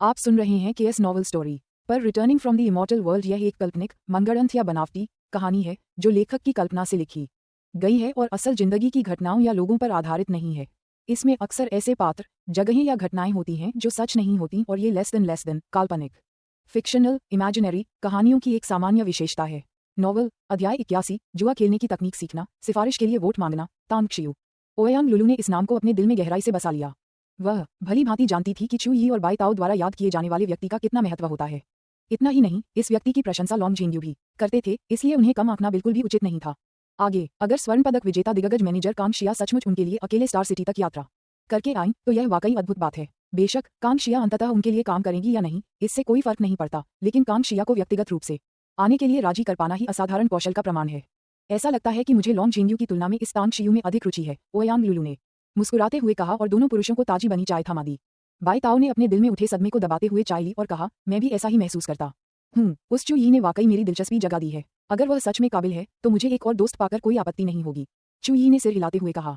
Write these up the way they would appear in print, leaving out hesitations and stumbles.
आप सुन रहे हैं केएस नॉवल स्टोरी पर returning from the immortal world. यह एक काल्पनिक मनगढ़ंत या बनावटी कहानी है जो लेखक की कल्पना से लिखी गई है और असल जिंदगी की घटनाओं या लोगों पर आधारित नहीं है। इसमें अक्सर ऐसे पात्र, जगहें या घटनाएं होती हैं जो सच नहीं होती और ये लेस देन काल्पनिक फिक्शनल इमेजिनरी कहानियों की एक सामान्य विशेषता है। नॉवल अध्याय 81 जुआ खेलने की तकनीक सीखना, सिफारिश के लिए वोट मांगना। तांग शियू। ओयांग लुलू ने इस नाम को अपने दिल में गहराई से बसा लिया। वह भली भांति जानती थी कि चू यी और बाई ताओ द्वारा याद किए जाने वाले व्यक्ति का कितना महत्व होता है। इतना ही नहीं, इस व्यक्ति की प्रशंसा लॉन्ग झेंग्यू भी करते थे, इसलिए उन्हें कम आंकना बिल्कुल भी उचित नहीं था। आगे अगर स्वर्ण पदक विजेता दिग्गज मैनेजर कांग शिया सचमुच उनके लिए अकेले स्टार सिटी तक यात्रा करके आईं तो यह वाकई अद्भुत बात है। बेशक कांग शिया अंततः उनके लिए काम करेंगी या नहीं, इससे कोई फर्क नहीं पड़ता, लेकिन कांग शिया को व्यक्तिगत रूप से आने के लिए राजी कर पाना ही असाधारण कौशल का प्रमाण है। ऐसा लगता है कि मुझे लॉन्ग झेंग्यू की तुलना में इस तांग शियू में अधिक रुचि है, ओयांग लुलू ने मुस्कुराते हुए कहा और दोनों पुरुषों को ताजी बनी चाय थमा दी। बाई ताओ ने अपने दिल में उठे सदमे को दबाते हुए चाय ली और कहा, मैं भी ऐसा ही महसूस करता उस चू यी ने वाकई मेरी दिलचस्पी जगा दी है। अगर वह सच में काबिल है तो मुझे एक और दोस्त पाकर कोई आपत्ति नहीं होगी। चू यी ने सिर हिलाते हुए कहा,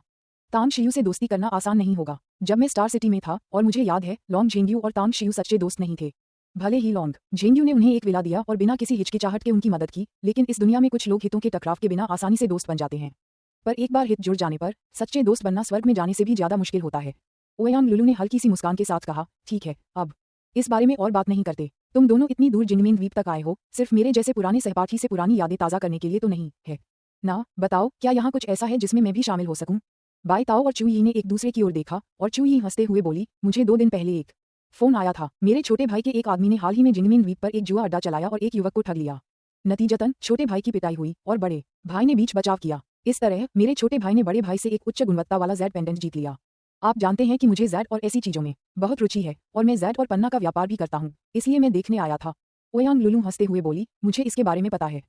तांग शियू से दोस्ती करना आसान नहीं होगा। जब मैं स्टार सिटी में था और मुझे याद है, लॉन्ग झेंग्यू और तांग शियू सच्चे दोस्त नहीं थे। भले ही लॉन्ग झेंग्यू ने उन्हें एक विला दिया और बिना किसी हिचकिचाहट के उनकी मदद की, लेकिन इस दुनिया में कुछ लोग हितों के टकराव के बिना आसानी से दोस्त बन जाते हैं। पर एक बार हित जुड़ जाने पर सच्चे दोस्त बनना स्वर्ग में जाने से भी ज्यादा मुश्किल होता है। ओयांग लुलू ने हल्की सी मुस्कान के साथ कहा, ठीक है, अब इस बारे में और बात नहीं करते। तुम दोनों इतनी दूर जिंगमिंग द्वीप तक आए हो, सिर्फ मेरे जैसे पुराने सहपाठी से पुरानी यादें ताज़ा करने के लिए तो नहीं है ना? बताओ, क्या यहाँ कुछ ऐसा है जिसमें मैं भी शामिल हो सकूं? बाई ताओ और चू यी ने एक दूसरे की ओर देखा और चू यी हंसते हुए बोली, मुझे 2 दिन पहले एक फोन आया था। मेरे छोटे भाई के एक आदमी ने हाल ही में जिंगमिंग द्वीप पर एक जुआ अड्डा चलाया और एक युवक को ठग लिया। नतीजतन छोटे भाई की पिटाई हुई और बड़े भाई ने बीच बचाव किया। इस तरह मेरे छोटे भाई ने बड़े भाई से एक उच्च गुणवत्ता वाला जेड पेंडेंट जीत लिया। आप जानते हैं कि मुझे जेड और ऐसी चीजों में बहुत रुचि है और मैं जेड और पन्ना का व्यापार भी करता हूँ, इसलिए मैं देखने आया था। ओयांग लुलू हंसते हुए बोली, मुझे इसके बारे में पता है।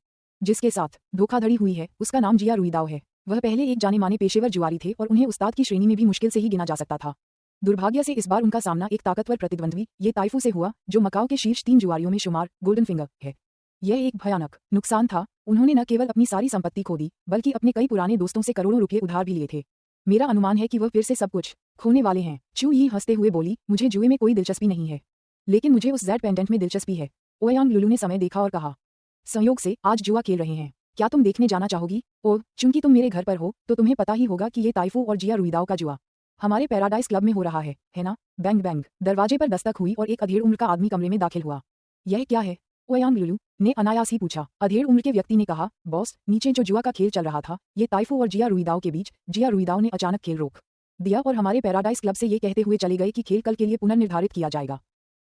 जिसके साथ धोखाधड़ी हुई है उसका नाम जिया रुईदाओ है। वह पहले एक जाने माने पेशेवर जुआरी थे और उन्हें उस्ताद की श्रेणी में भी मुश्किल से ही गिना जा सकता था। दुर्भाग्य से इस बार उनका सामना एक ताकतवर प्रतिद्वंद्वी ये ताइफू से हुआ, जो मकाओ के शीर्ष 3 जुआरियों में शुमार गोल्डन फिंगर है। यह एक भयानक नुकसान था। उन्होंने न केवल अपनी सारी संपत्ति खो दी, बल्कि अपने कई पुराने दोस्तों से करोड़ों रुपये उधार भी लिए थे। मेरा अनुमान है कि वह फिर से सब कुछ खोने वाले हैं। चू यी हंसते हुए बोली, मुझे जुए में कोई दिलचस्पी नहीं है, लेकिन मुझे उस जेड पेंडेंट में दिलचस्पी है। ओयांग लुलू ने समय देखा और कहा, संयोग से आज जुआ खेल रहे हैं, क्या तुम देखने जाना चाहोगी? और चूंकि तुम मेरे घर पर हो तो तुम्हें पता ही होगा कि ये ताइफू और जिया रुईदाओ का जुआ हमारे पैराडाइज क्लब में हो रहा है ना? बैंग बैंग दरवाजे पर दस्तक हुई और एक अधेड़ उम्र का आदमी कमरे में दाखिल हुआ। यह क्या है? ओयांग लुलू ने अनायास ही पूछा। अधेड़ उम्र के व्यक्ति ने कहा, बॉस, नीचे जो जुआ का खेल चल रहा था, ये ताइफू और जिया रुईदाओ के बीच। जिया रुईदाओ ने अचानक खेल रोक दिया और हमारे पैराडाइज क्लब से ये कहते हुए चले गए कि खेल कल के लिए पुनर्निर्धारित किया जाएगा।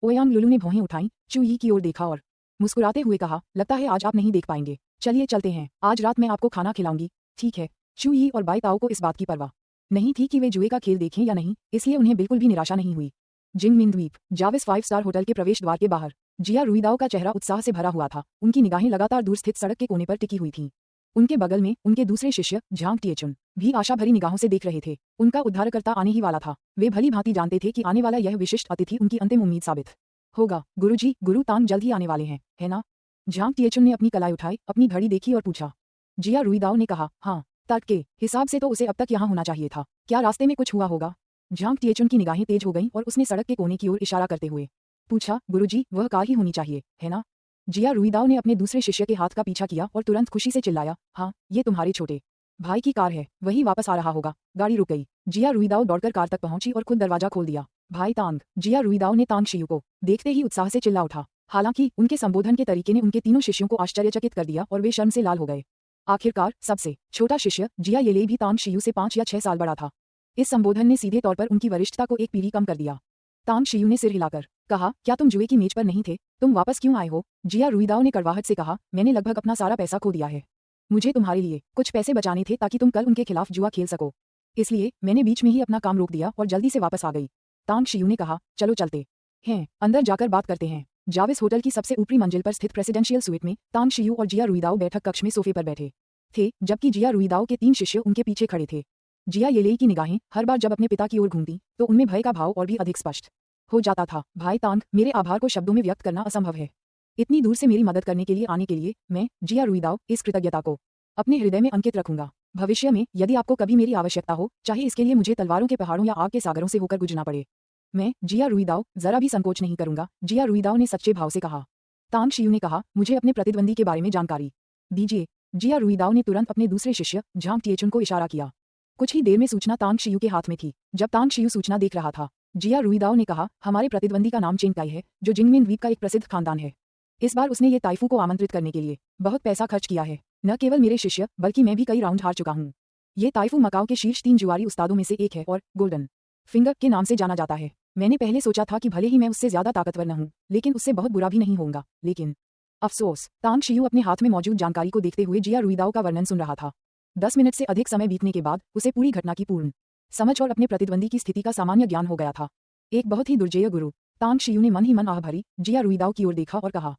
ओयांग लुलू ने भौहें उठाई, चू यी की ओर देखा और मुस्कुराते हुए कहा, लगता है आज आप नहीं देख पाएंगे। चलिए चलते हैं, आज रात मैं आपको खाना खिलाऊंगी। ठीक है। चू यी और बाई ताओ को इस बात की परवाह नहीं थी कि वे जुए का खेल देखें या नहीं, इसलिए उन्हें बिल्कुल भी निराशा नहीं हुई। जिंगमिंग द्वीप जाविस 5 स्टार होटल के प्रवेश द्वार के बाहर जिया रुईदाओ का चेहरा उत्साह से भरा हुआ था। उनकी निगाहें लगातार दूर स्थित सड़क के कोने पर टिकी हुई थीं। उनके बगल में उनके दूसरे शिष्य झांग टिएचुन भी आशा भरी निगाहों से देख रहे थे। उनका उद्धारकर्ता आने ही वाला था। वे भली भांति जानते थे कि आने वाला यह विशिष्ट अतिथि उनकी अंतिम उम्मीद साबित होगा। गुरुजी, गुरु तांग जल्द ही आने वाले हैं, है ना? झांग टिएचुन ने अपनी कलाई उठाई, अपनी घड़ी देखी और पूछा। जिया रुईदाओ ने कहा, हाँ, तर्क के हिसाब से तो उसे अब तक यहाँ होना चाहिए था। क्या रास्ते में कुछ हुआ होगा? झांग टिएचुन की निगाहें तेज हो गईं और उसने सड़क के कोने की ओर इशारा करते हुए पूछा, गुरुजी, वह कार ही होनी चाहिए, है ना? जिया रुईदाओ ने अपने दूसरे शिष्य के हाथ का पीछा किया और तुरंत खुशी से चिल्लाया, हाँ, ये तुम्हारे छोटे भाई की कार है, वही वापस आ रहा होगा। गाड़ी रुक गई। जिया रुईदाओ दौड़कर कार तक पहुंची और खुद दरवाजा खोल दिया। भाई तांग। जिया रुईदाओ ने तांग शियू को देखते ही उत्साह से चिल्ला उठा। हालांकि उनके संबोधन के तरीके ने उनके तीनों शिष्यों को आश्चर्यचकित कर दिया और वे शर्म से लाल हो गए। आखिरकार सबसे छोटा शिष्य जिया येले भी तांग शियू से 5 या 6 साल बड़ा था। इस संबोधन ने सीधे तौर पर उनकी वरिष्ठता को एक पीढ़ी कम कर दिया। तांग शियू ने सिर हिलाकर कहा, क्या तुम जुए की मेज पर नहीं थे? तुम वापस क्यों आए हो? जिया रुईदाओ ने कड़वाहट से कहा, मैंने लगभग अपना सारा पैसा खो दिया है। मुझे तुम्हारे लिए कुछ पैसे बचाने थे ताकि तुम कल उनके खिलाफ जुआ खेल सको, इसलिए मैंने बीच में ही अपना काम रोक दिया और जल्दी से वापस आ गई। तांग शियू ने कहा, चलो चलते हैं, अंदर जाकर बात करते हैं। जाविस होटल की सबसे ऊपरी मंजिल पर स्थित प्रेसिडेंशियल स्वीट में तांग शियू और जिया रुईदाओ बैठक कक्ष में सोफे पर बैठे थे, जबकि जिया रुईदाओ के 3 शिष्य उनके पीछे खड़े थे। जिया येले की निगाहें हर बार जब अपने पिता की ओर घूमती तो उनमें भय का भाव और भी अधिक स्पष्ट हो जाता था। भाई तांग, मेरे आभार को शब्दों में व्यक्त करना असंभव है। इतनी दूर से मेरी मदद करने के लिए आने के लिए मैं, जिया रुईदाओ, इस कृतज्ञता को अपने हृदय में अंकित रखूंगा। भविष्य में यदि आपको कभी मेरी आवश्यकता हो, चाहे इसके लिए मुझे तलवारों के पहाड़ों या आग के सागरों से होकर गुजरना पड़े, मैं, जिया रुईदाओ, जरा भी संकोच नहीं करूंगा, जिया रुईदाओ ने सच्चे भाव से कहा। तांग शियू ने कहा, मुझे अपने प्रतिद्वंदी के बारे में जानकारी दीजिए। जिया रुईदाओ ने तुरंत अपने दूसरे शिष्य झांग टिएचुन को इशारा किया। कुछ ही देर में सूचना तांग शियू के हाथ में थी। जब तांग शियू सूचना देख रहा था, जिया रुईदाओ ने कहा, हमारे प्रतिद्वंदी का नाम चेंग काई है, जो जिंगमिन द्वीप का एक प्रसिद्ध खानदान है। इस बार उसने ये ताइफू को आमंत्रित करने के लिए बहुत पैसा खर्च किया है। न केवल मेरे शिष्य बल्कि मैं भी कई राउंड हार चुका हूँ। ये ताइफू मकाओ के शीर्ष 3 जुआरी उस्तादों में से एक है और गोल्डन फिंगर के नाम से जाना जाता है। मैंने पहले सोचा था कि भले ही मैं उससे ज्यादा ताकतवर न हूँ, लेकिन उससे बहुत बुरा भी नहीं होऊंगा। लेकिन अफसोस। तांग शियू अपने हाथ में मौजूद जानकारी को देखते हुए जिया रुईदाओ का वर्णन सुन रहा था। 10 मिनट से अधिक समय बीतने के बाद उसे पूरी घटना की पूर्ण समझ और अपने प्रतिद्वंदी की स्थिति का सामान्य ज्ञान हो गया था। एक बहुत ही दुर्जेय गुरु। तांग शियू ने मन ही मन आह भरी जिया रुईदाओ की ओर देखा और कहा,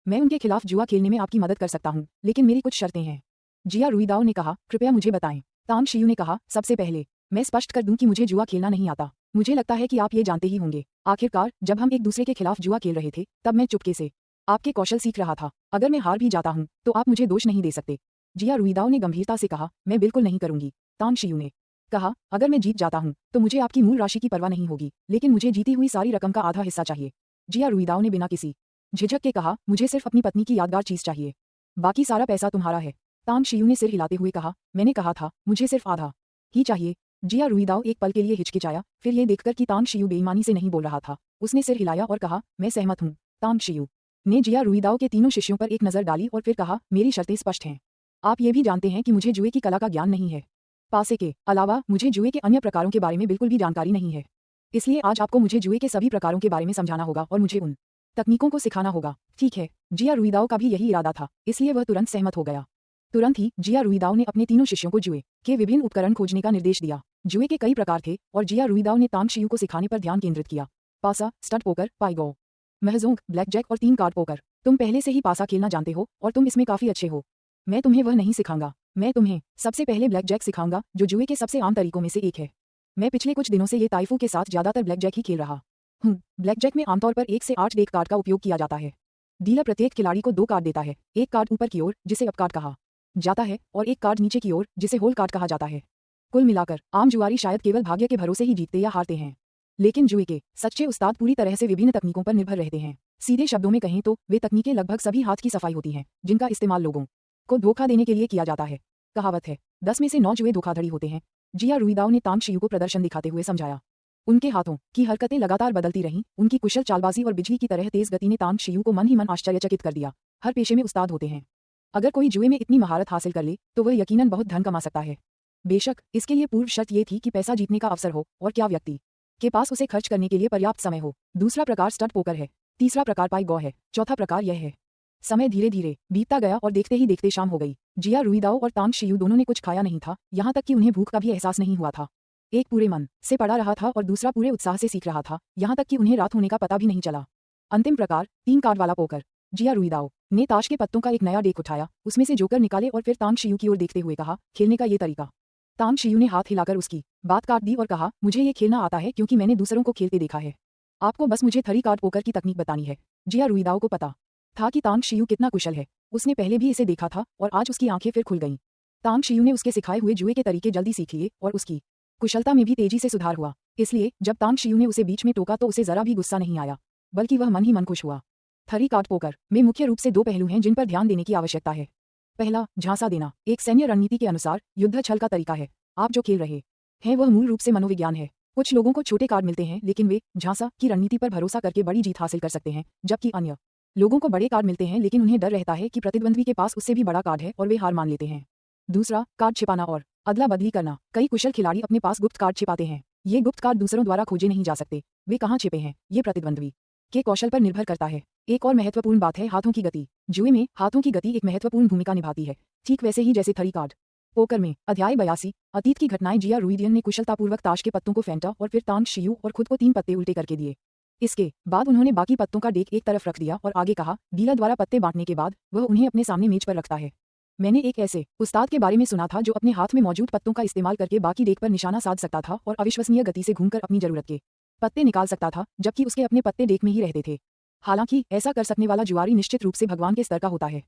मैं उनके खिलाफ जुआ खेलने में आपकी मदद कर सकता हूँ, लेकिन मेरी कुछ शर्तें हैं। जिया रुईदाओ ने कहा, कृपया मुझे बताएं। तांग शियू ने कहा, सबसे पहले मैं स्पष्ट कर दूं कि मुझे जुआ खेलना नहीं आता। मुझे लगता है कि आप ये जानते ही होंगे। आखिरकार जब हम एक दूसरे के खिलाफ जुआ खेल रहे थे, तब मैं चुपके से आपके कौशल सीख रहा था। अगर मैं हार भी जाता हूँ तो आप मुझे दोष नहीं दे सकते। जिया रुईदाओ ने गंभीरता से कहा, मैं बिल्कुल नहीं करूंगी। तांग शियू ने कहा, अगर मैं जीत जाता हूँ तो मुझे आपकी मूल राशि की परवाह नहीं होगी, लेकिन मुझे जीती हुई सारी रकम का आधा हिस्सा चाहिए। जिया रुईदाओ ने बिना किसी झिझक के कहा, मुझे सिर्फ अपनी पत्नी की यादगार चीज चाहिए, बाकी सारा पैसा तुम्हारा है। तांग शियू ने सिर हिलाते हुए कहा, मैंने कहा था मुझे सिर्फ आधा ही चाहिए। जिया रुईदाओ एक पल के लिए हिचकिचाया, फिर ये देखकर कि तांग शियू बेईमानी से नहीं बोल रहा था, उसने सिर हिलाया और कहा, मैं सहमत हूँ। तांग शियू ने जिया रुईदाओ के तीनों शिष्यों पर एक नजर डाली और फिर कहा, मेरी शर्तें स्पष्ट हैं। आप ये भी जानते हैं कि मुझे जुए की कला का ज्ञान नहीं है। पासे के अलावा मुझे जुए के अन्य प्रकारों के बारे में बिल्कुल भी जानकारी नहीं है। इसलिए आज आपको मुझे जुए के सभी प्रकारों के बारे में समझाना होगा और मुझे उन तकनीकों को सिखाना होगा। ठीक है। जिया रुईदाओ का भी यही इरादा था, इसलिए वह तुरंत सहमत हो गया। तुरंत ही जिया रुईदाओ ने अपने तीनों शिष्यों को जुए के विभिन्न उपकरण खोजने का निर्देश दिया। जुए के कई प्रकार थे और जिया रुईदाओ ने तांग शियू को सिखाने पर ध्यान केंद्रित किया। पासा, stud poker, pai gow, mahjong, blackjack और 3 कार्ड पोकर। तुम पहले से ही पासा खेलना जानते हो और तुम इसमें काफी अच्छे हो। मैं तुम्हें वह नहीं सिखाऊंगा। मैं तुम्हें सबसे पहले ब्लैक जैक सिखाऊंगा, जो जुए के सबसे आम तरीकों में से एक है। मैं पिछले कुछ दिनों से ये ताइफू के साथ ज्यादातर ब्लैक जैक ही खेल रहा हूँ। ब्लैक जैक में आमतौर पर 1 से 8 डेक कार्ड का उपयोग किया जाता है। डीलर प्रत्येक खिलाड़ी को 2 कार्ड देता है, एक कार्ड ऊपर की ओर जिसे अप कार्ड कहा जाता है और एक कार्ड नीचे की ओर जिसे होल कार्ड कहा जाता है। कुल मिलाकर आम जुआरी शायद केवल भाग्य के भरोसे ही जीतते या हारते हैं, लेकिन जुए के सच्चे उस्ताद पूरी तरह से विभिन्न तकनीकों पर निर्भर रहते हैं। सीधे शब्दों में कहें तो वे तकनीकें लगभग सभी हाथ की सफाई होती हैं, जिनका इस्तेमाल लोगों को धोखा देने के लिए किया जाता है। कहावत है, 10 में से 9 जुए धोखाधड़ी होते हैं। जिया रुईदाओ ने तांग शियू को प्रदर्शन दिखाते हुए समझाया। उनके हाथों की हरकतें लगातार बदलती रहीं। उनकी कुशल चालबाजी और बिजली की तरह तेज गति ने तांग शियू को मन ही मन आश्चर्यचकित कर दिया। हर पेशे में उस्ताद होते हैं। अगर कोई जुए में इतनी महारत हासिल कर ले तो वह यकीनन बहुत धन कमा सकता है। बेशक इसके लिए पूर्व शर्त ये थी कि पैसा जीतने का अवसर हो और क्या व्यक्ति के पास उसे खर्च करने के लिए पर्याप्त समय हो। दूसरा प्रकार स्टड पोकर है। तीसरा प्रकार पाई गो है। चौथा प्रकार यह है। समय धीरे धीरे बीतता गया और देखते ही देखते शाम हो गई। जिया रुईदाओ और तांग शियू दोनों ने कुछ खाया नहीं था, यहाँ तक कि उन्हें भूख का भी एहसास नहीं हुआ था। एक पूरे मन से पढ़ा रहा था और दूसरा पूरे उत्साह से सीख रहा था, यहाँ तक कि उन्हें रात होने का पता भी नहीं चला। अंतिम प्रकार 3 कार्ड वाला पोकर। जिया रुईदाओ ने ताश के पत्तों का एक नया डेक उठाया, उसमें से जोकर निकाले और फिर तांग शियू की ओर देखते हुए कहा, खेलने का ये तरीका। तांग शियू ने हाथ हिलाकर उसकी बात काट दी और कहा, मुझे ये खेलना आता है क्योंकि मैंने दूसरों को खेलते देखा है। आपको बस मुझे 3 कार्ड पोकर की तकनीक बतानी है। जिया रुईदाओ को पता था कि तांग शियू कितना कुशल है। उसने पहले भी इसे देखा था और आज उसकी आंखें फिर खुल गईं। तांग शियू ने उसके सिखाए हुए जुए के तरीके जल्दी सीख लिए और उसकी कुशलता में भी तेजी से सुधार हुआ। इसलिए जब तांग शियू ने उसे बीच में टोका तो उसे जरा भी गुस्सा नहीं आया, बल्कि वह मन ही मन खुश हुआ। 3 कार्ड पोकर में मुख्य रूप से 2 पहलू हैं जिन पर ध्यान देने की आवश्यकता है। पहला, झांसा देना एक सैन्य रणनीति के अनुसार युद्ध छल का तरीका है। आप जो खेल रहे हैं वह मूल रूप से मनोविज्ञान है। कुछ लोगों को छोटे कार्ड मिलते हैं, लेकिन वे झांसा की रणनीति पर भरोसा करके बड़ी जीत हासिल कर सकते हैं, जबकि अन्य लोगों को बड़े कार्ड मिलते हैं लेकिन उन्हें डर रहता है कि प्रतिद्वंद्वी के पास उससे भी बड़ा कार्ड है और वे हार मान लेते हैं। दूसरा, कार्ड छिपाना और अदला बदली करना। कई कुशल खिलाड़ी अपने पास गुप्त कार्ड छिपाते हैं। ये गुप्त कार्ड दूसरों द्वारा खोजे नहीं जा सकते। वे कहाँ छिपे हैं ये प्रतिद्वंद्वी के कौशल पर निर्भर करता है। एक और महत्वपूर्ण बात है हाथों की गति। जुए में हाथों की गति एक महत्वपूर्ण भूमिका निभाती है, ठीक वैसे ही जैसे 3 कार्ड पोकर में। अध्याय 82 अतीत की घटनाएं। जिया रुईदियन ने कुशलतापूर्वक ताश के पत्तों को फेंटा और फिर तांग शियू और खुद को 3 पत्ते उल्टे करके दिए। इसके बाद उन्होंने बाकी पत्तों का डेक एक तरफ रख दिया और आगे कहा, डीलर द्वारा पत्ते बांटने के बाद वह उन्हें अपने सामने मेज पर रखता है। मैंने एक ऐसे उस्ताद के बारे में सुना था जो अपने हाथ में मौजूद पत्तों का इस्तेमाल करके बाकी डेक पर निशाना साध सकता था और अविश्वसनीय गति से घूमकर अपनी जरूरत के पत्ते निकाल सकता था, जबकि उसके अपने पत्ते डेक में ही रहते थे। हालांकि ऐसा कर सकने वाला जुआरी निश्चित रूप से भगवान के स्तर का होता है।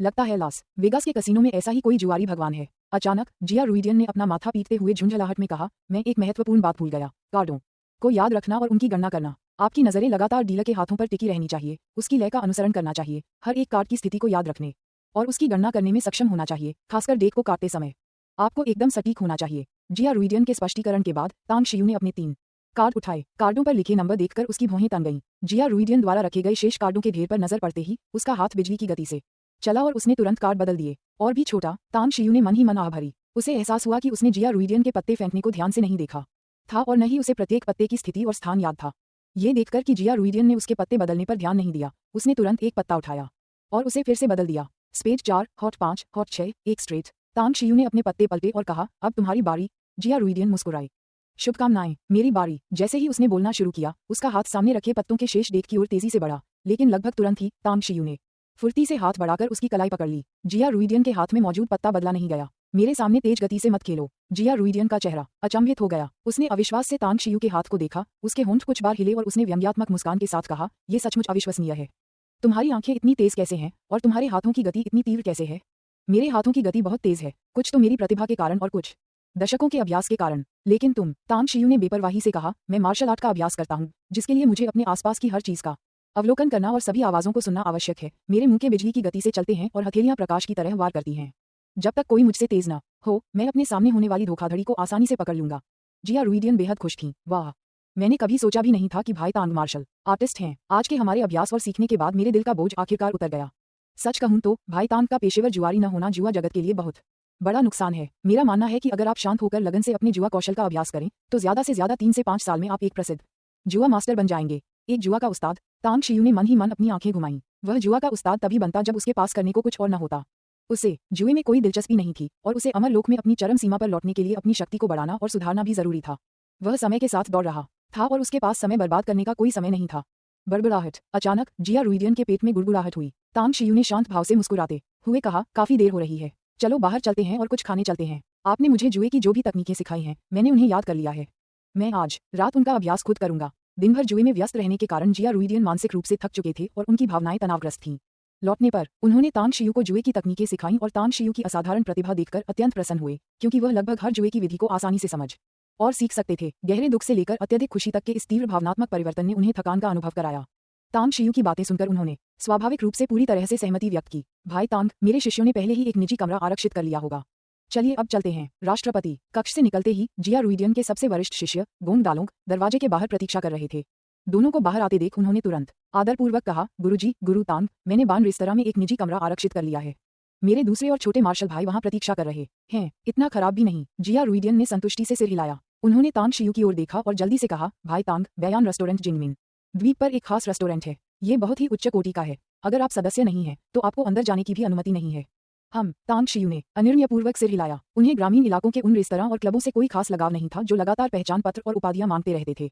लगता है लास वेगास के कसीनो में ऐसा ही कोई जुआरी भगवान है। अचानक जिया रुईदियन ने अपना माथा पीटते हुए झुंझलाहट में कहा, मैं एक महत्वपूर्ण बात भूल गया। कार्डों को याद रखना और उनकी गणना करना। आपकी नज़रें लगातार डीलर के हाथों पर टिकी रहनी चाहिए, उसकी लय का अनुसरण करना चाहिए, हर एक कार्ड की स्थिति को याद रखने और उसकी गणना करने में सक्षम होना चाहिए, खासकर डेक को काटते समय। आपको एकदम सटीक होना चाहिए। जिया रुइडियन के स्पष्टीकरण के बाद तांग शियू ने अपने 3 कार्ड उठाए। कार्डों पर लिखे नंबर देखकर उसकी भौहें तन गईं। जिया रुइडियन द्वारा रखे गए शेष कार्डों के ढेर पर नजर पड़ते ही उसका हाथ बिजली की गति से चला और उसने तुरंत कार्ड बदल दिए। और भी छोटा, तांग शियू ने मन ही मन आह भरी। उसे एहसास हुआ कि उसने जिया रुइडियन के पत्ते फेंकने को ध्यान से नहीं देखा था और न ही उसे प्रत्येक पत्ते की स्थिति और स्थान याद था। ये देखकर कि जिया रुइडियन ने उसके पत्ते बदलने पर ध्यान नहीं दिया, उसने तुरंत एक पत्ता उठाया और उसे फिर से बदल दिया। स्पेड 4, हॉट 5, हॉट 6, एक स्ट्रेट। तांग शियू ने अपने पत्ते पलटे और कहा, अब तुम्हारी बारी। जिया रुइडियन मुस्कुराई। शुभकामनाएं, मेरी बारी। जैसे ही उसने बोलना शुरू किया, उसका हाथ सामने रखे पत्तों के शेष डेक की ओर तेजी से बढ़ा, लेकिन लगभग तुरंत ही तांग शियू ने फुर्ती से हाथ बढ़ाकर उसकी कलाई पकड़ ली। जिया रुइडियन के हाथ में मौजूद पत्ता बदला नहीं गया। मेरे सामने तेज गति से मत खेलो। जिया रुइडियन का चेहरा अचंभित हो गया। उसने अविश्वास से तांग शियू के हाथ को देखा, उसके होंठ कुछ बार हिले और उसने व्यंग्यात्मक मुस्कान के साथ कहा, ये सचमुच अविश्वसनीय है। तुम्हारी आंखें इतनी तेज कैसे हैं और तुम्हारे हाथों की गति इतनी तीव्र कैसे है? मेरे हाथों की गति बहुत तेज है, कुछ तो मेरी प्रतिभा के कारण और कुछ दशकों के अभ्यास के कारण। लेकिन तुम, तांग शियू ने बेपरवाही से कहा, मैं मार्शल आर्ट का अभ्यास करता हूँ, जिसके लिए मुझे अपने आसपास की हर चीज का अवलोकन करना और सभी आवाजों को सुनना आवश्यक है। मेरे मुंह के बिजली की गति से चलते हैं और हथेलियां प्रकाश की तरह वार करती हैं। जब तक कोई मुझसे तेज न हो, मैं अपने सामने होने वाली धोखाधड़ी को आसानी से पकड़ लूंगा। जिया रुइडियन बेहद खुश थीं। वाह, मैंने कभी सोचा भी नहीं था कि भाई तांग मार्शल आर्टिस्ट हैं। आज के हमारे अभ्यास और सीखने के बाद मेरे दिल का बोझ आखिरकार उतर गया। सच कहूं तो भाई तांग का पेशेवर जुआरी न होना जुआ जगत के लिए बहुत बड़ा नुकसान है। मेरा मानना है कि अगर आप शांत होकर लगन से अपने जुआ कौशल का अभ्यास करें तो ज्यादा से ज्यादा 3 से 5 साल में आप एक प्रसिद्ध जुआ मास्टर बन जाएंगे। एक जुआ का उस्ताद। तांग शियू ने मन ही मन अपनी आंखें घुमाईं। वह जुआ का उस्ताद तभी बनता जब उसके पास करने को कुछ और न होता। उसे जुए में कोई दिलचस्पी नहीं थी और उसे अमर लोक में अपनी चरम सीमा पर लौटने के लिए अपनी शक्ति को बढ़ाना और सुधारना भी जरूरी था। वह समय के साथ दौड़ रहा था और उसके पास समय बर्बाद करने का कोई समय नहीं था। बड़बड़ाहट। अचानक जिया रुइडियन के पेट में गुड़गुड़ाहट हुई। तांग शियू ने शांत भाव से मुस्कुराते हुए कहा, काफी देर हो रही है, चलो बाहर चलते हैं और कुछ खाने चलते हैं। आपने मुझे जुए की जो भी तकनीकें सिखाई हैं, मैंने उन्हें याद कर लिया है। मैं आज रात उनका अभ्यास खुद करूंगा। दिन भर जुए में व्यस्त रहने के कारण जिया रुइडियन मानसिक रूप से थक चुके थे और उनकी भावनाएं तनावग्रस्त थीं। लौटने पर उन्होंने तांग शियू को जुए की तकनीकें सिखाईं और तांग शियू की असाधारण प्रतिभा देखकर अत्यंत प्रसन्न हुए, क्योंकि वह लगभग हर जुए की विधि को आसानी से समझ और सीख सकते थे। गहरे दुख से लेकर अत्यधिक खुशी तक के इस तीव्र भावनात्मक परिवर्तन ने उन्हें थकान का अनुभव कराया। तांग शियू की बातें सुनकर उन्होंने स्वाभाविक रूप से पूरी तरह से सहमति व्यक्त की। भाई तांग, मेरे शिष्यों ने पहले ही एक निजी कमरा आरक्षित कर लिया होगा। चलिए अब चलते हैं। राष्ट्रपति कक्ष से निकलते ही जिया रुइडियन के सबसे वरिष्ठ शिष्य गोंग दालोंग दरवाजे के बाहर प्रतीक्षा कर रहे थे। दोनों को बाहर आते देख उन्होंने तुरंत आदरपूर्वक कहा, गुरुजी, गुरु तांग, मैंने बान रेस्तरां में एक निजी कमरा आरक्षित कर लिया है। मेरे दूसरे और छोटे मार्शल भाई वहां प्रतीक्षा कर रहे हैं। इतना खराब भी नहीं। जिया रुइडियन ने संतुष्टि से सिर हिलाया। उन्होंने तांग शियू की ओर देखा और जल्दी से कहा, भाई तांग, बयान रेस्टोरेंट जिंगमिन द्वीप पर एक खास रेस्टोरेंट है। ये बहुत ही उच्च कोटि का है। अगर आप सदस्य नहीं हैं तो आपको अंदर जाने की भी अनुमति नहीं है। हम, तांग शियू ने अनिर्णयपूर्वक सिर हिलाया। उन्हें ग्रामीण इलाकों के उन रेस्तरां और क्लबों से कोई खास लगाव नहीं था जो लगातार पहचान पत्र और उपाधियां मांगते रहते थे,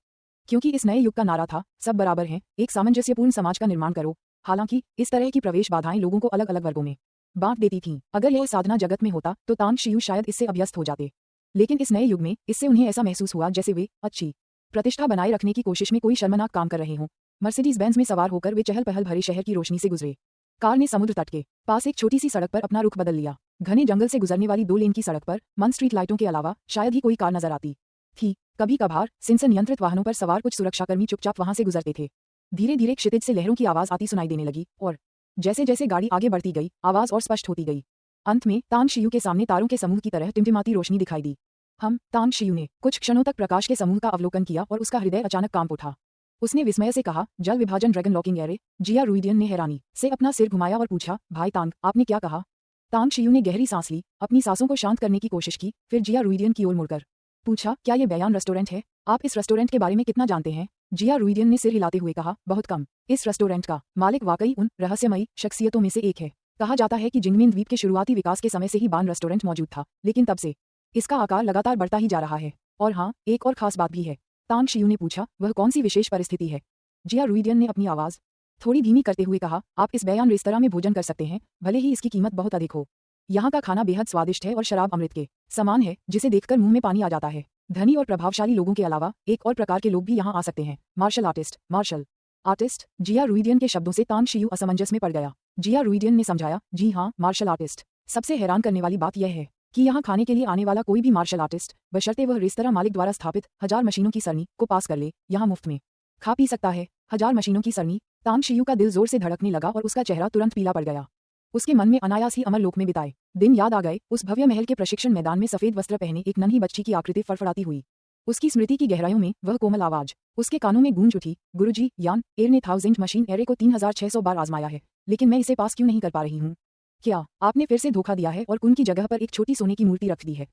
क्योंकि इस नए युग का नारा था, सब बराबर हैं, एक सामंजस्यपूर्ण समाज का निर्माण करो। हालांकि इस तरह की प्रवेश बाधाएं लोगों को अलग अलग वर्गों में बांट देती थीं। अगर यह साधना जगत में होता तो तांग शियू शायद इससे अभ्यस्त हो जाते, लेकिन इस नए युग में इससे उन्हें ऐसा महसूस हुआ जैसे वे अच्छी प्रतिष्ठा बनाए रखने की कोशिश में कोई शर्मनाक काम कर रहे हों। मर्सिडीज बेंज में सवार होकर वे चहल पहल भरे शहर की रोशनी से गुजरे। कार ने समुद्र तट के पास एक छोटी सी सड़क पर अपना रुख बदल लिया। घने जंगल से गुजरने वाली 2 लेन की सड़क पर मंद स्ट्रीट लाइटों के अलावा शायद ही कोई कार नजर आती थी। कभी कभार सेंसर नियंत्रित वाहनों पर सवार कुछ सुरक्षाकर्मी चुपचाप वहां से गुजरते थे। धीरे धीरे क्षितिज से लहरों की आवाज आती सुनाई देने लगी और जैसे जैसे गाड़ी आगे बढ़ती गई, आवाज और स्पष्ट होती गई। अंत में तांग शियू के सामने तारों के समूह की तरह टिमटिमाती रोशनी दिखाई दी। हम, तांग शियू ने कुछ क्षणों तक प्रकाश के समूह का अवलोकन किया और उसका हृदय अचानक कांप उठा। उसने विस्मय से कहा, जल विभाजन ड्रैगन लॉकिंग एरे। जिया रुइडियन ने हैरानी से अपना सिर घुमाया और पूछा, भाई तांग, आपने क्या कहा? तांग शियू ने गहरी सांस ली, अपनी सांसों को शांत करने की कोशिश की, फिर जिया रुइडियन की ओर मुड़कर पूछा, क्या ये बयान रेस्टोरेंट है? आप इस रेस्टोरेंट के बारे में कितना जानते हैं? जिया रुइडियन ने सिर हिलाते हुए कहा, बहुत कम। इस रेस्टोरेंट का मालिक वाकई उन रहस्यमयी शख्सियतों में से एक है। कहा जाता है कि जिंगमिन द्वीप के शुरुआती विकास के समय से ही बान रेस्टोरेंट मौजूद था, लेकिन तब से इसका आकार लगातार बढ़ता ही जा रहा है। और हाँ, एक और खास बात भी है। तांग शियू ने पूछा, वह कौन सी विशेष परिस्थिति है? जिया रुइडियन ने अपनी आवाज थोड़ी धीमी करते हुए कहा, आप इस बयान रेस्तरां में भोजन कर सकते हैं, भले ही इसकी कीमत बहुत अधिक हो। यहाँ का खाना बेहद स्वादिष्ट है और शराब अमृत के समान है, जिसे देखकर मुंह में पानी आ जाता है। धनी और प्रभावशाली लोगों के अलावा एक और प्रकार के लोग भी यहाँ आ सकते हैं, मार्शल आर्टिस्ट। Martial artist? जिया रुइडियन के शब्दों से तांग शियू असमंजस में पड़ गया। जिया रुइडियन ने समझाया, जी हाँ, मार्शल आर्टिस्ट। सबसे हैरान करने वाली बात यह है कि यहाँ खाने के लिए आने वाला कोई भी मार्शल आर्टिस्ट बशर्ते वह रेस्तरां मालिक द्वारा स्थापित 1000 मशीनों की सरणी को पास कर ले यहाँ मुफ्त में खा पी सकता है। 1000 मशीनों की सरणी। तांग शियू का दिल जोर से धड़कने लगा और उसका चेहरा तुरंत पीला पड़ गया। उसके मन में अनायास ही अमर लोक में बिताए दिन याद आ गए। उस भव्य महल के प्रशिक्षण मैदान में सफेद वस्त्र पहने एक नन्ही बच्ची की आकृति फड़फड़ाती हुई। उसकी स्मृति की गहराइयों में वह कोमल आवाज उसके कानों में गूंज उठी, गुरुजी, यान एयर ने 1000 मशीन एरे को 3600 बार आजमाया है, लेकिन मैं इसे पास क्यों नहीं कर पा रही हूँ? क्या आपने फिर से धोखा दिया है और कुन की जगह पर एक छोटी सोने की मूर्ति रख दी है?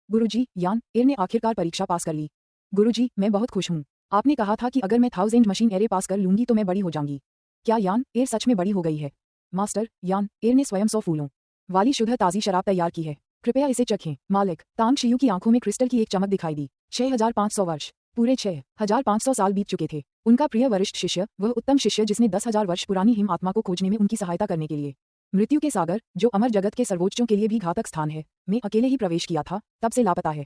गुरुजी, यान एयर ने आखिरकार परीक्षा पास कर ली। गुरुजी, मैं बहुत खुश हूँ। आपने कहा था कि अगर मैं 1000 मशीन एरे पास कर लूंगी तो मैं बड़ी हो जाऊंगी। क्या यान एयर सच में बड़ी हो गई है? मास्टर, यान एयर ने स्वयं 100 फूलों वाली शुद्ध ताजी शराब तैयार की है, कृपया इसे चखें। मालिक, तांग शियू की आंखों में क्रिस्टल की एक चमक दिखाई दी। 6500 वर्ष, पूरे 6500 साल बीत चुके थे। उनका प्रिय वरिष्ठ शिष्य, वह उत्तम शिष्य जिसने 10,000 वर्ष पुरानी हिम आत्मा को खोजने में उनकी सहायता करने के लिए मृत्यु के सागर, जो अमर जगत के सर्वोच्चों के लिए भी घातक स्थान है, में अकेले ही प्रवेश किया था, तब से लापता है।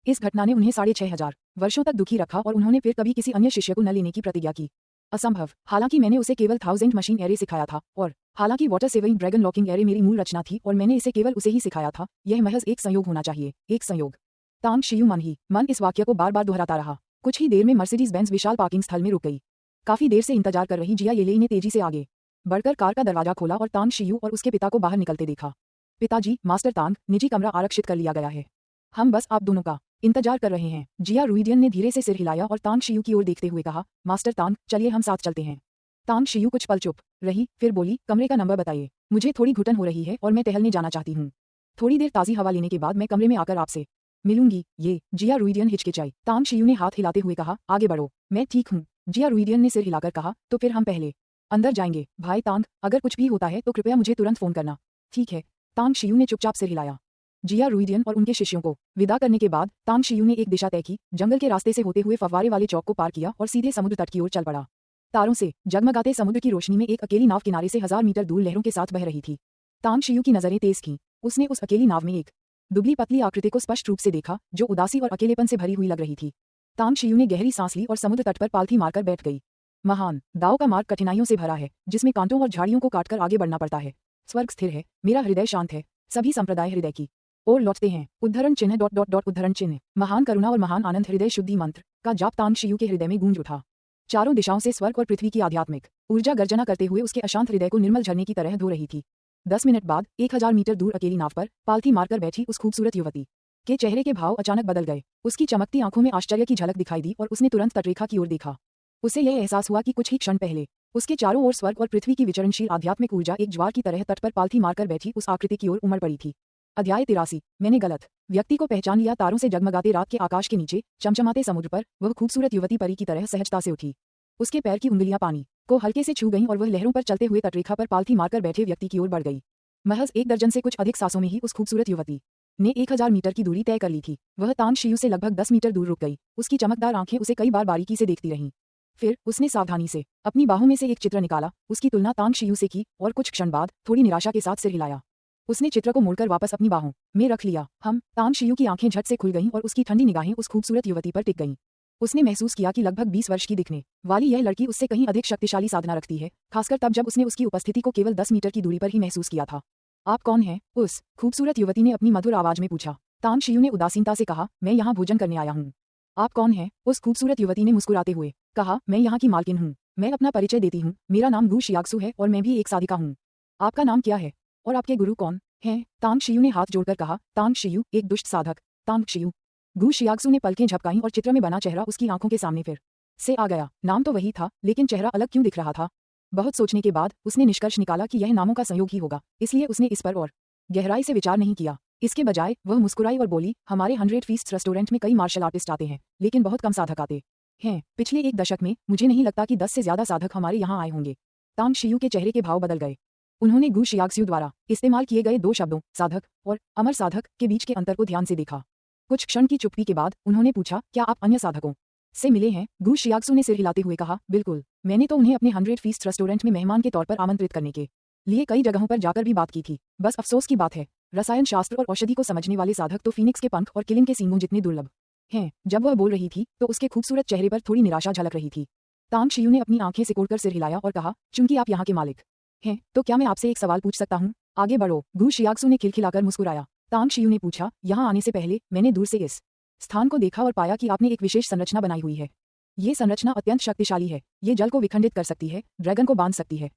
इस घटना ने उन्हें 6500 वर्षों तक दुखी रखा और उन्होंने फिर कभी किसी अन्य शिष्य को न लेने की प्रतिज्ञा की। असंभव। हालांकि मैंने उसे केवल 1000 मशीन एरे सिखाया था, और हालांकि water saving dragon locking array मेरी मूल रचना थी और मैंने इसे केवल उसे ही सिखाया था, यह महज एक संयोग होना चाहिए, एक संयोग। तांग शियू मन इस वाक्य को बार बार दोहराता रहा। कुछ ही देर में मर्सिडीज बेंज विशाल पार्किंग स्थल में रुक गई। काफी देर से इंतजार कर रही जिया येलेई ने तेजी से आगे बढ़कर कार का दरवाजा खोला और तांग शियू और उसके पिता को बाहर निकलते देखा। पिताजी, मास्टर तांग, निजी कमरा आरक्षित कर लिया गया है। हम बस आप दोनों का इंतजार कर रहे हैं। जिया रुइडियन ने धीरे से सिर हिलाया और तांग शियू की ओर देखते हुए कहा, मास्टर तांग, चलिए हम साथ चलते हैं। तांग शियू कुछ पल चुप रही, फिर बोली, कमरे का नंबर बताइए, मुझे थोड़ी घुटन हो रही है और मैं टहलने जाना चाहती हूँ। थोड़ी देर ताज़ी हवा लेने के बाद मैं कमरे में आकर आपसे मिलूंगी। ये जिया रुइडियन हिचकिचाई। तांग शियू ने हाथ हिलाते हुए कहा, आगे बढ़ो, मैं ठीक हूँ। जिया रुइडियन ने सिर हिलाकर कहा, तो फिर हम पहले अंदर जाएंगे। भाई तांग, अगर कुछ भी होता है तो कृपया मुझे तुरंत फोन करना। ठीक है। तांग शियू ने चुपचाप सिर हिलाया। जिया रुइडियन और उनके शिष्यों को विदा करने के बाद तांग शियू ने एक दिशा तय की, जंगल के रास्ते से होते हुए फव्वारे वाले चौक को पार किया और सीधे समुद्र तट की ओर चल पड़ा। तारों से जगमगाते समुद्र की रोशनी में एक अकेली नाव किनारे से 1000 मीटर दूर लहरों के साथ बह रही थी। तांग शियू की नजरें तेज थीं। उसने उस अकेली नाव में एक दुबली पतली आकृति को स्पष्ट रूप से देखा, जो उदासी और अकेलेपन से भरी हुई लग रही थी। तांग शियू ने गहरी सांस ली और समुद्र तट पर पालथी मारकर बैठ गई। महान दाव का मार्ग कठिनाइयों से भरा है, जिसमें कांटों और झाड़ियों को काटकर आगे बढ़ना पड़ता है। स्वर्ग स्थिर है, मेरा हृदय शांत है, सभी संप्रदाय हृदय की ओर लौटते हैं। उद्धरण चिन्ह डॉट डॉट डॉट उद्धरण चिन्ह। महान करुणा और महान आनंद हृदय शुद्धि मंत्र का जाप तांग शियू के हृदय में गूंज उठा। चारों दिशाओं से स्वर्ग और पृथ्वी की आध्यात्मिक ऊर्जा गर्जना करते हुए उसके अशांत हृदय को निर्मल झरने की तरह धो रही थी। 10 मिनट बाद 1000 मीटर दूर अकेली नाव पर पालथी मारकर बैठी उस खूबसूरत युवती के चेहरे के भाव अचानक बदल गए। उसकी चमकती आंखों में आश्चर्य की झलक दिखाई दी और उसने तुरंत तटरेखा की ओर देखा। उसे यह एहसास हुआ कि कुछ ही क्षण पहले उसके चारों ओर स्वर्ग और पृथ्वी की विचरणशील आध्यात्मिक ऊर्जा एक ज्वार की तरह तट पर पालथी मारकर बैठी उस आकृति की ओर उमड़ पड़ी थी। अध्याय 83। मैंने गलत व्यक्ति को पहचान लिया। तारों से जगमगाते रात के आकाश के नीचे चमचमाते समुद्र पर वह खूबसूरत युवती परी की तरह सहजता से उठी। उसके पैर की उंगलियां पानी को हल्के से छू गईं और वह लहरों पर चलते हुए तटरेखा पर पालथी मारकर बैठे व्यक्ति की ओर बढ़ गई। महज 1 दर्जन से कुछ अधिक सांसों में ही उस खूबसूरत युवती ने 1000 मीटर की दूरी तय कर ली थी। वह तांग शियू से लगभग 10 मीटर दूर रुक गई। उसकी चमकदार आंखें उसे कई बार बारीकी से देखती रहीं। फिर उसने सावधानी से अपनी बाहों में से एक चित्र निकाला, उसकी तुलना तांग शियू से की और कुछ क्षण बाद थोड़ी निराशा के साथ सिर हिलाया। उसने चित्र को मोड़कर वापस अपनी बाहों में रख लिया। तांग शियू की आंखें झट से खुल गईं और उसकी ठंडी निगाहें उस खूबसूरत युवती पर टिक गईं। उसने महसूस किया कि लगभग 20 वर्ष की दिखने वाली यह लड़की उससे कहीं अधिक शक्तिशाली साधना रखती है, खासकर तब जब उसने उसकी उपस्थिति को केवल 10 मीटर की दूरी पर ही महसूस किया था। आप कौन हैं? उस खूबसूरत युवती ने अपनी मधुर आवाज में पूछा। तांग शियू ने उदासीनता से कहा, मैं यहाँ भोजन करने आया हूँ। आप कौन हैं? उस खूबसूरत युवती ने मुस्कुराते हुए कहा, मैं यहाँ की मालकिन हूँ। मैं अपना परिचय देती हूँ, मेरा नाम गु शियाक्सु है और मैं भी एक साधिका हूँ। आपका नाम क्या है और आपके गुरु कौन हैं? तांग शियू ने हाथ जोड़कर कहा। तांग शियू, एक दुष्ट साधक। तांग शियू। गु शियाक्सु ने पलकें झपकाईं और चित्र में बना चेहरा उसकी आंखों के सामने फिर से आ गया। नाम तो वही था, लेकिन चेहरा अलग क्यों दिख रहा था? बहुत सोचने के बाद उसने निष्कर्ष निकाला कि यह नामों का संयोग ही होगा, इसलिए उसने इस पर और गहराई से विचार नहीं किया। इसके बजाय वह मुस्कुराई और बोली, हमारे 100 फीस्ट रेस्टोरेंट में कई मार्शल आर्टिस्ट आते हैं, लेकिन बहुत कम साधक आते हैं। पिछले 1 दशक में मुझे नहीं लगता कि 10 से ज्यादा साधक हमारे यहाँ आए होंगे। तांग शियू के चेहरे के भाव बदल गए। उन्होंने गु शियाक्सु द्वारा इस्तेमाल किए गए 2 शब्दों, साधक और अमर साधक, के बीच के अंतर को ध्यान से देखा। कुछ क्षण की चुप्पी के बाद उन्होंने पूछा, क्या आप अन्य साधकों से मिले हैं? गु शियाक्सु ने सिर हिलाते हुए कहा, बिल्कुल। मैंने तो उन्हें अपने 100 फीस्ट रेस्टोरेंट में मेहमान के तौर पर आमंत्रित करने के लिए कई जगहों पर जाकर भी बात की थी। बस अफसोस की बात है, रसायन शास्त्र और औषधि को समझने वाले साधक तो फीनिक्स के पंख और किलिंग के सींगों जितने दुर्लभ हैं। जब वह बोल रही थी तो उसके खूबसूरत चेहरे पर थोड़ी निराशा झलक रही थी। तांग शियू ने अपनी आंखें सिकोड़कर सिर हिलाया और कहा, चूंकि आप यहाँ के मालिक हैं, तो क्या मैं आपसे एक सवाल पूछ सकता हूँ? आगे बढ़ो। गु शियाक्सु ने खिलखिलाकर मुस्कुराया। तांग शियू ने पूछा, यहाँ आने से पहले मैंने दूर से इस स्थान को देखा और पाया कि आपने एक विशेष संरचना बनाई हुई है। ये संरचना अत्यंत शक्तिशाली है। ये जल को विखंडित कर सकती है, ड्रैगन को बांध सकती है,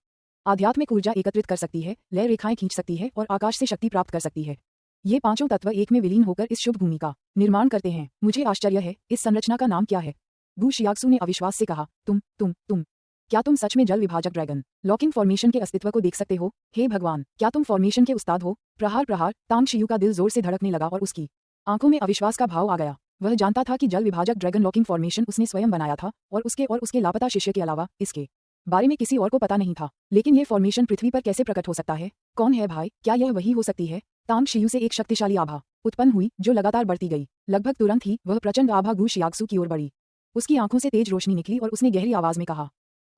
आध्यात्मिक ऊर्जा एकत्रित कर सकती है, लय रेखाएं खींच सकती है और आकाश से शक्ति प्राप्त कर सकती है। ये पांचों तत्व एक में विलीन होकर इस शुभ भूमि का निर्माण करते हैं। मुझे आश्चर्य है, इस संरचना का नाम क्या है? गु शियाक्सु ने अविश्वास से कहा, तुम क्या तुम सच में जल विभाजक ड्रैगन लॉकिंग फॉर्मेशन के अस्तित्व को देख सकते हो? हे भगवान, क्या तुम फॉर्मेशन के उस्ताद हो? प्रहार तांग शियू का दिल जोर से धड़कने लगा और उसकी आंखों में अविश्वास का भाव आ गया। वह जानता था कि जल विभाजक ड्रैगन लॉकिंग फॉर्मेशन उसने स्वयं बनाया था और उसके लापता शिष्य के अलावा इसके बारे में किसी और को पता नहीं था। लेकिन यह फॉर्मेशन पृथ्वी पर कैसे प्रकट हो सकता है? कौन है भाई? क्या यह वही हो सकती है? तांग शियू से एक शक्तिशाली आभा उत्पन्न हुई जो लगातार बढ़ती गई। लगभग तुरंत ही वह प्रचंड आभा गु शियाक्सु की ओर बढ़ी। उसकी आंखों से तेज रोशनी निकली और उसने गहरी आवाज में कहा,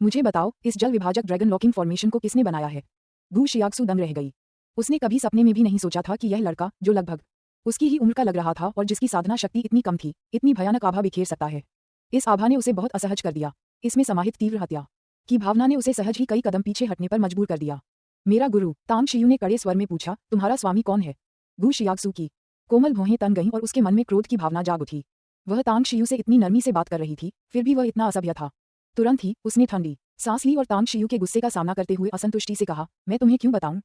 मुझे बताओ, इस जल विभाजक ड्रैगन लॉकिंग फॉर्मेशन को किसने बनाया है? गु शियाक्सु दंग रह गई। उसने कभी सपने में भी नहीं सोचा था कि यह लड़का, जो लगभग उसकी ही उम्र का लग रहा था और जिसकी साधना शक्ति इतनी कम थी, इतनी भयानक आभा बिखेर सकता है। इस आभा ने उसे बहुत असहज कर दिया। इसमें समाहित तीव्र हत्या की भावना ने उसे सहज ही कई कदम पीछे हटने पर मजबूर कर दिया। मेरा गुरु, तांग शियू ने कड़े स्वर में पूछा, तुम्हारा स्वामी कौन है? गु शियाक्सु की कोमल भौहें तन गईं और उसके मन में क्रोध की भावना जाग उठी। वह तांग शियू से इतनी नरमी से बात कर रही थी, फिर भी वह इतना असभ्य था। तुरंत ही उसने ठंडी सांस ली और तांग शियू के गुस्से का सामना करते हुए असंतुष्टि से कहा, मैं तुम्हें क्यों बताऊं?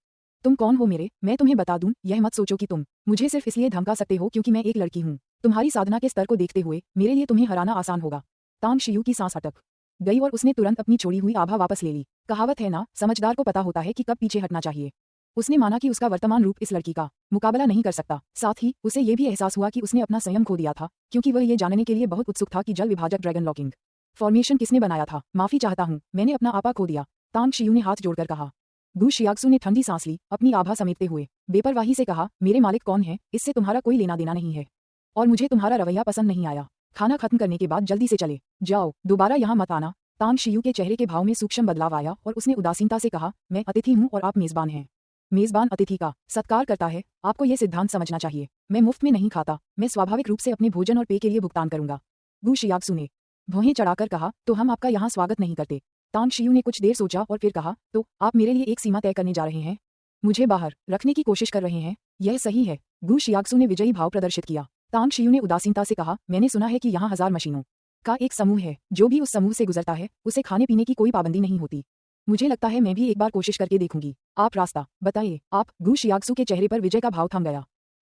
तुम कौन हो मेरे? मैं तुम्हें बता दूं, यह मत सोचो कि तुम मुझे सिर्फ इसलिए धमका सकते हो क्योंकि मैं एक लड़की हूं। तुम्हारी साधना के स्तर को देखते हुए मेरे लिए तुम्हें हराना आसान होगा। तांग शियू की सांस अटक गई और उसने तुरंत अपनी छोड़ी हुई आभा वापस ले ली। कहावत है ना, समझदार को पता होता है कि कब पीछे हटना चाहिए। उसने माना कि उसका वर्तमान रूप इस लड़की का मुकाबला नहीं कर सकता। साथ ही उसे ये भी एहसास हुआ कि उसने अपना संयम खो दिया था, क्योंकि वह ये जानने के लिए बहुत उत्सुक था कि जल विभाजक ड्रैगन लॉकिंग फॉर्मेशन किसने बनाया था। माफी चाहता हूँ, मैंने अपना आपा खो दिया, तांग शियू ने हाथ जोड़कर कहा। गु शियाक्सु ने ठंडी सांस ली, अपनी आभा समेटते हुए बेपरवाही से कहा, मेरे मालिक कौन है, इससे तुम्हारा कोई लेना देना नहीं है और मुझे तुम्हारा रवैया पसंद नहीं आया। खाना खत्म करने के बाद जल्दी से चले जाओ, दोबारा यहाँ मत आना। तांग शियू के चेहरे के भाव में सूक्ष्म बदलाव आया और उसने उदासीनता से कहा, मैं अतिथि हूँ और आप मेजबान हैं। मेजबान अतिथि का सत्कार करता है। आपको यह सिद्धांत समझना चाहिए। मैं मुफ्त में नहीं खाता, मैं स्वाभाविक रूप से अपने भोजन और पेय के लिए भुगतान करूंगा। गु शियाक्सु ने भौहें चढ़ाकर कहा, तो हम आपका यहाँ स्वागत नहीं करते। तांग शियू ने कुछ देर सोचा और फिर कहा, तो आप मेरे लिए एक सीमा तय करने जा रहे हैं? मुझे बाहर रखने की कोशिश कर रहे हैं? यह सही है। गु शियाक्सु ने विजयी भाव प्रदर्शित किया। तांग शियू ने उदासीनता से कहा, मैंने सुना है कि यहाँ 1000 मशीनों का एक समूह है। जो भी उस समूह से गुजरता है उसे खाने पीने की कोई पाबंदी नहीं होती। मुझे लगता है मैं भी एक बार कोशिश करके देखूंगी। आप रास्ता बताइए। आप। गु शियाक्सु के चेहरे पर विजय का भाव थम गया।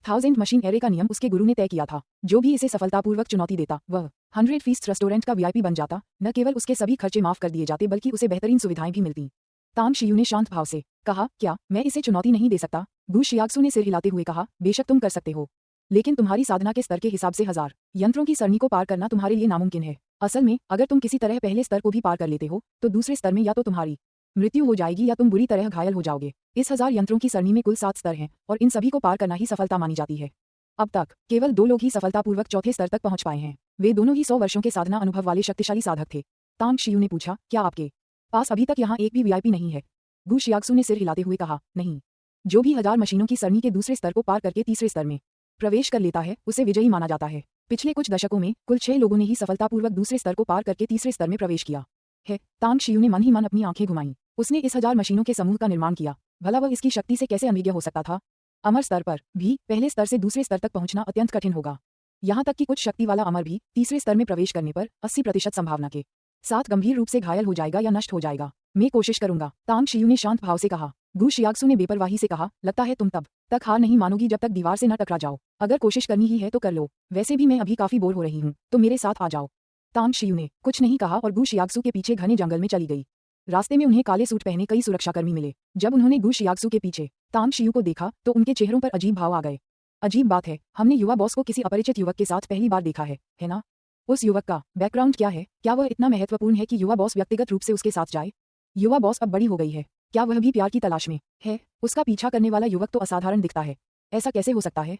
1000 मशीन एरे का नियम उसके गुरु ने तय किया था। जो भी इसे सफलतापूर्वक चुनौती देता वह 100 फीस्ट रेस्टोरेंट का वीआईपी बन जाता। न केवल उसके सभी खर्चे माफ कर दिए जाते बल्कि उसे बेहतरीन सुविधाएं भी मिलती। तांग शियू ने शांत भाव से कहा, क्या मैं इसे चुनौती नहीं दे सकता? गु शियाक्सु ने सिर हिलाते हुए कहा, बेशक तुम कर सकते हो, लेकिन तुम्हारी साधना के स्तर के हिसाब से 1000 यंत्रों की सरणी को पार करना तुम्हारे लिए नामुमकिन है। असल में अगर तुम किसी तरह पहले स्तर को भी पार कर लेते हो तो दूसरे स्तर में या तो तुम्हारी मृत्यु हो जाएगी या तुम बुरी तरह घायल हो जाओगे। इस 1000 यंत्रों की सरणी में कुल 7 स्तर हैं और इन सभी को पार करना ही सफलता मानी जाती है। अब तक केवल 2 लोग ही सफलतापूर्वक चौथे स्तर तक पहुंच पाए हैं। वे दोनों ही 100 वर्षों के साधना अनुभव वाले शक्तिशाली साधक थे। तांग शियू ने पूछा, क्या आपके पास अभी तक यहाँ एक भी वीआईपी नहीं है? गु शियाक्सु ने सिर हिलाते हुए कहा, नहीं। जो भी 1000 मशीनों की सरणी के दूसरे स्तर को पार करके तीसरे स्तर में प्रवेश कर लेता है उसे विजयी माना जाता है। पिछले कुछ दशकों में कुल 6 लोगों ने ही सफलतापूर्वक दूसरे स्तर को पार करके तीसरे स्तर में प्रवेश किया है। तांग शियू ने मन ही मन अपनी आंखें घुमाईं। उसने इस 1000 मशीनों के समूह का निर्माण किया। भला वह इसकी शक्ति से कैसे अनभिज्ञ हो सकता था? अमर स्तर पर भी पहले स्तर से दूसरे स्तर तक पहुंचना अत्यंत कठिन होगा। यहाँ तक कि कुछ शक्ति वाला अमर भी तीसरे स्तर में प्रवेश करने पर 80% संभावना के साथ गंभीर रूप से घायल हो जाएगा या नष्ट हो जाएगा। मैं कोशिश करूंगा, तांग शियू ने शांत भाव से कहा। गु शियाक्सु ने बेपरवाही से कहा, लगता है तुम तब तक हार नहीं मानोगी जब तक दीवार से न टकरा जाओ। अगर कोशिश करनी ही है तो कर लो। वैसे भी मैं अभी काफी बोर हो रही हूँ, तो मेरे साथ आ जाओ। तांग शियू ने कुछ नहीं कहा और गु शियाक्सु के पीछे घने जंगल में चली गई। रास्ते में उन्हें काले सूट पहने कई सुरक्षाकर्मी मिले। जब उन्होंने गु शियाक्सु के पीछे तांग शियू को देखा तो उनके चेहरों पर अजीब भाव आ गए। अजीब बात है, हमने युवा बॉस को किसी अपरिचित युवक के साथ पहली बार देखा है ना? उस युवक का बैकग्राउंड क्या है? क्या वह इतना महत्वपूर्ण है कि युवा बॉस व्यक्तिगत रूप से उसके साथ जाए? युवा बॉस अब बड़ी हो गई है, क्या वह भी प्यार की तलाश में है? उसका पीछा करने वाला युवक तो असाधारण दिखता है। ऐसा कैसे हो सकता है?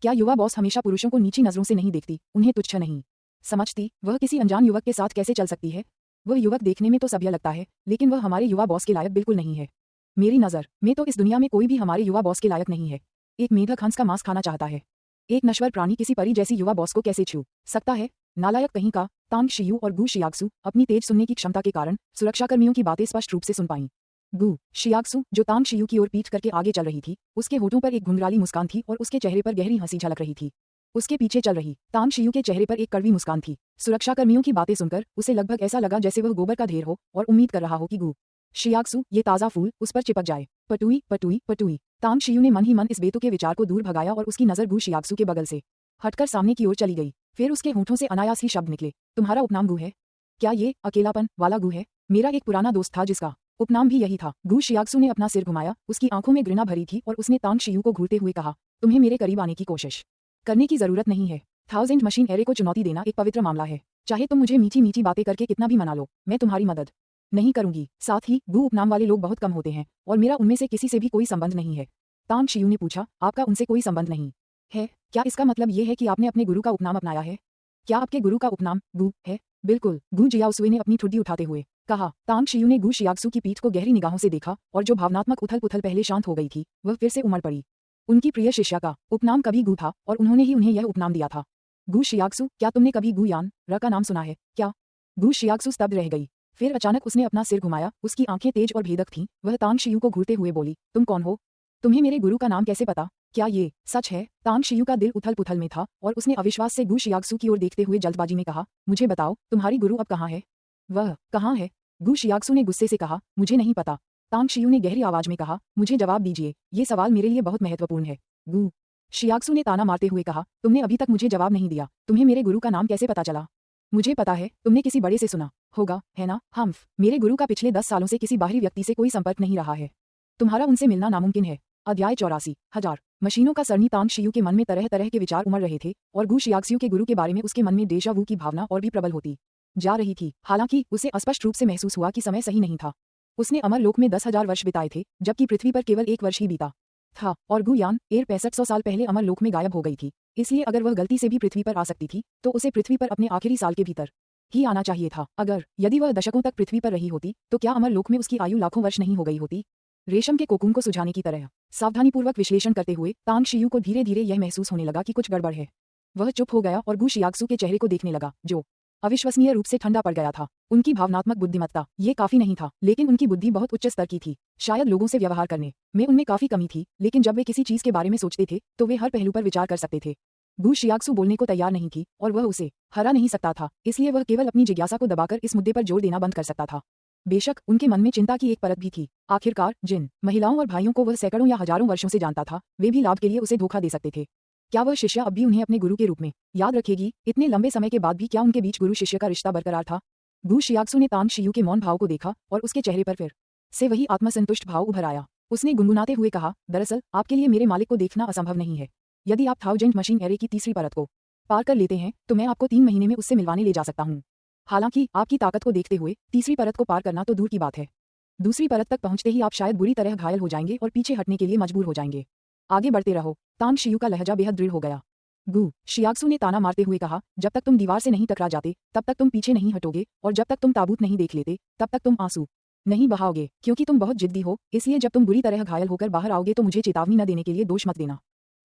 क्या युवा बॉस हमेशा पुरुषों को नीची नजरों से नहीं देखती, उन्हें तुच्छ नहीं समझती? वह किसी अनजान युवक के साथ कैसे चल सकती है? वह युवक देखने में तो सभ्य लगता है, लेकिन वह हमारे युवा बॉस के लायक बिल्कुल नहीं है। मेरी नज़र में तो इस दुनिया में कोई भी हमारे युवा बॉस के लायक नहीं है। एक मेढक हंस का मांस खाना चाहता है। एक नश्वर प्राणी किसी परी जैसी युवा बॉस को कैसे छू सकता है? नालायक कहीं का। तांग शियू और गु शियाक्सु अपनी तेज सुनने की क्षमता के कारण सुरक्षाकर्मियों की बातें स्पष्ट रूप से सुन पाईं। गु शियाक्सु, जो तांग शियू की ओर पीठ करके आगे चल रही थी, उसके होठों पर एक घुंघराली मुस्कान थी और उसके चेहरे पर गहरी हंसी झलक रही थी। उसके पीछे चल रही तांग शियू के चेहरे पर एक कड़वी मुस्कान थी। सुरक्षाकर्मियों की बातें सुनकर उसे लगभग ऐसा लगा जैसे वह गोबर का ढेर हो और उम्मीद कर रहा हो कि गु शियाक्सु, ये ताज़ा फूल उस पर चिपक जाए। पटुई पटुई पटुई। तांग शियू ने मन ही मन इस बेतुके विचार को दूर भगाया और उसकी नज़र गु शियाक्सु के बगल से हटकर सामने की ओर चली गई। फिर उसके होठों से अनायास ही शब्द निकले, तुम्हारा उपनाम गु है? क्या ये अकेलापन वाला गु है? मेरा एक पुराना दोस्त था जिसका उपनाम भी यही था। गु शियाक्सु ने अपना सिर घुमाया, उसकी आंखों में घृणा भरी थी और उसने तांग शियू को घूरते हुए कहा, तुम्हें मेरे करीब आने की कोशिश करने की जरूरत नहीं है। थाउजेंड मशीन एरे को चुनौती देना एक पवित्र मामला है। चाहे तुम मुझे मीठी मीठी बातें करके कितना भी मना लो, मैं तुम्हारी मदद नहीं करूंगी। साथ ही गु उपनाम वाले लोग बहुत कम होते हैं और मेरा उनमें से किसी से भी कोई संबंध नहीं है। तांग शियू ने पूछा, आपका उनसे कोई संबंध नहीं है? क्या इसका मतलब ये है कि आपने अपने गुरु का उपनाम अपनाया है? क्या आपके गुरु का उपनाम गु है? बिल्कुल, गु जियाओसुए ने अपनी ठुड्डी उठाते हुए कहा। तांग शियू ने गु शियाक्सु की पीठ को गहरी निगाहों से देखा और जो भावनात्मक उथल पुथल पहले शांत हो गई थी, वह फिर से उमड़ पड़ी। उनकी प्रिय शिष्या का उपनाम कभी गु था और उन्होंने ही उन्हें यह उपनाम दिया था। गु शियाक्सु, क्या तुमने कभी गु यान र का नाम सुना है क्या? गु शियाक्सु स्तब्ध रह गई। फिर अचानक उसने अपना सिर घुमाया, उसकी आंखें तेज और भेदक थीं। वह तांग शियू को घूरते हुए बोली, तुम कौन हो? तुम्हें मेरे गुरु का नाम कैसे पता? क्या ये सच है? तांग शियू का दिल उथल पुथल में था और उसने अविश्वास से गु शियाक्सु की ओर देखते हुए जल्दबाजी में कहा, मुझे बताओ, तुम्हारी गुरु अब कहाँ है? वह कहाँ है? गु शियाक्सु ने गुस्से से कहा, मुझे नहीं पता। तांग शियू ने गहरी आवाज में कहा, मुझे जवाब दीजिए, ये सवाल मेरे लिए बहुत महत्वपूर्ण है। गु शियाक्सु ने ताना मारते हुए कहा, तुमने अभी तक मुझे जवाब नहीं दिया। तुम्हें मेरे गुरु का नाम कैसे पता चला? मुझे पता है, तुमने किसी बड़े से सुना होगा, है ना? हम्फ, मेरे गुरु का पिछले 10 सालों से किसी बाहरी व्यक्ति से कोई संपर्क नहीं रहा है। तुम्हारा उनसे मिलना नामुमकिन है। अध्याय 84। हजार मशीनों का सरनी। तांग शियू के मन में तरह तरह के विचार उमड़ रहे थे और गु शियाक्सु के गुरु के बारे में उसके मन में डेजा वू की भावना और भी प्रबल होती जा रही थी। हालांकि उसे स्पष्ट रूप से महसूस हुआ कि समय सही नहीं था। उसने अमर लोक में 10,000 वर्ष बिताए थे, जबकि पृथ्वी पर केवल 1 वर्ष ही बीता था और गु यान एर 6500 साल पहले अमर लोक में गायब हो गई थी। इसलिए अगर वह गलती से भी पृथ्वी पर आ सकती थी तो उसे पृथ्वी पर अपने आखिरी साल के भीतर ही आना चाहिए था। यदि वह दशकों तक पृथ्वी पर रही होती तो क्या अमर लोक में उसकी आयु लाखों वर्ष नहीं हो गई होती? रेशम के कोकून को सुझाने की तरह सावधानीपूर्वक विश्लेषण करते हुए तांग शियू को धीरे धीरे यह महसूस होने लगा कि कुछ गड़बड़ है। वह चुप हो गया और गु शियाक्सु के चेहरे को देखने लगा, जो अविश्वसनीय रूप से ठंडा पड़ गया था। उनकी भावनात्मक बुद्धिमत्ता ये काफी नहीं था, लेकिन उनकी बुद्धि बहुत उच्च स्तर की थी। शायद लोगों से व्यवहार करने में उनमें काफी कमी थी, लेकिन जब वे किसी चीज के बारे में सोचते थे तो वे हर पहलू पर विचार कर सकते थे। गु शियाक्सु बोलने को तैयार नहीं थी और वह उसे हरा नहीं सकता था, इसलिए वह केवल अपनी जिज्ञासा को दबाकर इस मुद्दे पर जोर देना बंद कर सकता था। बेशक उनके मन में चिंता की एक परत भी थी। आखिरकार जिन महिलाओं और भाइयों को वह सैकड़ों या हजारों वर्षों से जानता था, वे भी लाभ के लिए उसे धोखा दे सकते थे। क्या वह शिष्या अब भी उन्हें अपने गुरु के रूप में याद रखेगी? इतने लंबे समय के बाद भी क्या उनके बीच गुरु शिष्य का रिश्ता बरकरार था? गु शियाक्सु ने तांग शियू के मौन भाव को देखा और उसके चेहरे पर फिर से वही आत्मसंतुष्ट भाव उभर आया। उसने गुनगुनाते हुए कहा, दरअसल आपके लिए मेरे मालिक को देखना असंभव नहीं है। यदि आप थाउजेंड मशीन एरे की तीसरी परत को पार कर लेते हैं तो मैं आपको 3 महीने में उससे मिलवाने ले जा सकता हूँ। हालांकि आपकी ताकत को देखते हुए तीसरी परत को पार करना तो दूर की बात है। दूसरी परत तक पहुंचते ही आप शायद बुरी तरह घायल हो जाएंगे और पीछे हटने के लिए मजबूर हो जाएंगे। आगे बढ़ते रहो। तांग शियू का लहजा बेहद दृढ़ हो गया। गु शियाक्सु ने ताना मारते हुए कहा, जब तक तुम दीवार से नहीं टकरा जाते तब तक तुम पीछे नहीं हटोगे और जब तक तुम ताबूत नहीं देख लेते तब तक तुम आंसू नहीं बहाओगे, क्योंकि तुम बहुत जिद्दी हो। इसलिए जब तुम बुरी तरह घायल होकर बाहर आओगे तो मुझे चेतावनी न देने के लिए दोष मत देना।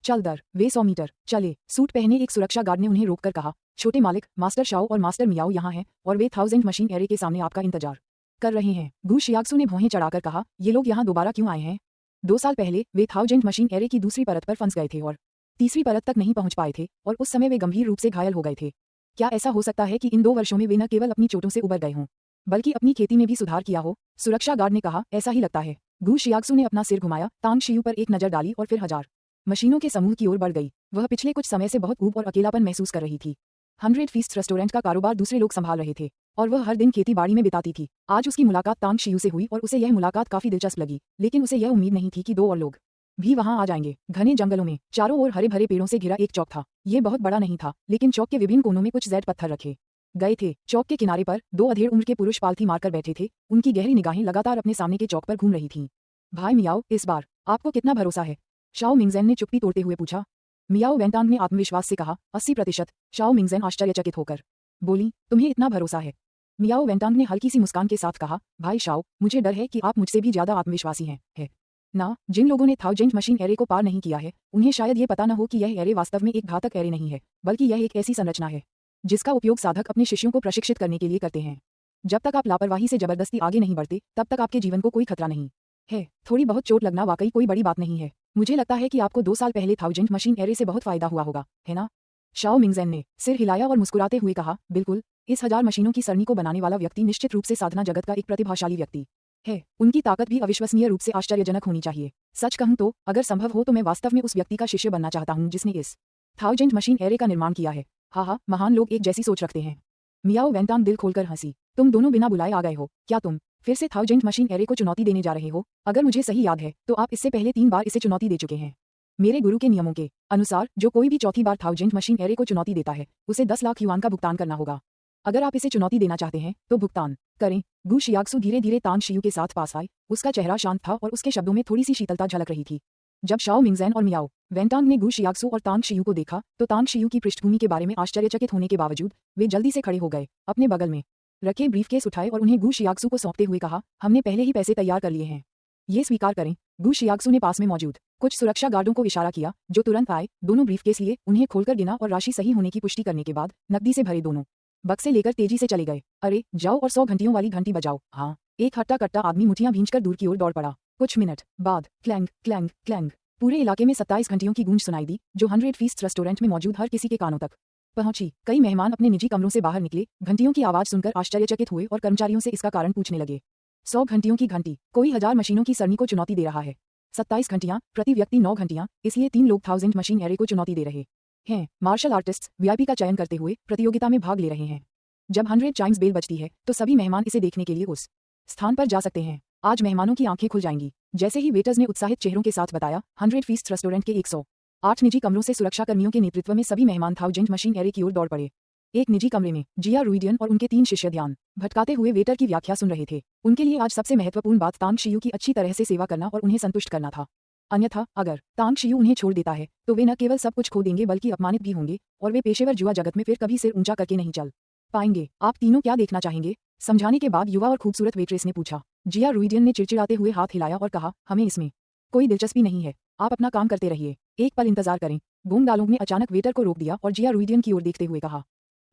चल दर वे 100 मीटर चले। सूट पहने एक सुरक्षा गार्ड ने उन्हें रोककर कहा, छोटे मालिक, मास्टर शाओ और मास्टर मियाओ यहाँ हैं और वे थाउजेंड मशीन एरे के सामने आपका इंतजार कर रहे हैं। गु शियाक्सु ने भौहें चढ़ाकर कहा, ये लोग यहाँ दोबारा क्यों आए हैं? 2 साल पहले वे थाउजेंड मशीन एरे की दूसरी परत पर फंस गए थे और तीसरी परत तक नहीं पहुंच पाए थे और उस समय वे गंभीर रूप से घायल हो गए थे। क्या ऐसा हो सकता है कि इन 2 वर्षों में वे न केवल अपनी चोटों से उबर गए हों, बल्कि अपनी खेती में भी सुधार किया हो? सुरक्षा गार्ड ने कहा, ऐसा ही लगता है। गु शियाक्सु ने अपना सिर घुमाया, तांग शियू पर एक नजर डाली और फिर हजार मशीनों के समूह की ओर बढ़ गई। वह पिछले कुछ समय से बहुत ऊब और अकेलापन महसूस कर रही थी। 100 फीस्ट रेस्टोरेंट का कारोबार दूसरे लोग संभाल रहे थे और वह हर दिन खेती बाड़ी में बिताती थी। आज उसकी मुलाकात तांग शियू से हुई और उसे यह मुलाकात काफी दिलचस्प लगी, लेकिन उसे यह उम्मीद नहीं थी कि 2 और लोग भी वहां आ जाएंगे। घने जंगलों में चारों ओर हरे भरे पेड़ों से घिरा एक चौक था। ये बहुत बड़ा नहीं था, लेकिन चौक के विभिन्न कोनों में कुछ ज़ैद पत्थर रखे गए थे। चौक के किनारे पर 2 अधेड़ उम्र के पुरुष पालथी मारकर बैठे थे। उनकी गहरी निगाहें लगातार अपने सामने के चौक पर घूम रही थीं। भाई मियाओ, इस बार आपको कितना भरोसा है? शाओ मिंगज़ेन ने चुप्पी तोड़ते हुए पूछा। मियाओ वेंटांग ने आत्मविश्वास से कहा, 80%। शाओ मिंगज़ेन आश्चर्यचकित होकर बोली, तुम्हें इतना भरोसा है? मियाओ वेंटांग ने हल्की सी मुस्कान के साथ कहा, भाई शाओ, मुझे डर है कि आप मुझसे भी ज्यादा आत्मविश्वासी हैं। है ना? जिन लोगों ने थाउजेंड मशीन एरे को पार नहीं किया है, उन्हें शायद ये पता न हो कि यह एरे वास्तव में एक घातक एरे नहीं है, बल्कि यह एक ऐसी संरचना है जिसका उपयोग साधक अपने शिष्यों को प्रशिक्षित करने के लिए करते हैं। जब तक आप लापरवाही से जबरदस्ती आगे नहीं बढ़ते तब तक आपके जीवन को कोई खतरा नहीं है। थोड़ी बहुत चोट लगना वाकई कोई बड़ी बात नहीं है। मुझे लगता है कि आपको 2 साल पहले 1000 मशीन एरे से बहुत फायदा हुआ होगा, है ना? शाओ मिंगजेन ने सिर हिलाया और मुस्कुराते हुए कहा, बिल्कुल, इस 1000 मशीनों की सरणी को बनाने वाला व्यक्ति निश्चित रूप से साधना जगत का एक प्रतिभाशाली व्यक्ति है। उनकी ताकत भी अविश्वसनीय रूप से आश्चर्यजनक होनी चाहिए। सच कहूं तो अगर संभव हो तो मैं वास्तव में उस व्यक्ति का शिष्य बनना चाहता हूं जिसने इस 1000 मशीन एरे का निर्माण किया है। हाँ, महान लोग एक जैसी सोच रखते हैं। मियाओ वेंटांग दिल खोलकर हंसी। तुम दोनों बिना बुलाए आ गए हो। क्या तुम फिर से 1000 मशीन एरे को चुनौती देने जा रहे हो? अगर मुझे सही याद है तो आप इससे पहले 3 बार इसे चुनौती दे चुके हैं। मेरे गुरु के नियमों के अनुसार जो कोई भी चौथी बार 1000 मशीन एरे को चुनौती देता है उसे 10 लाख युआन का भुगतान करना होगा। अगर आप इसे चुनौती देना चाहते हैं तो भुगतान करें। गु शियाक्सु धीरे धीरे तांग शियू के साथ पास आए। उसका चेहरा शांत था और उसके शब्दों में थोड़ी सी शीतलता झलक रही थी। जब शाओ मिंगजेन और मियाओ वेंटांग ने गु शियाक्सु और तांग शियू को देखा तो तांग शियू की पृष्ठभूमि के बारे में आश्चर्यचकित होने के बावजूद वे जल्दी से खड़े हो गए, अपने बगल में रखे ब्रीफकेस उठाए और उन्हें गु शियाक्सु को सौंपते हुए कहा, हमने पहले ही पैसे तैयार कर लिए हैं, ये स्वीकार करें। गु शियाक्सु ने पास में मौजूद कुछ सुरक्षा गार्डों को इशारा किया जो तुरंत आए। दोनों ब्रीफकेस लिए, उन्हें खोलकर गिना और राशि सही होने की पुष्टि करने के बाद नकदी से भरे दोनों बक्से लेकर तेजी से चले गए। अरे जाओ और 100 घंटियों वाली घंटी बजाओ। हाँ, एक हट्टा कट्टा आदमी मुठियां भींचकर दूर की ओर दौड़ पड़ा। कुछ मिनट बाद क्लैंग क्लैंग क्लैंग पूरे इलाके में 27 घंटियों की गूंज सुनाई दी जो 100 फीस्ट रेस्टोरेंट में मौजूद हर किसी के कानों तक पहुंची। कई मेहमान अपने निजी कमरों से बाहर निकले, घंटियों की आवाज सुनकर आश्चर्यचकित हुए और कर्मचारियों से इसका कारण पूछने लगे। 100 घंटियों की घंटी, कोई 1000 मशीनों की सरणी को चुनौती दे रहा है। 27 घंटियां, प्रति व्यक्ति 9 घंटियां, इसलिए 3 लोग 1000 मशीन एरे को चुनौती दे रहे हैं। मार्शल आर्टिस्ट्स वीआईपी का चयन करते हुए प्रतियोगिता में भाग ले रहे हैं। जब 100 चाइम्स बेल बजती है तो सभी मेहमान इसे देखने के लिए उस स्थान पर जा सकते हैं। आज मेहमानों की आंखें खुल जाएंगी। जैसे ही वेटर्स ने उत्साहित चेहरों के साथ बताया, 100 फीस्ट रेस्टोरेंट के 108 निजी कमरों से सुरक्षाकर्मियों के नेतृत्व में सभी मेहमान 1000 मशीन एरे की ओर दौड़ पड़े। एक निजी कमरे में जिया रुइडियन और उनके 3 शिष्य ध्यान भटकाते हुए वेटर की व्याख्या सुन रहे थे। उनके लिए आज सबसे महत्वपूर्ण बात तांग शियू की अच्छी तरह से सेवा करना और उन्हें संतुष्ट करना था। अन्यथा अगर तांग शियू उन्हें छोड़ देता है तो वे न केवल सब कुछ खो देंगे बल्कि अपमानित भी होंगे और वे पेशेवर जुआ जगत में फिर कभी सिर ऊंचा करके नहीं चल पाएंगे। आप तीनों क्या देखना चाहेंगे? समझाने के बाद युवा और खूबसूरत वेट्रेस ने पूछा। जिया रुइडियन ने चिड़चिड़ाते हुए हाथ हिलाया और कहा, हमें इसमें कोई दिलचस्पी नहीं है, आप अपना काम करते रहिए, एक पल इंतजार करें। गोंगडालोंग ने अचानक वेटर को रोक दिया और जिया रुइडियन की ओर देखते हुए कहा,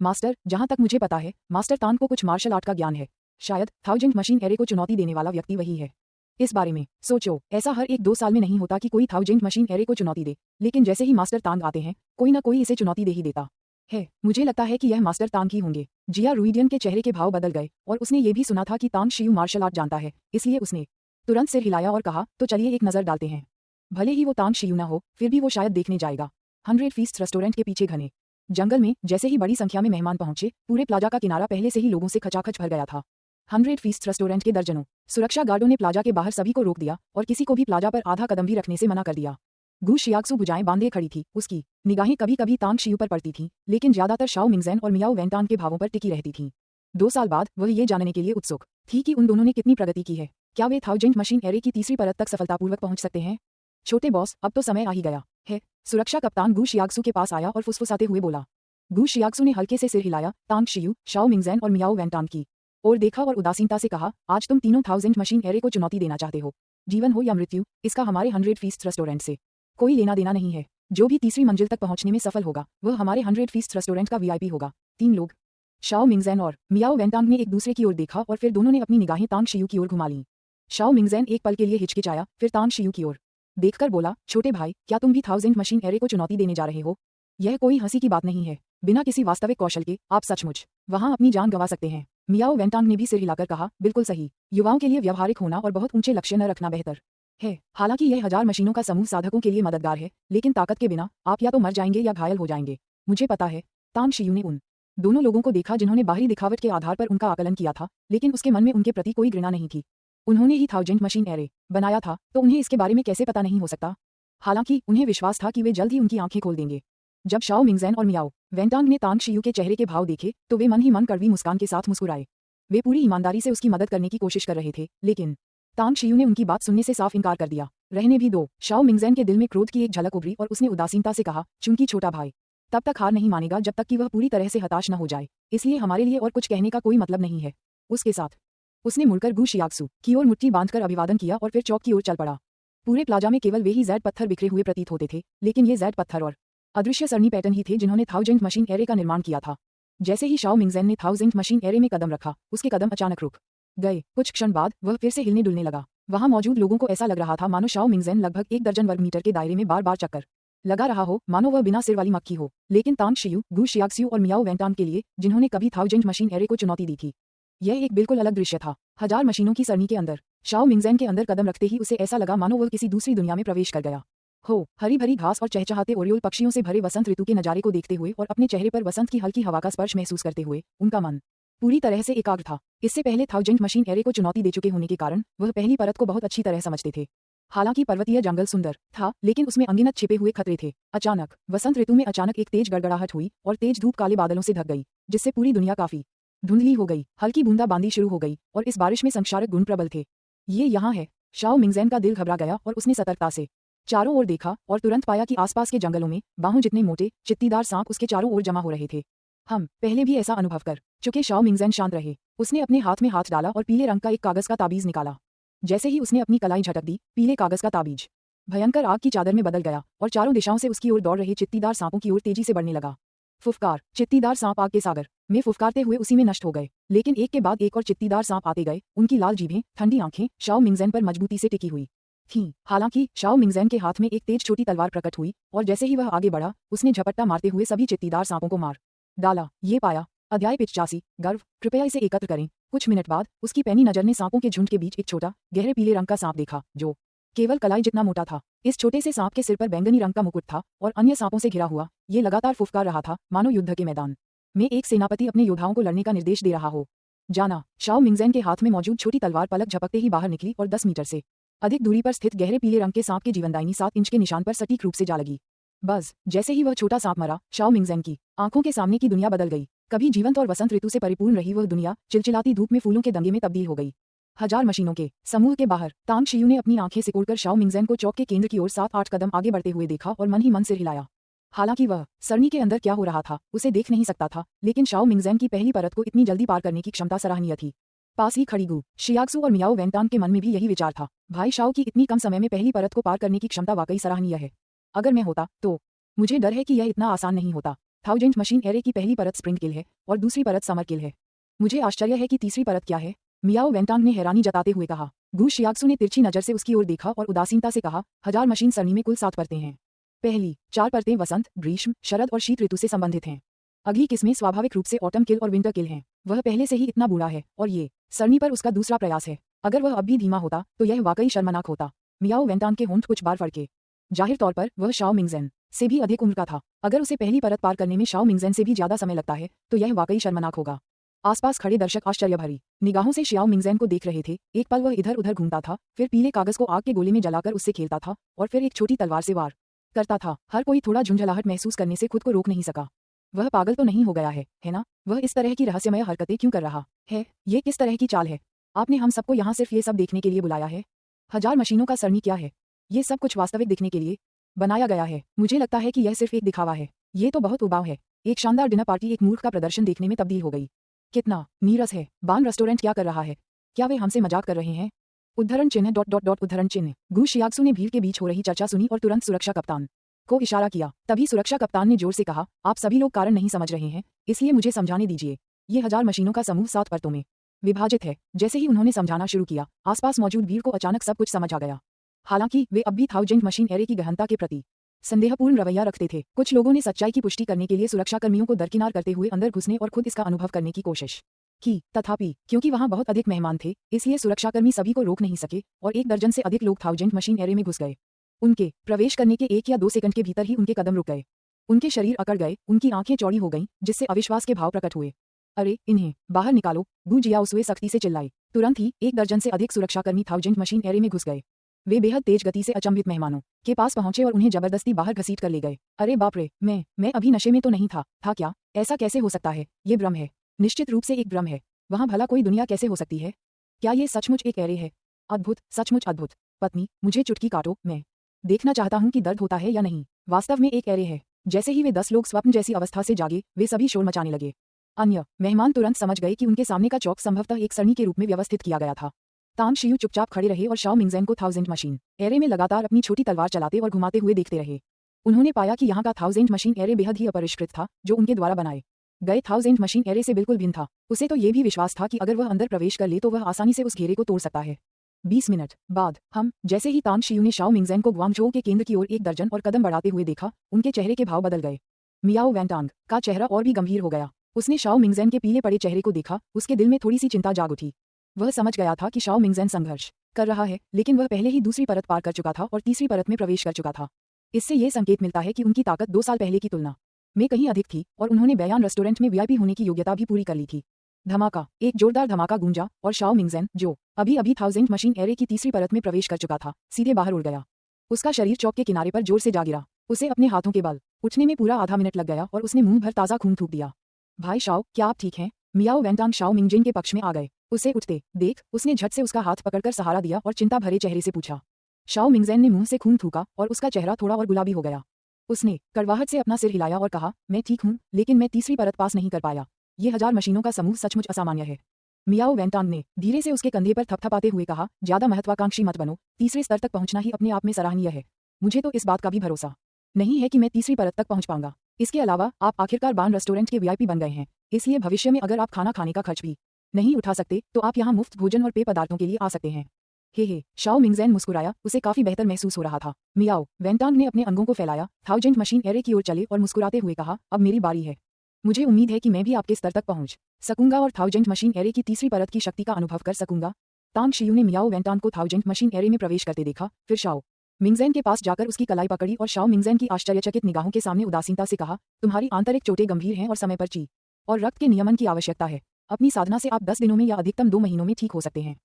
मास्टर, जहां तक मुझे पता है मास्टर तान को कुछ मार्शल आर्ट का ज्ञान है। शायद 1000 मशीन एरे को चुनौती देने वाला व्यक्ति वही है। इस बारे में सोचो, ऐसा हर 1-2 साल में नहीं होता कि कोई 1000 मशीन एरे को चुनौती दे, लेकिन जैसे ही मास्टर तांग आते हैं कोई ना कोई इसे चुनौती दे ही देता है। मुझे लगता है कि यह मास्टर तांग ही होंगे। जिया रुइडियन के चेहरे के भाव बदल गए और उसने ये भी सुना था कि तांग शियू मार्शल आर्ट जानता है, इसलिए उसने तुरंत सिर हिलाया और कहा, तो चलिए एक नजर डालते हैं। भले ही वो तांग शियू ना हो, फिर भी वो शायद देखने जाएगा। 100 फीस्ट रेस्टोरेंट के पीछे घने जंगल में जैसे ही बड़ी संख्या में मेहमान पहुंचे, पूरे प्लाजा का किनारा पहले से ही लोगों से खचाखच भर गया था। 100 फीस्ट रेस्टोरेंट के दर्जनों सुरक्षा गार्डों ने प्लाजा के बाहर सभी को रोक दिया और किसी को भी प्लाजा पर आधा कदम भी रखने से मना कर दिया। गु शियाक्सु भुजाएं बांधे खड़ी थी, उसकी निगाहें कभी कभी तांग शियू पर पड़ती थीं, लेकिन ज्यादातर शाओ मिंगजेन और मियाओ वेंटांग के भावों पर टिकी रहती थीं। 2 साल बाद वह ये जानने के लिए उत्सुक थी कि उन दोनों ने कितनी प्रगति की है। क्या वे 1000 मशीन एरे की तीसरी परत तक सफलतापूर्वक पहुंच सकते हैं? छोटे बॉस, अब तो समय आ ही गया है। सुरक्षा कप्तान गु शियाक्सु के पास आया और फुसफुसाते हुए बोला। गु शियाक्सु ने हल्के से सिर हिलाया, तांग शियू, शाओ मिंगजेन और मियाओ वेंटांग की और देखा और उदासीनता से कहा, आज तुम तीनों 1000 मशीन एरे को चुनौती देना चाहते हो। जीवन हो या मृत्यु, इसका हमारे 100 फीस्ट रेस्टोरेंट से कोई लेना देना नहीं है। जो भी तीसरी मंजिल तक पहुंचने में सफल होगा वह हमारे 100 फीस्ट रेस्टोरेंट का वीआईपी होगा। 3 लोग शाओ मिंगजेन और मियाओ वेंटांग ने एक दूसरे की ओर देखा और फिर दोनों ने अपनी निगाहें तांग शियू की ओर घुमा लीं। शाओ मिंगजेन एक पल के लिए हिचकिचाया, फिर तांग शियू की ओर देखकर बोला, छोटे भाई, क्या तुम भी 1000 मशीन एरे को चुनौती देने जा रहे हो? यह कोई हंसी की बात नहीं है। बिना किसी वास्तविक कौशल के आप सचमुच वहां अपनी जान गंवा सकते हैं। मियाओ वेंटांग ने भी सिर हिलाकर कहा, बिल्कुल सही। युवाओं के लिए व्यवहारिक होना और बहुत ऊंचे लक्ष्य न रखना बेहतर है। हालांकि यह 1000 मशीनों का समूह साधकों के लिए मददगार है, लेकिन ताकत के बिना आप या तो मर जाएंगे या घायल हो जाएंगे। मुझे पता है। तांग शियू ने उन दोनों लोगों को देखा जिन्होंने बाहरी दिखावट के आधार पर उनका आकलन किया था, लेकिन उसके मन में उनके प्रति कोई घृणा नहीं थी। उन्होंने ही 1000 मशीन एरे बनाया था, तो उन्हें इसके बारे में कैसे पता नहीं हो सकता? हालांकि उन्हें विश्वास था कि वे जल्द ही उनकी आंखें खोल देंगे। जब शाओ मिंगजेन और मियाओ वेंटांग ने तांग शियू के चेहरे के भाव देखे तो वे मन ही मन कड़वी मुस्कान के साथ मुस्कुराए। वे पूरी ईमानदारी से उसकी मदद करने की कोशिश कर रहे थे, लेकिन तांग शियू ने उनकी बात सुनने से साफ इनकार कर दिया। रहने भी दो। शाओ मिंगजेन के दिल में क्रोध की एक झलक उभरी और उसने उदासीनता से कहा, चूंकि छोटा भाई तब तक हार नहीं मानेगा जब तक कि वह पूरी तरह से हताश न हो जाए, इसलिए हमारे लिए और कुछ कहने का कोई मतलब नहीं है। उसके साथ उसने मुड़कर गु शियाक्सु की ओर मुट्ठी बांधकर अभिवादन किया और फिर चौक की ओर चल पड़ा। पूरे प्लाजा में केवल वे ही ज़ैड पत्थर बिखरे हुए प्रतीत होते थे, लेकिन ये ज़ैड पत्थर और अदृश्य सरणी पैटर्न ही थे जिन्होंने 1000 मशीन एरे का निर्माण किया था। जैसे ही शाओ मिंगजेन ने थाउजेंड मशीन एरे में कदम रखा, उसके कदम अचानक रुक गए। कुछ क्षण बाद वह फिर से हिलने डुलने लगा। वहां मौजूद लोगों को ऐसा लग रहा था मानो शाओ मिंगजेन लगभग 1 दर्जन वर्ग मीटर के दायरे में बार बार चक्कर लगा रहा हो, मानो वह बिना सिर वाली मक्खी हो। लेकिन तांग शियू, गु शियाक्सियू और मियाओ वेंटान के लिए, जिन्होंने कभी थाउजेंड मशीन एरे को चुनौती दी थी, यह एक बिल्कुल अलग दृश्य था। 1000 मशीनों की सरनी के अंदर शाओ मिंगजेन के अंदर कदम रखते ही उसे ऐसा लगा मानो वह किसी दूसरी दुनिया में प्रवेश कर गया हो। हरी भरी घास और चहचहाते ओरियोल पक्षियों से भरे वसंत ऋतु के नजारे को देखते हुए और अपने चेहरे पर वसंत की हल्की हवा का स्पर्श महसूस करते हुए उनका मन पूरी तरह से एकाग्र था। इससे पहले थाउजेंड मशीन एरे को चुनौती दे चुके होने के कारण वह पहली परत को बहुत अच्छी तरह समझते थे। हालांकि पर्वतीय जंगल सुंदर था, लेकिन उसमें अनगिनत छिपे हुए खतरे थे। अचानक वसंत ऋतु में अचानक एक तेज गड़गड़ाहट हुई और तेज धूप काले बादलों से ढक गई, जिससे पूरी दुनिया काफी धुंधली हो गई। हल्की बूंदाबांदी शुरू हो गई और इस बारिश में संक्षारक गुण प्रबल थे। ये यहाँ है। शाओ मिंगजेन का दिल घबरा गया और उसने सतर्कता से चारों ओर देखा और तुरंत पाया कि आसपास के जंगलों में बाहों जितने मोटे चित्तीदार सांप उसके चारों ओर जमा हो रहे थे। हम पहले भी ऐसा अनुभव कर चुके। शाओ मिंगजेन शांत रहे। उसने अपने हाथ में हाथ डाला और पीले रंग का एक कागज का ताबीज निकाला। जैसे ही उसने अपनी कलाई झटक दी, पीले कागज का ताबीज भयंकर आग की चादर में बदल गया और चारों दिशाओं से उसकी ओर दौड़ रहे चित्तीदार सांपों की ओर तेजी से बढ़ने लगा। फुफकार। चित्तीदार सांप आग के सागर में फुफकारते हुए उसी में नष्ट हो गए, लेकिन एक के बाद एक और चित्तीदार सांप आते गए। उनकी लाल जीभें, ठंडी आंखें शाओ मिंगजेन पर मजबूती से टिकी हुई थीं। हालांकि शाओ मिंगजेन के हाथ में एक तेज छोटी तलवार प्रकट हुई और जैसे ही वह आगे बढ़ा, उसने झपट्टा मारते हुए सभी चित्तीदार सांपों को मार डाला। ये पाया। अध्याय 85 गर्व। कृपया इसे एकत्र करें। कुछ मिनट बाद उसकी पैनी नजर ने सांपों के झुंड के बीच एक छोटा गहरे पीले रंग का सांप देखा, जो केवल कलाई जितना मोटा था। इस छोटे से सांप के सिर पर बैंगनी रंग का मुकुट था और अन्य सांपों से घिरा हुआ ये लगातार फुफकार रहा था, मानो युद्ध के मैदान में एक सेनापति अपने योद्धाओं को लड़ने का निर्देश दे रहा हो। जाना। शाओ मिंगजेन के हाथ में मौजूद छोटी तलवार पलक झपकते ही बाहर निकली और 10 मीटर से अधिक दूरी पर स्थित गहरे पीले रंग के सांप के जीवनदायिनी 7 इंच के निशान पर सटीक रूप से जा लगी। बस जैसे ही वह छोटा सांप मरा, शाओ मिंगजेन की आंखों के सामने की दुनिया बदल गई। कभी जीवंत और वसंत ऋतु से परिपूर्ण रही वह दुनिया चिलचिलाती धूप में फूलों के दंगे में तब्दील हो गई। 1000 मशीनों के समूह के बाहर तांग शियू ने अपनी आंखें सिकोड़कर शाओ मिंगजेन को चौक के केंद्र की ओर 7-8 कदम आगे बढ़ते हुए देखा और मन ही मन सिर हिलाया। हालांकि वह सरनी के अंदर क्या हो रहा था उसे देख नहीं सकता था, लेकिन शाओ मिंगजेन की पहली परत को इतनी जल्दी पार करने की क्षमता सराहनीय थी। पास ही खड़ी गु शियाक्सू और मियाओ वेंटान के मन में भी यही विचार था। भाई शाओ की इतनी कम समय में पहली परत को पार करने की क्षमता वाकई सराहनीय है। अगर मैं होता तो मुझे डर है कि यह इतना आसान नहीं होता। थाउजेंड मशीन एरे की पहली परत स्प्रिंट किल है और दूसरी परत समर किल है। मुझे आश्चर्य है कि तीसरी परत क्या है, मियाओ वेंटांग ने हैरानी जताते हुए कहा। गु शियाक्सू ने तिरछी नजर से उसकी ओर देखा और उदासीनता से कहा, 1000 मशीन सरनी में कुल 7 परतें हैं। पहली 4 परतें वसंत, ग्रीष्म, शरद और शीत ऋतु से संबंधित हैं। अगली किस्में स्वाभाविक रूप से ऑटम किल और विंटर किल हैं। वह पहले से ही इतना बूढ़ा है और ये सरनी पर उसका दूसरा प्रयास है। अगर वह अब भी धीमा होता तो यह वाकई शर्मनाक होता। मियाओ वेंटांग के होंठ कुछ बार फड़के। जाहिर तौर पर वह शाओ मिंगजेन से भी अधिक उम्र का था। अगर उसे पहली परत पार करने में शाओ मिंगजेन से भी ज्यादा समय लगता है तो यह वाकई शर्मनाक होगा। आसपास खड़े दर्शक आश्चर्य भरी निगाहों से शाओ मिंगजेन को देख रहे थे। एक पल वह इधर उधर घूमता था, फिर पीले कागज को आग के गोले में जलाकर उससे खेलता था और फिर एक छोटी तलवार से वार करता था। हर कोई थोड़ा झुंझलाहट महसूस करने से खुद को रोक नहीं सका। वह पागल तो नहीं हो गया है ना? वह इस तरह की रहस्यमय हरकतें क्यों कर रहा है? ये किस तरह की चाल है? आपने हम सबको यहाँ सिर्फ ये सब देखने के लिए बुलाया है? 1000 मशीनों का सरनी क्या है? ये सब कुछ वास्तविक दिखने के लिए बनाया गया है। मुझे लगता है कि यह सिर्फ एक दिखावा है। ये तो बहुत उबाऊ है। एक शानदार डिनर पार्टी एक मूर्ख का प्रदर्शन देखने में तब्दील हो गई। कितना नीरस है। बान रेस्टोरेंट क्या कर रहा है? क्या वे हमसे मजाक कर रहे हैं? उद्धरण चिन्ह उद्धरण चिन्ह। गु शियाक्सू ने भीड़ के बीच हो रही चर्चा सुनी और तुरंत सुरक्षा कप्तान को इशारा किया। तभी सुरक्षा कप्तान ने जोर से कहा, आप सभी लोग कारण नहीं समझ रहे हैं, इसलिए मुझे समझाने दीजिए। ये 1000 मशीनों का समूह 7 परतों में विभाजित है। जैसे ही उन्होंने समझाना शुरू किया, आसपास मौजूद भीड़ को अचानक सब कुछ समझ आ गया। हालांकि वे अब भी थाउजेंड मशीन एरे की गहनता के प्रति संदेहपूर्ण रवैया रखते थे। कुछ लोगों ने सच्चाई की पुष्टि करने के लिए सुरक्षाकर्मियों को दरकिनार करते हुए अंदर घुसने और खुद इसका अनुभव करने की कोशिश की। तथापि क्योंकि वहां बहुत अधिक मेहमान थे, इसलिए सुरक्षाकर्मी सभी को रोक नहीं सके और 1 दर्जन से अधिक लोग थाउजेंड मशीन एरे में घुस गए। उनके प्रवेश करने के 1 या 2 सेकंड के भीतर ही उनके कदम रुक गए। उनके शरीर अकड़ गए, उनकी आंखें चौड़ी हो गईं, जिससे अविश्वास के भाव प्रकट हुए। अरे इन्हें बाहर निकालो, गु जियाओसुए सख्ती से चिल्लाई। तुरंत ही 1 दर्जन से अधिक सुरक्षाकर्मी थाउजेंड मशीन एरे में घुस गए। वे बेहद तेज गति से अचंभित मेहमानों के पास पहुंचे और उन्हें जबरदस्ती बाहर घसीट कर ले गए। अरे बाप रे, मैं अभी नशे में तो नहीं था क्या? ऐसा कैसे हो सकता है? ये भ्रम है। निश्चित रूप से एक भ्रम है। वहां भला कोई दुनिया कैसे हो सकती है? क्या ये सचमुच एक एरे है? अद्भुत, सचमुच अद्भुत। पत्नी, मुझे चुटकी काटो, मैं देखना चाहता हूं कि दर्द होता है या नहीं। वास्तव में एक एरे है। जैसे ही वे 10 लोग स्वप्न जैसी अवस्था से जागे, वे सभी शोर मचाने लगे। अन्य मेहमान तुरंत समझ गए कि उनके सामने का चौक संभवतः एक सरणी के रूप में व्यवस्थित किया गया था। तांग शियू चुपचाप खड़े रहे और शाओ मिंगजेन को थाउजेंड मशीन एरे में लगातार अपनी छोटी तलवार चलाते और घुमाते हुए देखते रहे। उन्होंने पाया कि यहाँ का थाउजेंड मशीन एरे बेहद ही अपरिष्कृत था, जो उनके द्वारा बनाए गए 1000 मशीन एरे से बिल्कुल भिन्न था। उसे तो ये भी विश्वास था कि अगर वह अंदर प्रवेश कर ले तो वह आसानी से उस घेरे को तोड़ सकता है। 20 मिनट बाद जैसे ही तांग शियू ने शाओ मिंगज़ेन को ग्वांगझोउ के केंद्र की ओर एक दर्जन और कदम बढ़ाते हुए देखा, उनके चेहरे के भाव बदल गए। मियाओ वैंटांग का चेहरा और भी गंभीर हो गया। उसने शाओ मिंगज़ेन के पीले पड़े चेहरे को देखा, उसके दिल में थोड़ी सी चिंता जाग उठी। वह समझ गया था कि शाओ मिंगज़ेन संघर्ष कर रहा है, लेकिन वह पहले ही दूसरी परत पार कर चुका था और तीसरी परत में प्रवेश कर चुका था। इससे ये संकेत मिलता है कि उनकी ताकत 2 साल पहले की तुलना में कहीं अधिक थी और उन्होंने बयान रेस्टोरेंट में वीआईपी होने की योग्यता भी पूरी कर ली थी। धमाका, एक जोरदार धमाका गूंजा और शाओ मिंगज़ेन, जो अभी 1000 मशीन एरे की तीसरी परत में प्रवेश कर चुका था, सीधे बाहर उड़ गया। उसका शरीर चौक के किनारे पर जोर से जा गिरा। उसे अपने हाथों के बल उठने में पूरा आधा मिनट लग गया और उसने मुंह भर ताज़ा खून थूक दिया। भाई शाओ, क्या आप ठीक हैं? मियाओ वैंटांग शाओ मिंगज़ेन के पक्ष में आ गए। उसे उठते देख उसने झट से उसका हाथ पकड़कर सहारा दिया और चिंता भरे चेहरे से पूछा। शाओ मिंगज़ेन ने मुंह से खून थूका और उसका चेहरा थोड़ा और गुलाबी हो गया। उसने कड़वाहट से अपना सिर हिलाया और कहा, मैं ठीक हूँ, लेकिन मैं तीसरी परत पास नहीं कर पाया। ये 1000 मशीनों का समूह सचमुच असामान्य है। मियाओ वैंटांग ने धीरे से उसके कंधे पर थपथपाते हुए कहा, ज्यादा महत्वाकांक्षी मत बनो, तीसरे स्तर तक पहुंचना ही अपने आप में सराहनीय है। मुझे तो इस बात का भी भरोसा नहीं है कि मैं तीसरी परत तक पहुंच पाऊंगा। इसके अलावा आप आखिरकार बान रेस्टोरेंट के वीआईपी बन गए हैं, इसलिए भविष्य में अगर आप खाना खाने का खर्च भी नहीं उठा सकते तो आप यहाँ मुफ्त भोजन और पेय पदार्थों के लिए आ सकते हैं। हे, शाओ मिंगज़ेन मुस्कुराया, उसे काफी बेहतर महसूस हो रहा था। मियाओ वैंटांग ने अपने अंगों को फैलाया, 1000 मशीन एरे की ओर चले और मुस्कुराते हुए कहा, अब मेरी बारी है। मुझे उम्मीद है कि मैं भी आपके स्तर तक पहुंच सकूंगा और 1000 मशीन एरे की तीसरी परत की शक्ति का अनुभव कर सकूंगा। तांग शियू ने मियाओ वैंटांग को 1000 मशीन एरे में प्रवेश करते देखा, फिर शाओ मिंगज़ेन के पास जाकर उसकी कलाई पकड़ी और शाओ मिंगज़ेन की आश्चर्यचकित निगाहों के सामने उदासीनता से कहा, तुम्हारी आंतरिक चोटें गंभीर हैं और समय पर ची और रक्त के नियमन की आवश्यकता है। अपनी साधना से आप 10 दिनों में या अधिकतम 2 महीनों में ठीक हो सकते हैं।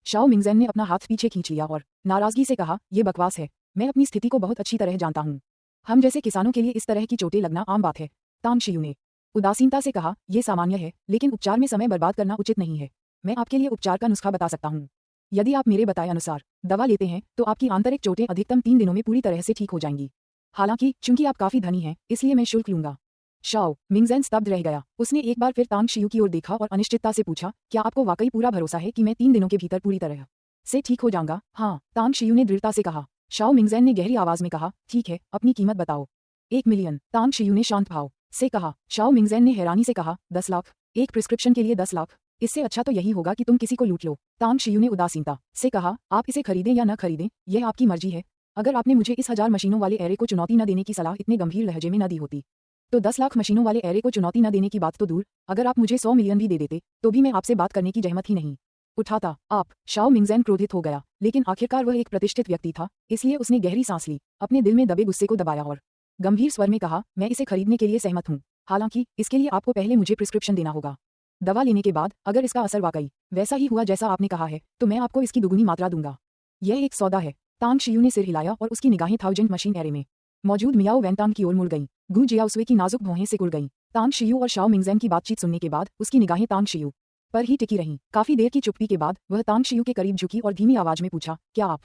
शाओ मिंगज़ेन ने अपना हाथ पीछे खींच लिया और नाराजगी से कहा, यह बकवास है, मैं अपनी स्थिति को बहुत अच्छी तरह जानता हूँ। हम जैसे किसानों के लिए इस तरह की चोटें लगना आम बात है। तांग शियू ने उदासीनता से कहा, यह सामान्य है, लेकिन उपचार में समय बर्बाद करना उचित नहीं है। मैं आपके लिए उपचार का नुस्खा बता सकता हूँ। यदि आप मेरे बताए अनुसार दवा लेते हैं तो आपकी आंतरिक चोटें अधिकतम 3 दिनों में पूरी तरह से ठीक हो जाएंगी। हालांकि चूंकि आप काफी धनी हैं, इसलिए मैं शुल्क लूंगा। शाओ मिंगज़ेन स्तब्ध रह गया। उसने एक बार फिर तांग शियू की ओर देखा और अनिश्चितता से पूछा, क्या आपको वाकई पूरा भरोसा है कि मैं 3 दिनों के भीतर पूरी तरह से ठीक हो जाऊंगा? हाँ, तांग शियू ने दृढ़ता से कहा। शाओ मिंगज़ेन ने गहरी आवाज में कहा, ठीक है, अपनी कीमत बताओ। 1 मिलियन, तांग शियू ने शांत भाव से कहा। शाओ मिंगज़ेन ने हैरानी से कहा, 10 लाख? एक प्रिस्क्रिप्शन के लिए 10 लाख? इससे अच्छा तो यही होगा कि तुम किसी को लूट लो। तांग शियू ने उदासीनता से कहा, आप इसे खरीदें या न खरीदें, यह आपकी मर्जी है। अगर आपने मुझे इस 1000 मशीनों वाले एरे को चुनौती न देने की सलाह इतने गंभीर लहजे में न दी होती तो 10 लाख मशीनों वाले एरे को चुनौती न देने की बात तो दूर, अगर आप मुझे 100 मिलियन भी दे देते तो भी मैं आपसे बात करने की जहमत ही नहीं उठाता। आप शाओ मिंगज़ेन क्रोधित हो गया, लेकिन आखिरकार वह एक प्रतिष्ठित व्यक्ति था, इसलिए उसने गहरी सांस ली, अपने दिल में दबे गुस्से को दबाया और गंभीर स्वर में कहा, मैं इसे खरीदने के लिए सहमत हूँ। हालांकि इसके लिए आपको पहले मुझे प्रिस्क्रिप्शन देना होगा। दवा लेने के बाद अगर इसका असर वाकई वैसा ही हुआ जैसा आपने कहा है तो मैं आपको इसकी दुगुनी मात्रा दूंगा। यह एक सौदा है। तांग शियू ने सिर हिलाया और उसकी निगाहें 1000 मशीन एरे में मौजूद मियाओ वैंटांग की ओर मुड़ गईं। गु जियाओसुए की नाजुक भौहें सिकुड़ गईं। तांग शियू और शाओ मिंगज़ेन की बातचीत सुनने के बाद उसकी निगाहें तांग शियू पर ही टिकी रहीं। काफी देर की चुप्पी के बाद वह तांग शियू के करीब झुकी और धीमी आवाज में पूछा, क्या आप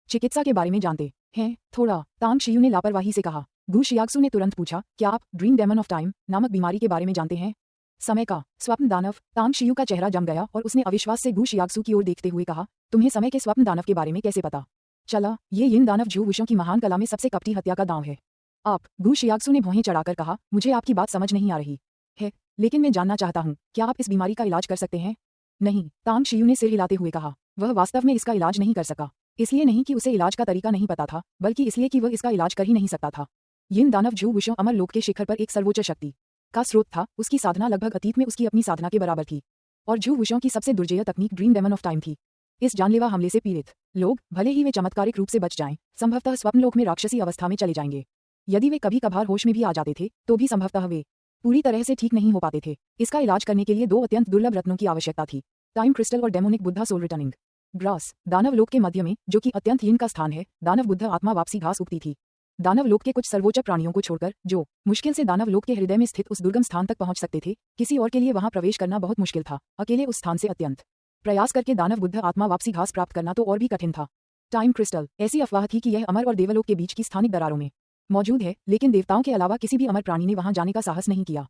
चिकित्सा के बारे में जानते हैं? थोड़ा, तांग शियू ने लापरवाही से कहा। गु शियाक्सु ने तुरंत पूछा, क्या आप ड्रीम डेमन ऑफ टाइम नामक बीमारी के बारे में जानते हैं? समय का स्वप्न दानव? तांग शियू का चेहरा जम गया और उसने अविश्वास से गु शियाक्सु की ओर देखते हुए कहा, तुम्हें समय के स्वप्न दानव के बारे में कैसे पता चला? ये यिन दानव झू वुशों की महान कला में सबसे कपटी हत्या का दांव है। आप? गु शियाक्सु ने भौहें चढ़ाकर कहा, मुझे आपकी बात समझ नहीं आ रही है, लेकिन मैं जानना चाहता हूँ, क्या आप इस बीमारी का इलाज कर सकते हैं? नहीं, तांग शियू ने सिर हिलाते हुए कहा। वह वास्तव में इसका इलाज नहीं कर सका, इसलिए नहीं कि उसे इलाज का तरीका नहीं पता था, बल्कि इसलिए कि वह इसका इलाज कर ही नहीं सकता था। यिन दानव झू वुशों अमर लोक के शिखर पर एक सर्वोच्च शक्ति का स्रोत था। उसकी साधना लगभग अतीत में उसकी अपनी साधना के बराबर थी और झू वुशों की सबसे दुर्जेय तकनीक ड्रीम डेमन ऑफ टाइम थी। इस जानलेवा हमले से पीड़ित लोग, भले ही वे चमत्कारिक रूप से बच जाएं, संभवतः स्वप्नलोक में राक्षसी अवस्था में चले जाएंगे। यदि वे कभी कभार होश में भी आ जाते थे तो भी संभवतः वे पूरी तरह से ठीक नहीं हो पाते थे। इसका इलाज करने के लिए 2 अत्यंत दुर्लभ रत्नों की आवश्यकता थी, टाइम क्रिस्टल और demonic Buddha soul returning grass. दानव लोक के मध्य में, जो कि अत्यंत यिन का स्थान है, दानव बुद्ध आत्मा वापसी घास उगती थी। दानव लोक के कुछ सर्वोच्च प्राणियों को छोड़कर, जो मुश्किल से दानव लोक के हृदय में स्थित उस दुर्गम स्थान तक पहुंच सकते थे, किसी और के लिए वहां प्रवेश करना बहुत मुश्किल था। अकेले उस स्थान से अत्यंत प्रयास करके दानव बुद्ध आत्मा वापसी घास प्राप्त करना तो और भी कठिन था। टाइम क्रिस्टल, ऐसी अफवाह थी कि यह अमर और देवलोक के बीच की स्थानिक दरारों में मौजूद है, लेकिन देवताओं के अलावा किसी भी अमर प्राणी ने वहां जाने का साहस नहीं किया,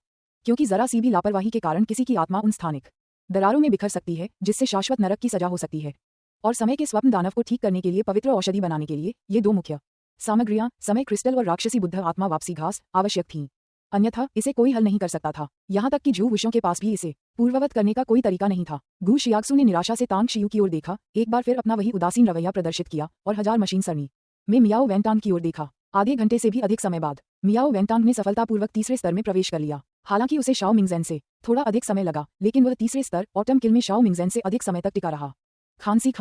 क्योंकि जरा सी भी लापरवाही के कारण किसी की आत्मा उन स्थानिक दरारों में बिखर सकती है, जिससे शाश्वत नरक की सजा हो सकती है। और समय के स्वप्न दानव को ठीक करने के लिए पवित्र औषधि बनाने के लिए ये 2 मुख्य सामग्रियां, समय क्रिस्टल और राक्षसी बुद्ध आत्मा वापसी घास, आवश्यक थीं। अन्यथा इसे कोई हल नहीं कर सकता था। यहाँ तक कि जू वुशों के पास भी इसे पूर्ववत करने का कोई तरीका नहीं था। गु शियाक्सू ने निराशा से तांग शियू की ओर देखा, एक बार फिर अपना वही उदासीन रवैया प्रदर्शित किया और 1000 मशीन सरणी में मियाओ वेंटांग की ओर देखा। आधे घंटे से भी अधिक समय बाद मियाओ वेंटांग ने सफलतापूर्वक तीसरे स्तर में प्रवेश कर लिया। हालांकि उसे शाओ मिंगजेन से थोड़ा अधिक समय लगा, लेकिन वह तीसरे स्तर ऑटम किल में शाओ मिंगजेन से अधिक समय तक टिका रहा। खांसी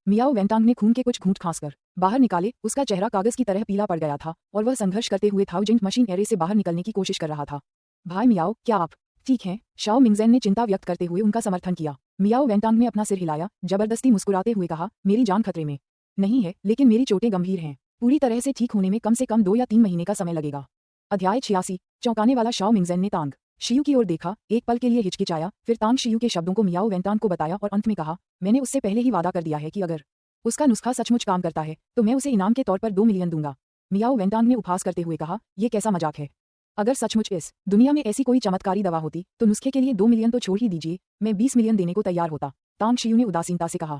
मियाओ वेंटांग ने खून के कुछ घूंट खांसकर बाहर निकाले। उसका चेहरा कागज की तरह पीला पड़ गया था और वह संघर्ष करते हुए थाउजेंड मशीन एरे से बाहर निकलने की कोशिश कर रहा था। भाई मियाओ, क्या आप ठीक हैं? शाओ मिंगजेन ने चिंता व्यक्त करते हुए उनका समर्थन किया। मियाओ वेंटांग ने अपना सिर हिलाया, जबरदस्ती मुस्कुराते हुए कहा, मेरी जान खतरे में नहीं है, लेकिन मेरी चोटें गंभीर हैं। पूरी तरह से ठीक होने में कम से कम 2 या 3 महीने का समय लगेगा। अध्याय 86। चौंकाने वाला। शाओ मिंगजेन ने तांग शियू की ओर देखा, एक पल के लिए हिचकिचाया, फिर तांग शियू के शब्दों को मियाओ वेंटांग को बताया और अंत में कहा, मैंने उससे पहले ही वादा कर दिया है कि अगर उसका नुस्खा सचमुच काम करता है तो मैं उसे इनाम के तौर पर 2 मिलियन दूंगा। मियाओ वेंटांग ने उपहास करते हुए कहा, ये कैसा मजाक है? अगर सचमुच इस दुनिया में ऐसी कोई चमत्कारी दवा होती तो नुस्खे के लिए 2 मिलियन तो छोड़ ही दीजिए, मैं 20 मिलियन देने को तैयार होता। तांग शियू ने उदासीनता से कहा,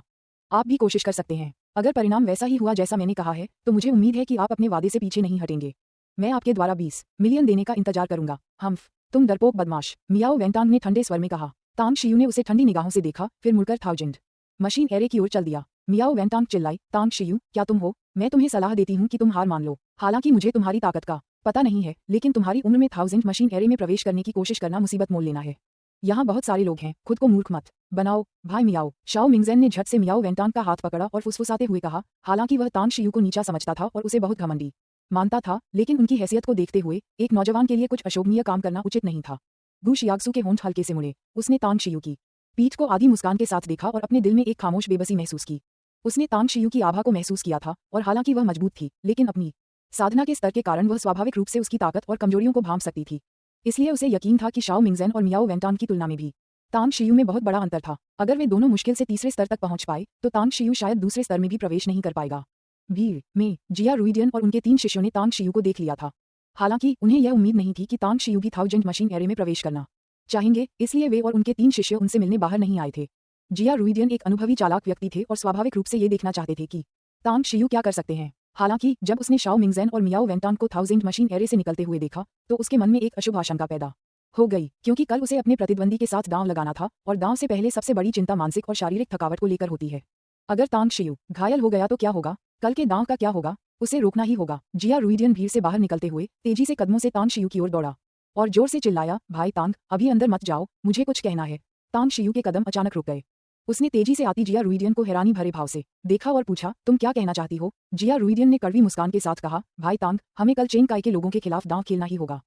आप भी कोशिश कर सकते हैं। अगर परिणाम वैसा ही हुआ जैसा मैंने कहा है तो मुझे उम्मीद है कि आप अपने वादे से पीछे नहीं हटेंगे। मैं आपके द्वारा 20 मिलियन देने का इंतजार करूंगा। हम्फ, तुम डरपोक बदमाश, मियाओ वेंटांग ने ठंडे स्वर में कहा। तांग शियू ने उसे ठंडी निगाहों से देखा, फिर मुड़कर 1000 मशीन एरे की ओर चल दिया। मियाओ वेंटांग चिल्लाई, तांग शियू, क्या तुम हो? मैं तुम्हें सलाह देती हूँ कि तुम हार मान लो। हालांकि मुझे तुम्हारी ताकत का पता नहीं है, लेकिन तुम्हारी उम्र में 1000 मशीन एरे में प्रवेश करने की कोशिश करना मुसीबत मोल लेना है। यहाँ बहुत सारे लोग हैं, खुद को मूर्ख मत बनाओ। भाई मियाओ। शाओ मिंगजेन ने झट से मियाओ वेंटांग का हाथ पकड़ा और फुसफुसाते हुए कहा, हालांकि वह तांग शियू को नीचा समझता था और उसे बहुत घमंडी मानता था, लेकिन उनकी हैसियत को देखते हुए एक नौजवान के लिए कुछ अशोभनीय काम करना उचित नहीं था। गु शियाक्सू के होंठ हल्के से मुड़े। उसने तांग शियू की पीठ को आधी मुस्कान के साथ देखा और अपने दिल में एक खामोश बेबसी महसूस की। उसने तांग शियू की आभा को महसूस किया था और हालांकि वह मजबूत थी, लेकिन अपनी साधना के स्तर के कारण वह स्वाभाविक रूप से उसकी ताकत और कमजोरियों को भांप सकती थी। इसलिए उसे यकीन था कि शाओ मिंगजेन और मियाओ वेंटांग की तुलना में भी तांग शियू में बहुत बड़ा अंतर था। अगर वे दोनों मुश्किल से तीसरे स्तर तक पहुंच पाए तो तांग शियू शायद दूसरे स्तर में भी प्रवेश नहीं कर पाएगा। भीड़ में जिया रुइडियन और उनके 3 शिष्यों ने तांग शियू को देख लिया था। हालांकि उन्हें यह उम्मीद नहीं थी कि तांग शियू भी 1000 मशीन एरे में प्रवेश करना चाहेंगे, इसलिए वे और उनके 3 शिष्य उनसे मिलने बाहर नहीं आए थे। जिया रुइडियन एक अनुभवी चालाक व्यक्ति थे और स्वाभाविक रूप से ये देखना चाहते थे कि तांग शियू क्या कर सकते हैं। हालांकि जब उसने शाओ मिंगजेन और मियाओ वेंटांग को 1000 मशीन एरे से निकलते हुए देखा तो उसके मन में एक अशुभ आशंका पैदा हो गई, क्योंकि कल उसे अपने प्रतिद्वंदी के साथ दांव लगाना था और दांव से पहले सबसे बड़ी चिंता मानसिक और शारीरिक थकावट को लेकर होती है। अगर तांग शियू घायल हो गया तो क्या होगा? कल के दांव का क्या होगा? उसे रोकना ही होगा। जिया रुइडियन भीड़ से बाहर निकलते हुए तेजी से कदमों से तांग शियू की ओर दौड़ा और जोर से चिल्लाया, भाई तांग, अभी अंदर मत जाओ, मुझे कुछ कहना है। तांग शियू के कदम अचानक रुक गए। उसने तेजी से आती जिया रुइडियन को हैरानी भरे भाव से देखा और पूछा, तुम क्या कहना चाहती हो? जिया रुइडियन ने कड़वी मुस्कान के साथ कहा, भाई तांग, हमें कल चेन काय के लोगों के खिलाफ दांव खेलना ही होगा।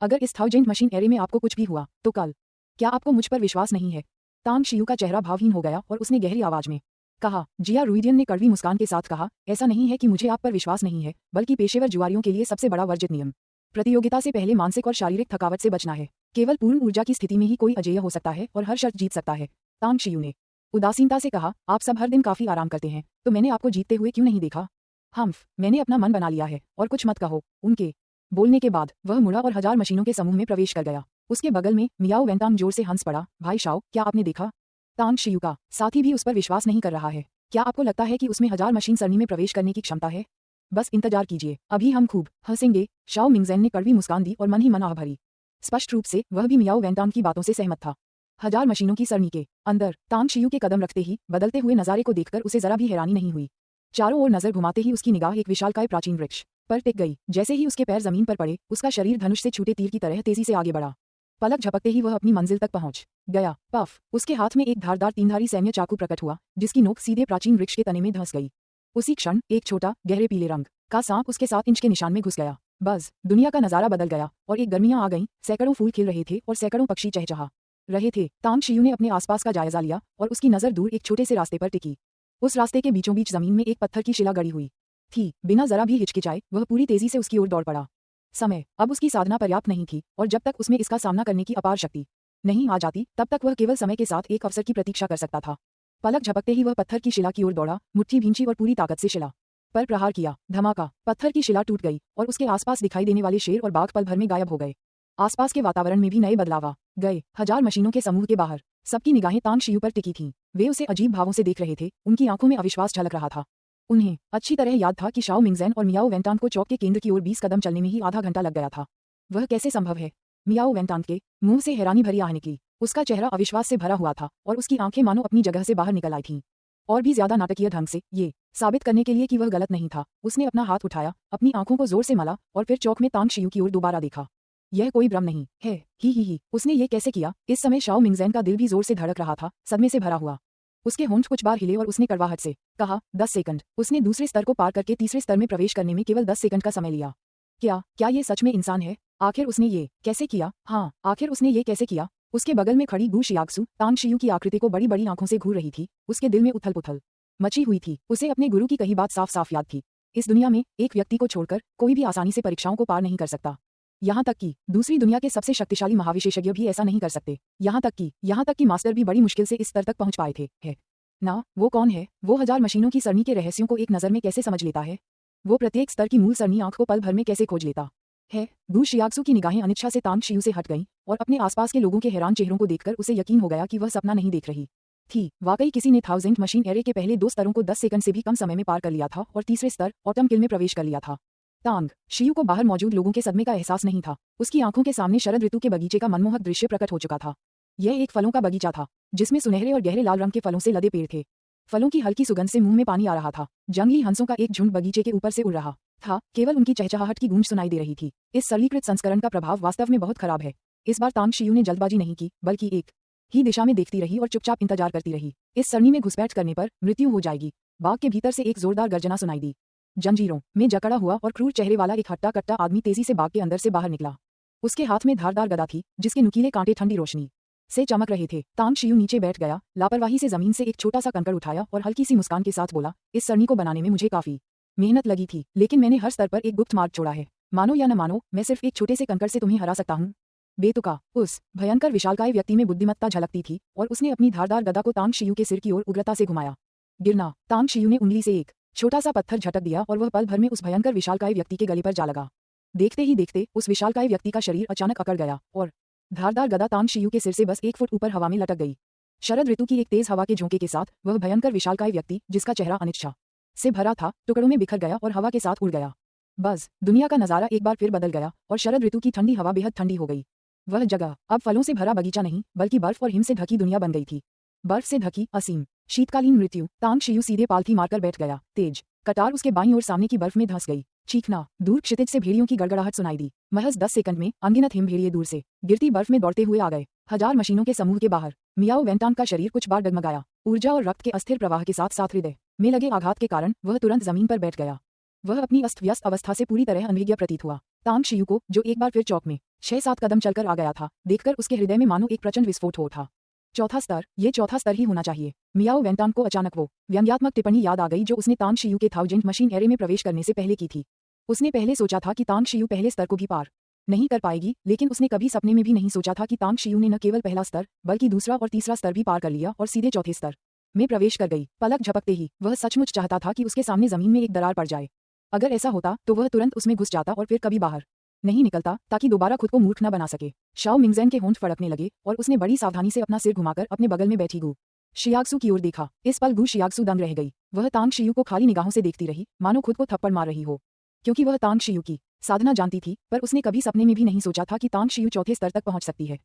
अगर इस 1000 मशीन एरे में आपको कुछ भी हुआ तो कल क्या आपको मुझ पर विश्वास नहीं है? तांग शियू का चेहरा भावहीन हो गया और उसने गहरी आवाज में कहा। जिया रुइडियन ने कड़वी मुस्कान के साथ कहा, ऐसा नहीं है कि मुझे आप पर विश्वास नहीं है, बल्कि पेशेवर जुआरियों के लिए सबसे बड़ा वर्जित नियम प्रतियोगिता से पहले मानसिक और शारीरिक थकावट से बचना है। केवल पूर्ण ऊर्जा की स्थिति में ही कोई अजेय हो सकता है और हर शर्त जीत सकता है। तांग शियू ने उदासीनता से कहा, आप सब हर दिन काफी आराम करते हैं, तो मैंने आपको जीतते हुए क्यों नहीं देखा? हम्फ, मैंने अपना मन बना लिया है और कुछ मत कहो। उनके बोलने के बाद वह मुड़ा और 1000 मशीनों के समूह में प्रवेश कर गया। उसके बगल में मियाओ वेंटांग जोर से हंस पड़ा, भाई शाओ, क्या आपने देखा? तांग शियू का साथी भी उस पर विश्वास नहीं कर रहा है। क्या आपको लगता है कि उसमें 1000 मशीन सरणी में प्रवेश करने की क्षमता है? बस इंतजार कीजिए, अभी हम खूब हंसेंगे। शाओ मिंगजेन ने कड़वी मुस्कान दी और मन ही मन आह भरी। स्पष्ट रूप से वह भी मियाओ वेंटांग की बातों से सहमत था। 1000 मशीनों की सरणी के अंदर तांग शियू के कदम रखते ही बदलते हुए नजारे को देखकर उसे जरा भी हैरानी नहीं हुई। चारों ओर नजर घुमाते ही उसकी निगाह एक विशालकाय प्राचीन वृक्ष पर टिक गई। जैसे ही उसके पैर जमीन पर पड़े, उसका शरीर धनुष से छूटे तीर की तरह तेजी से आगे बढ़ा। पलक झपकते ही वह अपनी मंजिल तक पहुंच गया। पफ, उसके हाथ में एक धारदार 3-धारी सैन्य चाकू प्रकट हुआ, जिसकी नोक सीधे प्राचीन वृक्ष के तने में धंस गई। उसी क्षण एक छोटा गहरे पीले रंग का सांप उसके 7 इंच के निशान में घुस गया। बस दुनिया का नजारा बदल गया और एक गर्मियां आ गईं। सैकड़ों फूल खिल रहे थे और सैकड़ों पक्षी चहचहा रहे थे। तांग शियू ने अपने आसपास का जायजा लिया और उसकी नजर दूर एक छोटे से रास्ते पर टिकी। उस रास्ते के बीचों बीच जमीन में एक पत्थर की शिला गड़ी हुई थी। बिना जरा भी हिचकिचाए वह पूरी तेजी से उसकी ओर दौड़ पड़ा। समय अब उसकी साधना पर्याप्त नहीं थी और जब तक उसमें इसका सामना करने की अपार शक्ति नहीं आ जाती तब तक वह केवल समय के साथ एक अवसर की प्रतीक्षा कर सकता था। पलक झपकते ही वह पत्थर की शिला की ओर दौड़ा, मुट्ठी भींची और पूरी ताकत से शिला पर प्रहार किया। धमाका, पत्थर की शिला टूट गई और उसके आसपास दिखाई देने वाले शेर और बाघ पल भर में गायब हो गए। आसपास के वातावरण में भी नए बदलाव आ गए। 1000 मशीनों के समूह के बाहर सबकी निगाहें तांग शियू पर टिकी थीं। वे उसे अजीब भावों से देख रहे थे, उनकी आंखों में अविश्वास झलक रहा था। उन्हें अच्छी तरह याद था कि शाओ मिंगजेन और मियाओ वेंटांग को चौक के केंद्र की ओर 20 कदम चलने में ही आधा घंटा लग गया था। वह कैसे संभव है? मियाओ वेंटान के मुंह से हैरानी भरी आह निकली। उसका चेहरा अविश्वास से भरा हुआ था और उसकी आंखें मानो अपनी जगह से बाहर निकल आई थीं। और भी ज्यादा नाटकीय ढंग से, ये साबित करने के लिए कि वह गलत नहीं था, उसने अपना हाथ उठाया, अपनी आंखों को जोर से मला और फिर चौक में तांग शियू की ओर दोबारा देखा। यह कोई भ्रम नहीं है। ही, उसने ये कैसे किया? इस समय शाओ मिंगज़ेन का दिल भी जोर से धड़क रहा था, सदमे से भरा हुआ। उसके होंठ कुछ बार हिले और उसने कड़वाहट से कहा, 10 सेकंड। उसने दूसरे स्तर को पार करके तीसरे स्तर में प्रवेश करने में केवल 10 सेकंड का समय लिया। क्या ये सच में इंसान है? आखिर उसने ये कैसे किया? हाँ, आखिर उसने ये कैसे किया? उसके बगल में खड़ी गू शियाक्सु तांग शियू की आकृति को बड़ी बड़ी आंखों से घूर रही थी। उसके दिल में उथल पुथल मची हुई थी। उसे अपने गुरु की कही बात साफ साफ याद थी। इस दुनिया में एक व्यक्ति को छोड़कर कोई भी आसानी से परीक्षाओं को पार नहीं कर सकता। यहाँ तक कि दूसरी दुनिया के सबसे शक्तिशाली महाविशेषज्ञ भी ऐसा नहीं कर सकते। यहाँ तक कि मास्टर भी बड़ी मुश्किल से इस स्तर तक पहुंच पाए थे। है ना? वो कौन है? वो 1000 मशीनों की सरणी के रहस्यों को एक नज़र में कैसे समझ लेता है? वो प्रत्येक स्तर की मूल सरणी आंख को पल भर में कैसे खोज लेता है? गू शियाक्सु की निगाहें अनिच्छा से तांग शियू से हट गईं और अपने आसपास के लोगों के हैरान चेहरों को देखकर उसे यकीन हो गया कि वह सपना नहीं देख रही थी। वाकई किसी ने 1000 मशीन एरे के पहले 2 स्तरों को 10 सेकंड से भी कम समय में पार कर लिया था और तीसरे स्तर ऑटम किल में प्रवेश कर लिया था। तांग शियू को बाहर मौजूद लोगों के सदमे का एहसास नहीं था। उसकी आंखों के सामने शरद ऋतु के बगीचे का मनमोहक दृश्य प्रकट हो चुका था। यह एक फलों का बगीचा था जिसमें सुनहरे और गहरे लाल रंग के फलों से लदे पेड़ थे। फलों की हल्की सुगंध से मुंह में पानी आ रहा था। जंगली हंसों का एक झुंड बगीचे के ऊपर से उड़ रहा था। केवल उनकी चहचहाहट की गूंज सुनाई दे रही थी। इस सरलीकृत संस्करण का प्रभाव वास्तव में बहुत खराब है। इस बार तांग शियू ने जल्दबाजी नहीं की, बल्कि एक ही दिशा में देखती रही और चुपचाप इंतजार करती रही। इस सरणी में घुसपैठ करने पर मृत्यु हो जाएगी। बाग के भीतर से एक जोरदार गर्जना सुनाई दी। जंजीरों में जकड़ा हुआ और क्रूर चेहरे वाला एक हट्टा कट्टा आदमी तेजी से बाग के अंदर से बाहर निकला। उसके हाथ में धारदार गदा थी जिसके नुकीले कांटे ठंडी रोशनी से चमक रहे थे। तांग शियू नीचे बैठ गया, लापरवाही से जमीन से एक छोटा सा कंकड़ उठाया और हल्की सी मुस्कान के साथ बोला, इस सरणी को बनाने में मुझे काफी मेहनत लगी थी, लेकिन मैंने हर स्तर पर एक गुप्त मार्ग छोड़ा है। मानो या न मानो, मैं सिर्फ एक छोटे से कंकड़ से तुम्हें हरा सकता हूँ। बेतुका उस भयंकर विशालकाय व्यक्ति में बुद्धिमत्ता झलकती थी और उसने अपनी धारदार गदा को तांग शियू के सिर की ओर उग्रता से घुमाया। गिरना। तांग शियू ने उंगली से एक छोटा सा पत्थर झटक दिया और वह पल भर में उस भयंकर विशालकाय व्यक्ति के गले पर जा लगा। देखते ही देखते उस विशालकाय व्यक्ति का शरीर अचानक अकड़ गया और धारदार गदा तांग शियू के सिर से बस 1 फुट ऊपर हवा में लटक गई। शरद ऋतु की एक तेज हवा के झोंके के साथ वह भयंकर विशालकाय व्यक्ति, जिसका चेहरा अनिच्छा से भरा था, टुकड़ों में बिखर गया और हवा के साथ उड़ गया। बस दुनिया का नजारा एक बार फिर बदल गया और शरद ऋतु की ठंडी हवा बेहद ठंडी हो गई। वह जगह अब फलों से भरा बगीचा नहीं, बल्कि बर्फ और हिम से ढकी दुनिया बन गई थी। बर्फ से ढकी असीम शीतकालीन मृत्यु। तांग शियू सीधे पालथी मारकर बैठ गया। तेज कटार उसके बाईं ओर सामने की बर्फ में धंस गई। चीखना। दूर क्षितिज से भेड़ियों की गड़गड़ाहट सुनाई दी। महज 10 सेकंड में अनगिनत हिम भेड़िए दूर से गिरती बर्फ में दौड़ते हुए आ गए। 1000 मशीनों के समूह के बाहर मियाओ वेंटान का शरीर कुछ बार डगमगाया। ऊर्जा और रक्त के अस्थिर प्रवाह के साथ साथ हृदय में लगे आघात के कारण वह तुरंत जमीन पर बैठ गया। वह अपनी अस्त व्यस्त अवस्था से पूरी तरह अनभिज्ञ प्रतीत हुआ। तांग शियू को, जो एक बार फिर चौक में 6-7 कदम चलकर आ गया था, देखकर उसके हृदय में मानो एक प्रचंड विस्फोट हो उठा। चौथा स्तर, ये चौथा स्तर ही होना चाहिए। मियाओ वेंटान को अचानक वो व्यंग्यात्मक टिप्पणी याद आ गई जो उसने तांग शियू के 1000 मशीन एरे में प्रवेश करने से पहले की थी। उसने पहले सोचा था कि तांग शियू पहले स्तर को भी पार नहीं कर पाएगी, लेकिन उसने कभी सपने में भी नहीं सोचा था कि तांग शियू ने न केवल पहला स्तर बल्कि दूसरा और तीसरा स्तर भी पार कर लिया और सीधे चौथे स्तर में प्रवेश कर गई। पलक झपकते ही वह सचमुच चाहता था कि उसके सामने जमीन में एक दरार पड़ जाए। अगर ऐसा होता तो वह तुरंत उसमें घुस जाता और फिर कभी बाहर नहीं निकलता, ताकि दोबारा खुद को मूर्ख न बना सके। शाओ मिंगज़ेन के होंठ फड़कने लगे और उसने बड़ी सावधानी से अपना सिर घुमाकर अपने बगल में बैठी गू शियाक्सु की ओर देखा। इस पल गू शियाक्सु दंग रह गई। वह तांग शियू को खाली निगाहों से देखती रही, मानो खुद को थप्पड़ मार रही हो, क्योंकि वह तांग शियू की साधना जानती थी, पर उसने कभी सपने में भी नहीं सोचा था कि तांग शियू चौथे स्तर तक पहुंच सकती है।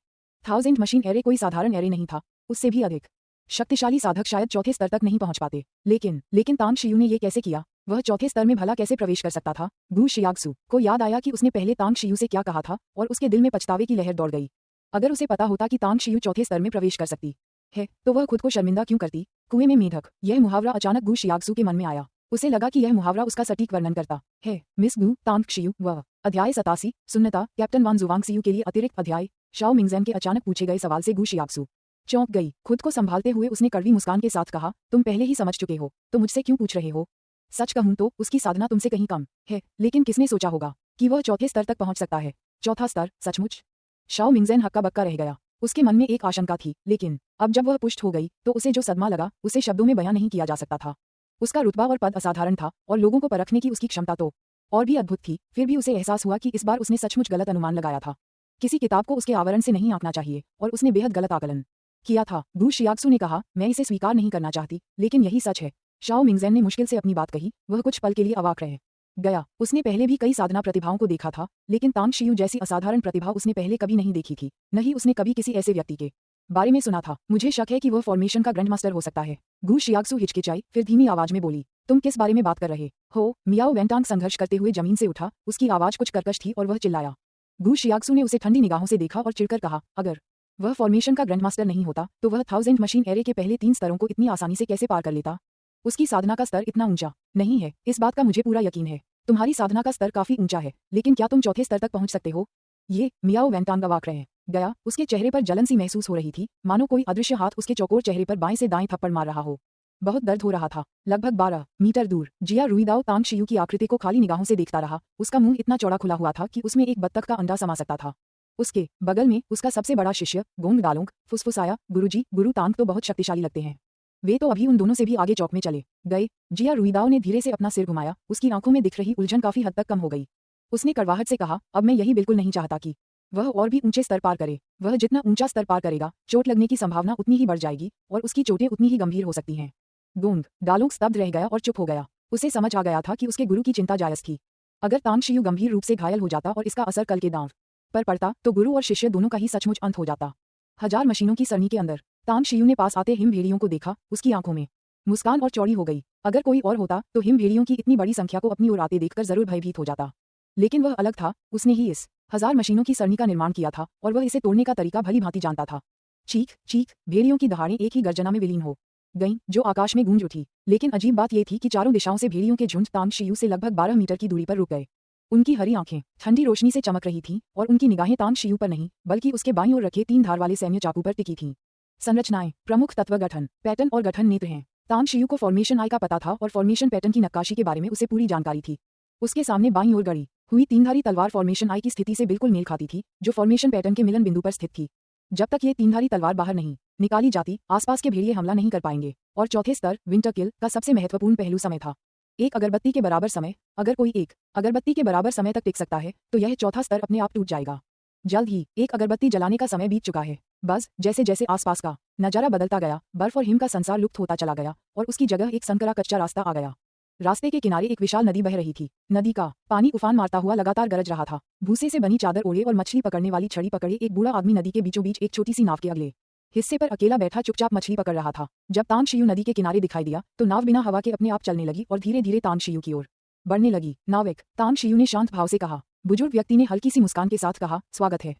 1000 मशीन एरे कोई साधारण एरे नहीं था, उससे भी अधिक शक्तिशाली साधक शायद चौथे स्तर तक नहीं पहुंच पाते। लेकिन तांग शियू ने ये कैसे किया? वह चौथे स्तर में भला कैसे प्रवेश कर सकता था? गू शियाक्सु को याद आया कि उसने पहले तांग शियू से क्या कहा था और उसके दिल में पछतावे की लहर दौड़ गई। अगर उसे पता होता कि तांग शियू चौथे स्तर में प्रवेश कर सकती है तो वह खुद को शर्मिंदा क्यों करती? कुएं में मेढक, यह मुहावरा अचानक गू शियाक्सु के मन में आया। उसे लगा कि यह मुहावरा उसका सटीक वर्णन करता है। मिस गू, तांग शियू। वह अध्याय 87 सुन्नता कैप्टन वान जुवांग सियू के लिए अतिरिक्त अध्याय। शाओ मिंगज़ेन के अचानक पूछे गए सवाल से गू शियाक्सु चौंक गई। खुद को संभालते हुए उसने कड़वी मुस्कान के साथ कहा, तुम पहले ही समझ चुके हो तो मुझसे क्यों पूछ रहे हो? सच कहूं तो उसकी साधना तुमसे कहीं कम है, लेकिन किसने सोचा होगा कि वह चौथे स्तर तक पहुंच सकता है? चौथा स्तर, सचमुच? शाओ मिंगज़ेन हक्का बक्का रह गया। उसके मन में एक आशंका थी, लेकिन अब जब वह पुष्ट हो गई तो उसे जो सदमा लगा उसे शब्दों में बयां नहीं किया जा सकता था। उसका रुतबा और पद असाधारण था और लोगों को परखने की उसकी क्षमता तो और भी अद्भुत थी। फिर भी उसे एहसास हुआ कि इस बार उसने सचमुच गलत अनुमान लगाया था। किसी किताब को उसके आवरण से नहीं आंकना चाहिए और उसने बेहद गलत आकलन किया था। गू शियाक्सु ने कहा, मैं इसे स्वीकार नहीं करना चाहती, लेकिन यही सच है। शाओ मिंगज़ेन ने मुश्किल से अपनी बात कही। वह कुछ पल के लिए अवाक रहे। गया उसने पहले भी कई साधना प्रतिभाओं को देखा था, लेकिन तांग शियू जैसी असाधारण प्रतिभा उसने पहले कभी नहीं देखी थी, न ही उसने कभी किसी ऐसे व्यक्ति के बारे में सुना था। मुझे शक है कि वह फॉर्मेशन का ग्रैंड मास्टर हो सकता है। गू शियाक्सू हिचकिचाई, फिर धीमी आवाज में बोली, तुम किस बारे में बात कर रहे हो? मियाओ वेंटांग संघर्ष करते हुए जमीन से उठा, उसकी आवाज कुछ कर्कश थी और वह चिल्लाया। गू शियाक्सू ने उसे ठंडी निगाहों से देखा और चिढ़कर कहा, अगर वह फॉर्मेशन का ग्रैंड मास्टर नहीं होता तो वह 1000 मशीन एरे के पहले 3 स्तरों को इतनी आसानी से कैसे पार कर लेता? उसकी साधना का स्तर इतना ऊंचा नहीं है, इस बात का मुझे पूरा यकीन है। तुम्हारी साधना का स्तर काफी ऊंचा है, लेकिन क्या तुम चौथे स्तर तक पहुंच सकते हो? ये मियाओ वेंटांग अवाक रहे गया, उसके चेहरे पर जलन सी महसूस हो रही थी, मानो कोई अदृश्य हाथ उसके चौकोर चेहरे पर बाएं से दाएं थप्पड़ मार रहा हो। बहुत दर्द हो रहा था। लगभग 12 मीटर दूर जिया रुईदाओ तांग शियू की आकृति को खाली निगाहों से देखता रहा। उसका मुंह इतना चौड़ा खुला हुआ था कि उसमें एक बत्तख का अंडा समा सकता था। उसके बगल में उसका सबसे बड़ा शिष्य गोंग दालोंग फुसफुसाया, गुरुजी, गुरु तांग तो बहुत शक्तिशाली लगते हैं। वे तो अभी उन दोनों से भी आगे चौक में चले गए। जिया रुईदाओ ने धीरे से अपना सिर घुमाया, उसकी आंखों में दिख रही उलझन काफी हद तक कम हो गई। उसने कड़वाहट से कहा, अब मैं यही बिल्कुल नहीं चाहता कि वह और भी ऊंचे स्तर पार करे। वह जितना ऊंचा स्तर पार करेगा, चोट लगने की संभावना उतनी ही बढ़ जाएगी और उसकी चोटें उतनी ही गंभीर हो सकती हैं। गोंग दालोंग स्तब्ध रह गया और चुप हो गया। उसे समझ आ गया था कि उसके गुरु की चिंता जायज थी। अगर तांग शियू गंभीर रूप से घायल हो जाता और इसका असर कल के दांव पर पड़ता तो गुरु और शिष्य दोनों का ही सचमुच अंत हो जाता। 1000 मशीनों की सरनी के अंदर तांग शियू ने पास आते हिम भेड़ियों को देखा। उसकी आंखों में मुस्कान और चौड़ी हो गई। अगर कोई और होता तो हिम भेड़ियों की इतनी बड़ी संख्या को अपनी ओर आते देखकर जरूर भयभीत हो जाता, लेकिन वह अलग था। उसने ही इस 1000 मशीनों की सरनी का निर्माण किया था और वह इसे तोड़ने का तरीका भली भांति जानता था। चीख चीख भेड़ियों की दहाड़ें एक ही गर्जना में विलीन हो गईं, जो आकाश में गूंज उठी। लेकिन अजीब बात यह थी कि चारों दिशाओं से भेड़ियों के झुंड तांग शियू से लगभग 12 मीटर की दूरी पर रुक गए। उनकी हरी आंखें ठंडी रोशनी से चमक रही थीं और उनकी निगाहें तांग शियू पर नहीं बल्कि उसके बाईं ओर रखे 3 धार वाले सैन्य चाकू पर टिकी थीं। संरचनाएं, प्रमुख तत्व, गठन, पैटर्न और गठन नेत्र हैं। तांग शियू को फॉर्मेशन आई का पता था और फॉर्मेशन पैटर्न की नक्काशी के बारे में उसे पूरी जानकारी थी। उसके सामने बाईं ओर गड़ी हुई 3-धारी तलवार फॉर्मेशन आई की स्थिति से बिल्कुल मेल खाती थी, जो फॉर्मेशन पैटर्न के मिलन बिंदु पर स्थित थी। जब तक ये 3-धारी तलवार बाहर नहीं निकाली जाती, आसपास के भेड़िए हमला नहीं कर पाएंगे। और चौथे स्तर विंटर किल का सबसे महत्वपूर्ण पहलू समय था। एक अगरबत्ती के बराबर समय। अगर कोई एक अगरबत्ती के बराबर समय तक टिक सकता है तो यह चौथा स्तर अपने आप टूट जाएगा। जल्द ही एक अगरबत्ती जलाने का समय बीत चुका है। बस जैसे जैसे आसपास का नजारा बदलता गया, बर्फ और हिम का संसार लुप्त होता चला गया और उसकी जगह एक संकरा कच्चा रास्ता आ गया। रास्ते के किनारे एक विशाल नदी बह रही थी। नदी का पानी उफान मारता हुआ लगातार गरज रहा था। भूसे से बनी चादर ओढ़े और मछली पकड़ने वाली छड़ी पकड़े एक बूढ़ा आदमी नदी के बीचों बीच एक छोटी सी नाव के अगले हिस्से पर अकेला बैठा चुपचाप मछली पकड़ रहा था। जब तांग शियू नदी के किनारे दिखाई दिया तो नाव बिना हवा के अपने आप चलने लगी और धीरे धीरे तांग शियू की ओर बढ़ने लगी। नाविक, तांग शियू ने शांत भाव से कहा। बुजुर्ग व्यक्ति ने हल्की सी मुस्कान के साथ कहा, स्वागत है।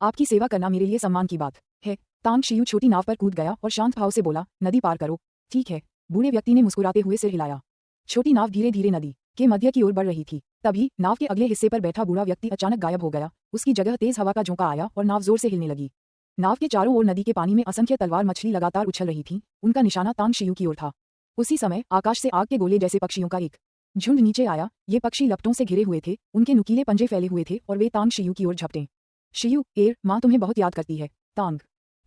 आपकी सेवा करना मेरे लिए सम्मान की बात है। तांग शियू छोटी नाव पर कूद गया और शांत भाव से बोला, नदी पार करो। ठीक है। बूढ़े व्यक्ति ने मुस्कुराते हुए सिर हिलाया। छोटी नाव धीरे धीरे नदी के मध्य की ओर बढ़ रही थी। तभी नाव के अगले हिस्से पर बैठा बूढ़ा व्यक्ति अचानक गायब हो गया। उसकी जगह तेज हवा का झोंका आया और नाव जोर से हिलने लगी। नाव के चारों ओर नदी के पानी में असंख्य तलवार मछली लगातार उछल रही थीं। उनका निशाना तांग शियू की ओर था। उसी समय आकाश से आग के गोले जैसे पक्षियों का एक झुंड नीचे आया। ये पक्षी लपटों से घिरे हुए थे, उनके नुकीले पंजे फैले हुए थे और वे तांग शियू की ओर झपटे। शियू, एयर माँ तुम्हें बहुत याद करती है। तांग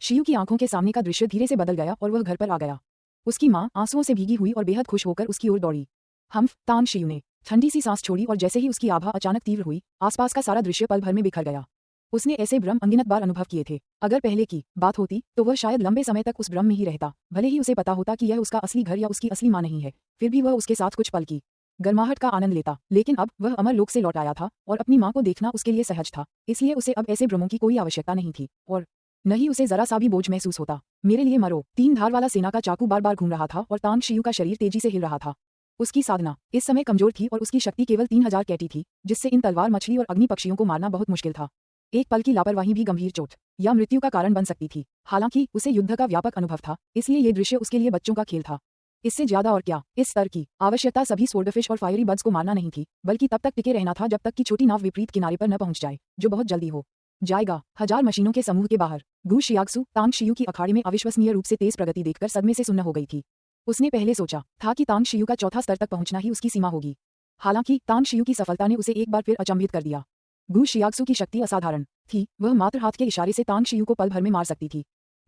शियू की आंखों के सामने का दृश्य धीरे से बदल गया और वह घर पर आ गया। उसकी माँ आंसुओं से भीगी हुई और बेहद खुश होकर उसकी ओर दौड़ी। हम्फ, तांग शियू ने ठंडी सी सांस छोड़ी और जैसे ही उसकी आभा अचानक तीव्र हुई, आसपास का सारा दृश्य पल भर में बिखर गया। उसने ऐसे भ्रम अनगिनत बार अनुभव किए थे। अगर पहले की बात होती तो वह शायद लंबे समय तक उस भ्रम में ही रहता, भले ही उसे पता होता कि यह उसका असली घर या उसकी असली माँ नहीं है। फिर भी वह उसके साथ कुछ पल की गर्माहट का आनंद लेता। लेकिन अब वह अमर लोक से लौट आया था और अपनी माँ को देखना उसके लिए सहज था, इसलिए उसे अब ऐसे भ्रमों की कोई आवश्यकता नहीं थी और न ही उसे जरा सा भी बोझ महसूस होता। मेरे लिए मरो। 3 धार वाला सेना का चाकू बार बार घूम रहा था और तांग शियू का शरीर तेजी से हिल रहा था। उसकी साधना इस समय कमजोर थी और उसकी शक्ति केवल 3000 कैटी थी, जिससे इन तलवार मछली और अग्नि पक्षियों को मारना बहुत मुश्किल था। एक पल की लापरवाही भी गंभीर चोट या मृत्यु का कारण बन सकती थी। हालांकि उसे युद्ध का व्यापक अनुभव था, इसलिए ये दृश्य उसके लिए बच्चों का खेल था। इससे ज्यादा और क्या, इस स्तर की आवश्यकता सभी स्वॉर्डफिश और फायरी बर्ड्स को मारना नहीं थी, बल्कि तब तक टिके रहना था जब तक कि छोटी नाव विपरीत किनारे पर न पहुंच जाए, जो बहुत जल्दी हो जाएगा। 1000 मशीनों के समूह के बाहर गू शियाक्सू तांग शियू की अखाड़े में अविश्वसनीय रूप से तेज प्रगति देखकर सदमे से सुन्न हो गई थी। उसने पहले सोचा था कि तांग शियू का चौथा स्तर तक पहुंचना ही उसकी सीमा होगी। हालांकि तांग शियू की सफलता ने उसे एक बार फिर अचंभित कर दिया। गू शियाक्सू की शक्ति असाधारण थी। वह मात्र हाथ के इशारे से तांग शियू को पल भर में मार सकती थी।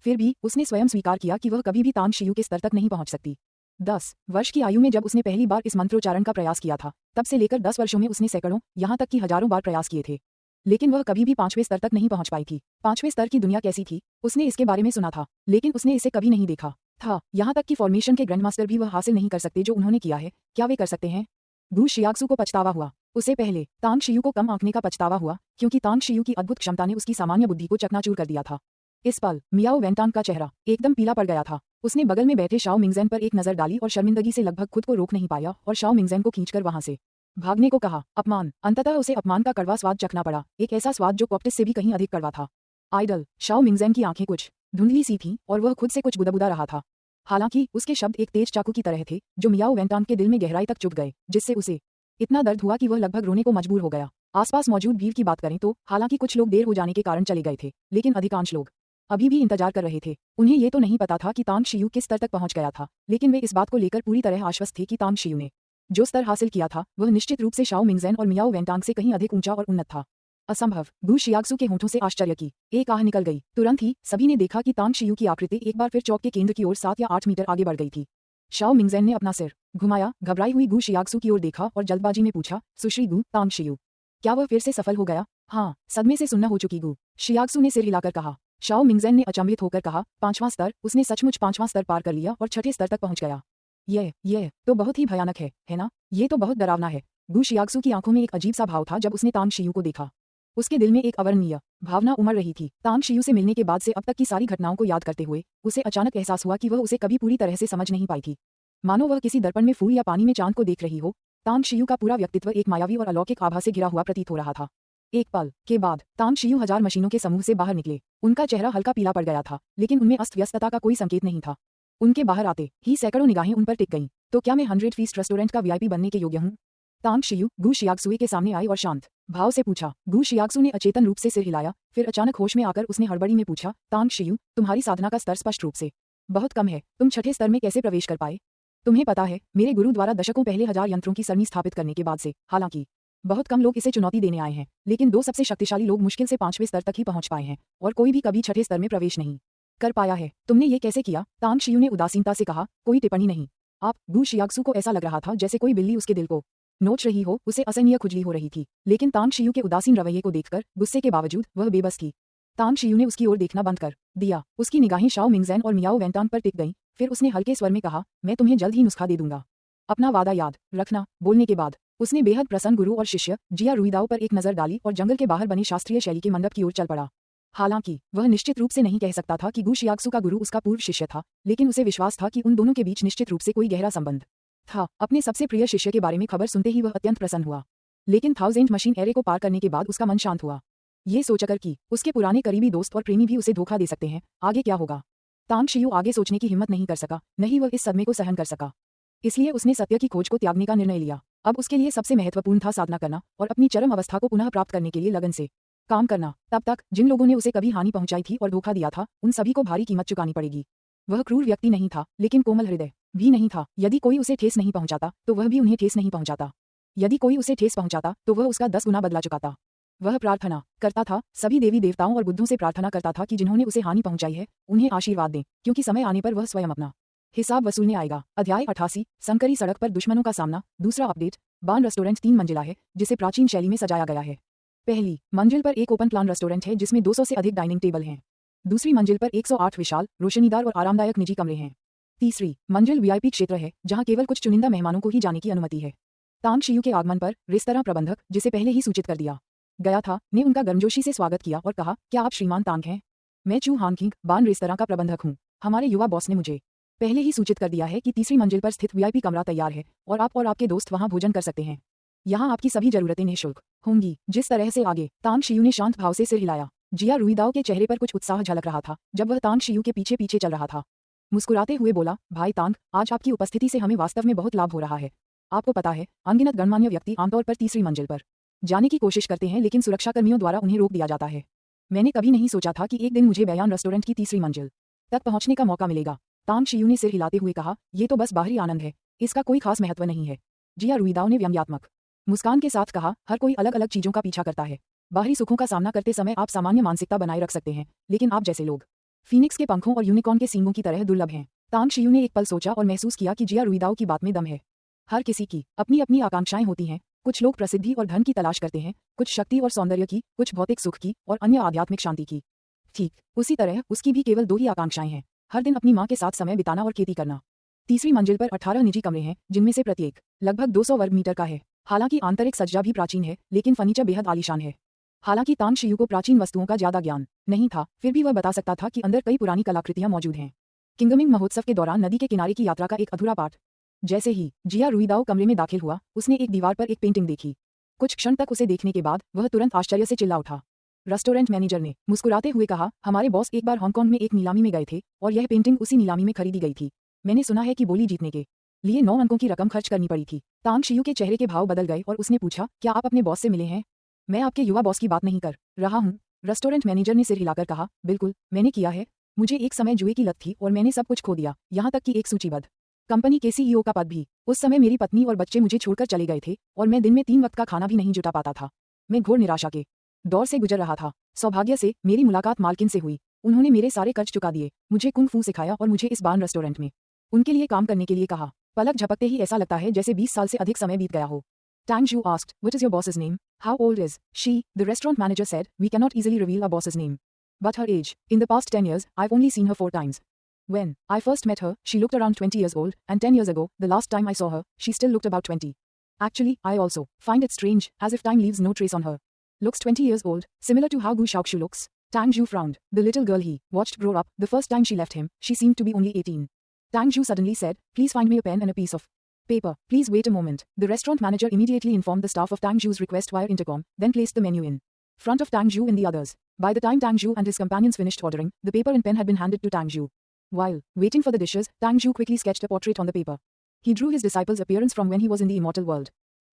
फिर भी उसने स्वयं स्वीकार किया कि वह कभी भी तांग शियू के स्तर तक नहीं पहुंच सकती। 10 वर्ष की आयु में जब उसने पहली बार इस मंत्रोच्चारण का प्रयास किया था, तब से लेकर 10 वर्षों में उसने सैकड़ों, यहाँ तक कि हजारों बार प्रयास किए थे, लेकिन वह कभी भी 5वें स्तर तक नहीं पहुंच पाई थी। 5वें स्तर की दुनिया कैसी थी, उसने इसके बारे में सुना था, लेकिन उसने इसे कभी नहीं देखा था। यहाँ तक कि फॉर्मेशन के ग्रैंडमास्टर भी वह हासिल नहीं कर सकते जो उन्होंने किया है। क्या वे कर सकते हैं? गू शियाक्सू को पछतावा हुआ। उसे पहले तांग शियू को कम आंकने का पछतावा हुआ, क्योंकि तांग शियू की अद्भुत क्षमता ने उसकी सामान्य बुद्धि को चकनाचूर कर दिया था। इस पल मियाओ वेंटांग का चेहरा एकदम पीला पड़ गया था। उसने बगल में बैठे शाओ मिंगज़ेन पर एक नजर डाली और शर्मिंदगी से लगभग खुद को रोक नहीं पाया और शाओ मिंगज़ेन को खींचकर वहां से भागने को कहा। अपमान। अंततः उसे अपमान का कड़वा स्वाद चखना पड़ा, एक ऐसा स्वाद जो कॉकटेस से भी कहीं अधिक कड़वा था। आइडल। शाओ मिंगज़ेन की आंखें कुछ धुंधली सी थीं और वह खुद से कुछ बुदबुदा रहा था। हालांकि उसके शब्द एक तेज चाकू की तरह थे जो मियाओ वेंटांग के दिल में गहराई तक चुभ गए, जिससे उसे इतना दर्द हुआ कि वह लगभग रोने को मजबूर हो गया। आसपास मौजूद भीड़ की बात करें तो हालांकि कुछ लोग देर हो जाने के कारण चले गए थे, लेकिन अधिकांश लोग अभी भी इंतजार कर रहे थे। उन्हें ये तो नहीं पता था कि तांग शियू किस स्तर तक पहुंच गया था, लेकिन वे इस बात को लेकर पूरी तरह आश्वस्त थे कि तांग शियू ने जो स्तर हासिल किया था वह निश्चित रूप से शाओ मिंगज़ेन और मियाओ वेंटांग से कहीं अधिक ऊंचा और उन्नत था। असंभव। गू शियाक्सू के होंठों से आश्चर्य की एक आह निकल गई। तुरंत ही सभी ने देखा कि तांग शियू की आकृति एक बार फिर चौक के केंद्र की ओर 7 या 8 मीटर आगे बढ़ गई थी। शाओ मिंगज़ेन ने अपना सिर घुमाया, घबराई हुई गू शियाक्सू की ओर देखा और जल्दबाजी में पूछा, सुश्री गू, तांग शियू क्या वह फिर से सफल हो गया? हाँ, सदमे से सुन्न हो चुकी गू, शियाक्सू ने सिर हिलाकर कहा। शाओ मिंगज़ेन ने अचंभित होकर कहा, 5वां स्तर? उसने सचमुच 5वां स्तर पार कर लिया और 6ठे स्तर तक पहुंच गया। ये तो बहुत ही भयानक है ना? ये तो बहुत डरावना है। गू शियाक्सू की आंखों में एक अजीब सा भाव था जब उसने तांग शियू को देखा। उसके दिल में एक अवर्णनीय भावना उमड़ रही थी। तांग शियू से मिलने के बाद से अब तक की सारी घटनाओं को याद करते हुए उसे अचानक एहसास हुआ कि वह उसे कभी पूरी तरह से समझ नहीं पाई थी। मानो वह किसी दर्पण में फूल या पानी में चांद को देख रही हो। तांग शियू का पूरा व्यक्तित्व एक मायावी और अलौकिक आभा से घिरा हुआ प्रतीत हो रहा था। एक पल के बाद तांग शियू 1000 मशीनों के समूह से बाहर निकले। उनका चेहरा हल्का पीला पड़ गया था, लेकिन उनमें अस्त व्यस्तता का कोई संकेत नहीं था। उनके बाहर आते ही सैकड़ों निगाहें उन पर टिक गईं। तो क्या मैं 100 फीस्ट रेस्टोरेंट का वीआईपी बनने के योग्य हूँ? तांग शियू गू शियाक्सुए के सामने आई और शांत भाव से पूछा। गू शियाक्सु ने अचेतन रूप से सिर हिलाया, फिर अचानक होश में आकर उसने हड़बड़ी में पूछा, तांग शियू, तुम्हारी साधना का स्तर स्पष्ट रूप से बहुत कम है। तुम 6ठे स्तर में कैसे प्रवेश कर पाए? तुम्हें पता है, मेरे गुरु द्वारा दशकों पहले 1000 यंत्रों की सरणी स्थापित करने के बाद से हालांकि बहुत कम लोग इसे चुनौती देने आए हैं, लेकिन 2 सबसे शक्तिशाली लोग मुश्किल से 5वें स्तर तक ही पहुंच पाए हैं और कोई भी कभी 6ठे स्तर में प्रवेश नहीं कर पाया है। तुमने ये कैसे किया? तांग शियू ने उदासीनता से कहा। कोई टिप्पणी नहीं। आप। गू शियाक्सु को ऐसा लग रहा था जैसे कोई बिल्ली उसके दिल को नोच रही हो। उसे असहनीय खुजली हो रही थी, लेकिन तांग शियू के उदासीन रवैये को देखकर गुस्से के बावजूद वह बेबस थी। तांग शियू ने उसकी ओर देखना बंद कर दिया। उसकी निगाहें शाओ मिंगज़ेन और मियाओ वेंटांग पर टिक गईं। फिर उसने हल्के स्वर में कहा, मैं तुम्हें जल्द ही नुस्खा दे दूंगा। अपना वादा याद रखना। बोलने के बाद उसने बेहद प्रसन्न गुरु और शिष्य जिया रुईदाओ पर एक नजर डाली और जंगल के बाहर बने शास्त्रीय शैली के मंडप की ओर चल पड़ा। हालांकि वह निश्चित रूप से नहीं कह सकता था कि गू शियाक्सु का गुरु उसका पूर्व शिष्य था, लेकिन उसे विश्वास था कि उन दोनों के बीच निश्चित रूप से कोई गहरा संबंध था। अपने सबसे प्रिय शिष्य के बारे में खबर सुनते ही वह अत्यंत प्रसन्न हुआ, लेकिन 1000 मशीन एरे को पार करने के बाद उसका मन शांत हुआ। ये सोचकर कि उसके पुराने करीबी दोस्त और प्रेमी भी उसे धोखा दे सकते हैं, आगे क्या होगा। तांग शियू आगे सोचने की हिम्मत नहीं कर सका, नहीं वह इस सदमे को सहन कर सका। इसलिए उसने सत्य की खोज को त्यागने का निर्णय लिया। अब उसके लिए सबसे महत्वपूर्ण था साधना करना और अपनी चरम अवस्था को पुनः प्राप्त करने के लिए लगन से काम करना। तब तक जिन लोगों ने उसे कभी हानि पहुंचाई थी और धोखा दिया था, उन सभी को भारी कीमत चुकानी पड़ेगी। वह क्रूर व्यक्ति नहीं था, लेकिन कोमल हृदय भी नहीं था। यदि कोई उसे ठेस नहीं पहुंचाता तो वह भी उन्हें ठेस नहीं पहुंचाता। यदि कोई उसे ठेस पहुंचाता तो वह उसका 10 गुना बदला चुकाता। वह प्रार्थना करता था, सभी देवी देवताओं और बुद्धों से प्रार्थना करता था कि जिन्होंने उसे हानि पहुंचाई है उन्हें आशीर्वाद दें, क्योंकि समय आने पर वह स्वयं अपना हिसाब वसूलने आएगा। अध्याय 88। संकरी सड़क पर दुश्मनों का सामना। दूसरा अपडेट। बान रेस्टोरेंट 3 मंजिला है, जिसे प्राचीन शैली में सजाया गया है। पहली मंजिल पर एक ओपन प्लान रेस्टोरेंट है जिसमें 200 से अधिक डाइनिंग टेबल हैं। दूसरी मंजिल पर 108 विशाल, रोशनीदार और आरामदायक निजी कमरे हैं। तीसरी मंजिल वीआईपी क्षेत्र है, जहां केवल कुछ चुनिंदा मेहमानों को ही जाने की अनुमति है। तांग शियू के आगमन पर रेस्तरां प्रबंधक, जिसे पहले ही सूचित कर दिया गया था, ने उनका गर्मजोशी से स्वागत किया और कहा, क्या आप श्रीमान तांग हैं? मैं चू हानखिंग, बान रेस्तरां का प्रबंधक हूँ। हमारे युवा बॉस ने मुझे पहले ही सूचित कर दिया है कि तीसरी मंजिल पर स्थित वीआईपी कमरा तैयार है और आप और आपके दोस्त वहां भोजन कर सकते हैं। यहाँ आपकी सभी जरूरतें निःशुल्क होंगी। जिस तरह से आगे। तांग शियू ने शांत भाव से सिर हिलाया। जिया रुईदाओ के चेहरे पर कुछ उत्साह झलक रहा था जब वह तांग शियू के पीछे पीछे चल रहा था। मुस्कुराते हुए बोला, भाई तांग, आज आपकी उपस्थिति से हमें वास्तव में बहुत लाभ हो रहा है। आपको पता है, अनगिनत गणमान्य व्यक्ति आमतौर पर तीसरी मंजिल पर जाने की कोशिश करते हैं, लेकिन सुरक्षाकर्मियों द्वारा उन्हें रोक दिया जाता है। मैंने कभी नहीं सोचा था कि एक दिन मुझे बयान रेस्टोरेंट की तीसरी मंजिल तक पहुंचने का मौका मिलेगा। तांग शियू ने सिर हिलाते हुए कहा, ये तो बस बाहरी आनंद है, इसका कोई खास महत्व नहीं है। जिया रुईदाओ ने व्यंग्यात्मक मुस्कान के साथ कहा, हर कोई अलग अलग चीजों का पीछा करता है। बाहरी सुखों का सामना करते समय आप सामान्य मानसिकता बनाए रख सकते हैं, लेकिन आप जैसे लोग फीनिक्स के पंखों और यूनिकॉर्न के सींगों की तरह दुर्लभ हैं। तांग शियू ने एक पल सोचा और महसूस किया कि जिया रुईदाओ की बात में दम है। हर किसी की अपनी अपनी आकांक्षाएं होती हैं। कुछ लोग प्रसिद्धि और धन की तलाश करते हैं, कुछ शक्ति और सौंदर्य की, कुछ भौतिक सुख की और अन्य आध्यात्मिक शांति की। ठीक उसी तरह उसकी भी केवल 2 ही आकांक्षाएं हैं, हर दिन अपनी माँ के साथ समय बिताना और खेती करना। तीसरी मंजिल पर 18 निजी कमरे हैं, जिनमें से प्रत्येक लगभग 200 वर्ग मीटर का है। हालांकि आंतरिक सज्जा भी प्राचीन है, लेकिन फर्नीचर बेहद आलीशान है। हालांकि तांग शियू को प्राचीन वस्तुओं का ज्यादा ज्ञान नहीं था, फिर भी वह बता सकता था कि अंदर कई पुरानी कलाकृतियां मौजूद हैं। किंगमिंग महोत्सव के दौरान नदी के किनारे की यात्रा का एक अधूरा पार्ट। जैसे ही जिया रुईदाओ कमरे में दाखिल हुआ, उसने एक दीवार पर एक पेंटिंग देखी। कुछ क्षण तक उसे देखने के बाद वह तुरंत आश्चर्य से चिल्ला उठा। रेस्टोरेंट मैनेजर ने मुस्कुराते हुए कहा, हमारे बॉस एक बार हांगकांग में एक नीलामी में गए थे और यह पेंटिंग उसी नीलामी में खरीदी गई थी। मैंने सुना है कि बोली जीतने के लिए 9 अंकों की रकम खर्च करनी पड़ी थी। तांग शियू के चेहरे के भाव बदल गए और उसने पूछा, क्या आप अपने बॉस से मिले हैं? मैं आपके युवा बॉस की बात नहीं कर रहा हूँ। रेस्टोरेंट मैनेजर ने सिर हिलाकर कहा, बिल्कुल मैंने किया है। मुझे एक समय जुए की लत थी और मैंने सब कुछ खो दिया, यहाँ तक कि एक सूचीबद्ध कंपनी के सीईओ का पद भी। उस समय मेरी पत्नी और बच्चे मुझे छोड़कर चले गए थे और मैं दिन में 3 वक्त का खाना भी नहीं जुटा पाता था। मैं घोर निराशा के दौर से गुजर रहा था। सौभाग्य से मेरी मुलाकात मालकिन से हुई। उन्होंने मेरे सारे कर्ज चुका दिए, मुझे कुंग फू सिखाया और मुझे इस बान रेस्टोरेंट में उनके लिए काम करने के लिए कहा। पलक झपकते ही ऐसा लगता है जैसे 20 साल से अधिक समय बीत गया हो। Tang Zhu asked, what is your boss's name? How old is she? The restaurant manager said, we cannot easily reveal our boss's name. But her age, in the past 10 years, I've only seen her 4 times. When I first met her, she looked around 20 years old, and 10 years ago, the last time I saw her, she still looked about 20. Actually, I also find it strange, as if time leaves no trace on her. Looks 20 years old, similar to how Gu Shaoxu looks. Tang Zhu frowned. The little girl he watched grow up, the first time she left him, she seemed to be only 18. Tang Zhu suddenly said, please find me a pen and a piece of paper. Please wait a moment. The restaurant manager immediately informed the staff of Tang Zhu's request via intercom, then placed the menu in front of Tang Zhu and the others. By the time Tang Zhu and his companions finished ordering, the paper and pen had been handed to Tang Zhu. While waiting for the dishes, Tang Zhu quickly sketched a portrait on the paper. He drew his disciple's appearance from when he was in the immortal world.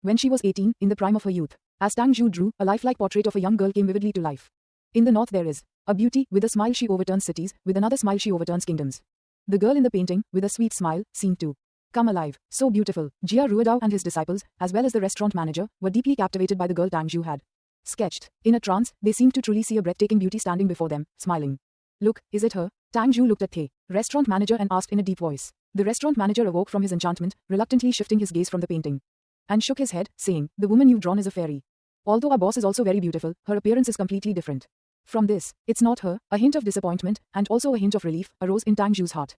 When she was 18, in the prime of her youth. As Tang Zhu drew, a lifelike portrait of a young girl came vividly to life. In the north there is a beauty, with a smile she overturns cities, with another smile she overturns kingdoms. The girl in the painting, with a sweet smile, seemed to come alive. So beautiful. Jia Ruidao and his disciples, as well as the restaurant manager, were deeply captivated by the girl Tang Zhu had sketched. In a trance, they seemed to truly see a breathtaking beauty standing before them, smiling. Look, is it her? Tang Zhu looked at the restaurant manager and asked in a deep voice. The restaurant manager awoke from his enchantment, reluctantly shifting his gaze from the painting, and shook his head, saying, the woman you've drawn is a fairy. Although our boss is also very beautiful, her appearance is completely different. From this, it's not her. A hint of disappointment, and also a hint of relief, arose in Tang Zhu's heart.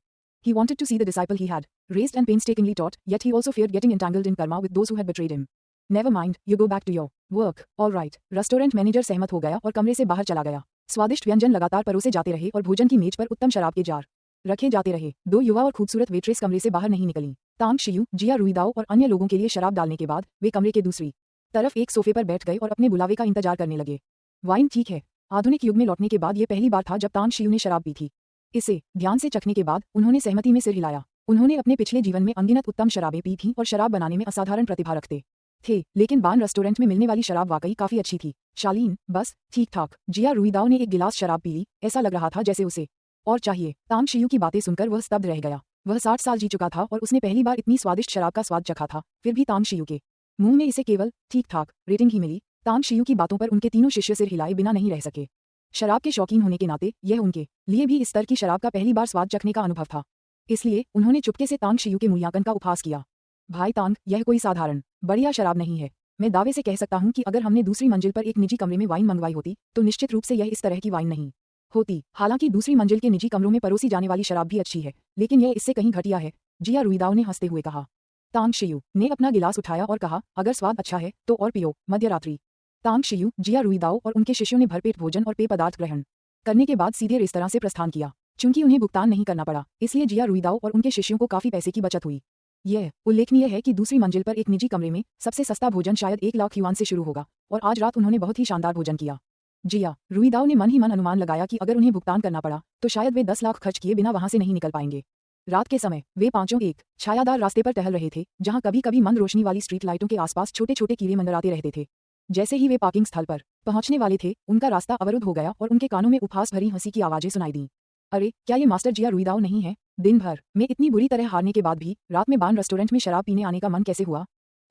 He wanted to see the disciple he had raised and painstakingly taught, yet he also feared getting entangled in karma with those who had betrayed him. Never mind, you go back to your work. All right. Restaurant manager सहमत हो गया और कमरे से बाहर चला गया। स्वादिष्ट व्यंजन लगातार परोसे जाते रहे और भोजन की मेज पर उत्तम शराब के जार रखे जाते रहे। 2 युवा और खूबसूरत वेट्रेस कमरे से बाहर नहीं निकली। तांग शियू, जिया रुईदाओ और अन्य लोगों के लिए शराब डालने के बाद वे कमरे के दूसरी तरफ एक सोफे पर बैठ गए और अपने बुलावे का इंतजार करने लगे। वाइन ठीक है। आधुनिक युग में लौटने के बाद ये पहली बार था जब तांग शियू ने शराब पी थी। इसे ध्यान से चखने के बाद उन्होंने सहमति में सिर हिलाया। उन्होंने अपने पिछले जीवन में अनगिनत उत्तम शराबें पी थीं और शराब बनाने में असाधारण प्रतिभा रखते थे, लेकिन बान रेस्टोरेंट में मिलने वाली शराब वाकई काफी अच्छी थी। शालीन, बस ठीक ठाक। जिया रुईदाओ ने एक गिलास शराब पी ली, ऐसा लग रहा था जैसे उसे और चाहिए। तांग शियू की बातें सुनकर वह स्तब्ध रह गया। वह 60 साल जी चुका था और उसने पहली बार इतनी स्वादिष्ट शराब का स्वाद चखा था, फिर भी तांग शियू के मुंह में इसे केवल ठीक ठाक रेटिंग ही मिली। तांग शियू की बातों पर उनके तीनों शिष्य सिर हिलाए बिना नहीं रह सके। शराब के शौकीन होने के नाते यह उनके लिए भी इस स्तर की शराब का पहली बार स्वाद चखने का अनुभव था। इसलिए उन्होंने चुपके से तांग शियू के मूल्यांकन का उपहास किया। भाई तांग, यह कोई साधारण बढ़िया शराब नहीं है। मैं दावे से कह सकता हूं कि अगर हमने दूसरी मंजिल पर एक निजी कमरे में वाइन मंगवाई होती तो निश्चित रूप से यह इस तरह की वाइन नहीं होती। हालांकि दूसरी मंजिल के निजी कमरों में परोसी जाने वाली शराब भी अच्छी है, लेकिन यह इससे कहीं घटिया है, जिया रुईदाओ ने हंसते हुए कहा। तांग शियू ने अपना गिलास उठाया और कहा, अगर स्वाद अच्छा है तो और पियो। मध्यरात्रि। तांग शियू, जिया रुईदाओ और उनके शिष्यों ने भरपेट भोजन और पेय पदार्थ ग्रहण करने के बाद सीधे रेस्तरां से प्रस्थान किया। चूंकि उन्हें भुगतान नहीं करना पड़ा, इसलिए जिया रुईदाओ और उनके शिष्यों को काफी पैसे की बचत हुई। यह उल्लेखनीय है कि दूसरी मंजिल पर एक निजी कमरे में सबसे सस्ता भोजन शायद 1 लाख युआन से शुरू होगा, और आज रात उन्होंने बहुत ही शानदार भोजन किया। जिया रुईदाओ ने मन ही मन अनुमान लगाया कि अगर उन्हें भुगतान करना पड़ा तो शायद वे 10 लाख खर्च किए बिना वहां से नहीं निकल पाएंगे। रात के समय वे पांचों एक छायादार रास्ते पर टहल रहे थे, जहां कभी कभी मंद रोशनी वाली स्ट्रीट लाइटों के आसपास छोटे छोटे कीड़े मंडराते रहते थे। जैसे ही वे पार्किंग स्थल पर पहुंचने वाले थे, उनका रास्ता अवरुद्ध हो गया और उनके कानों में उपहास भरी हंसी की आवाजें सुनाई दी। अरे, क्या ये मास्टर जिया रुईदाओ नहीं है? दिन भर में इतनी बुरी तरह हारने के बाद भी रात में बान रेस्टोरेंट में शराब पीने आने का मन कैसे हुआ?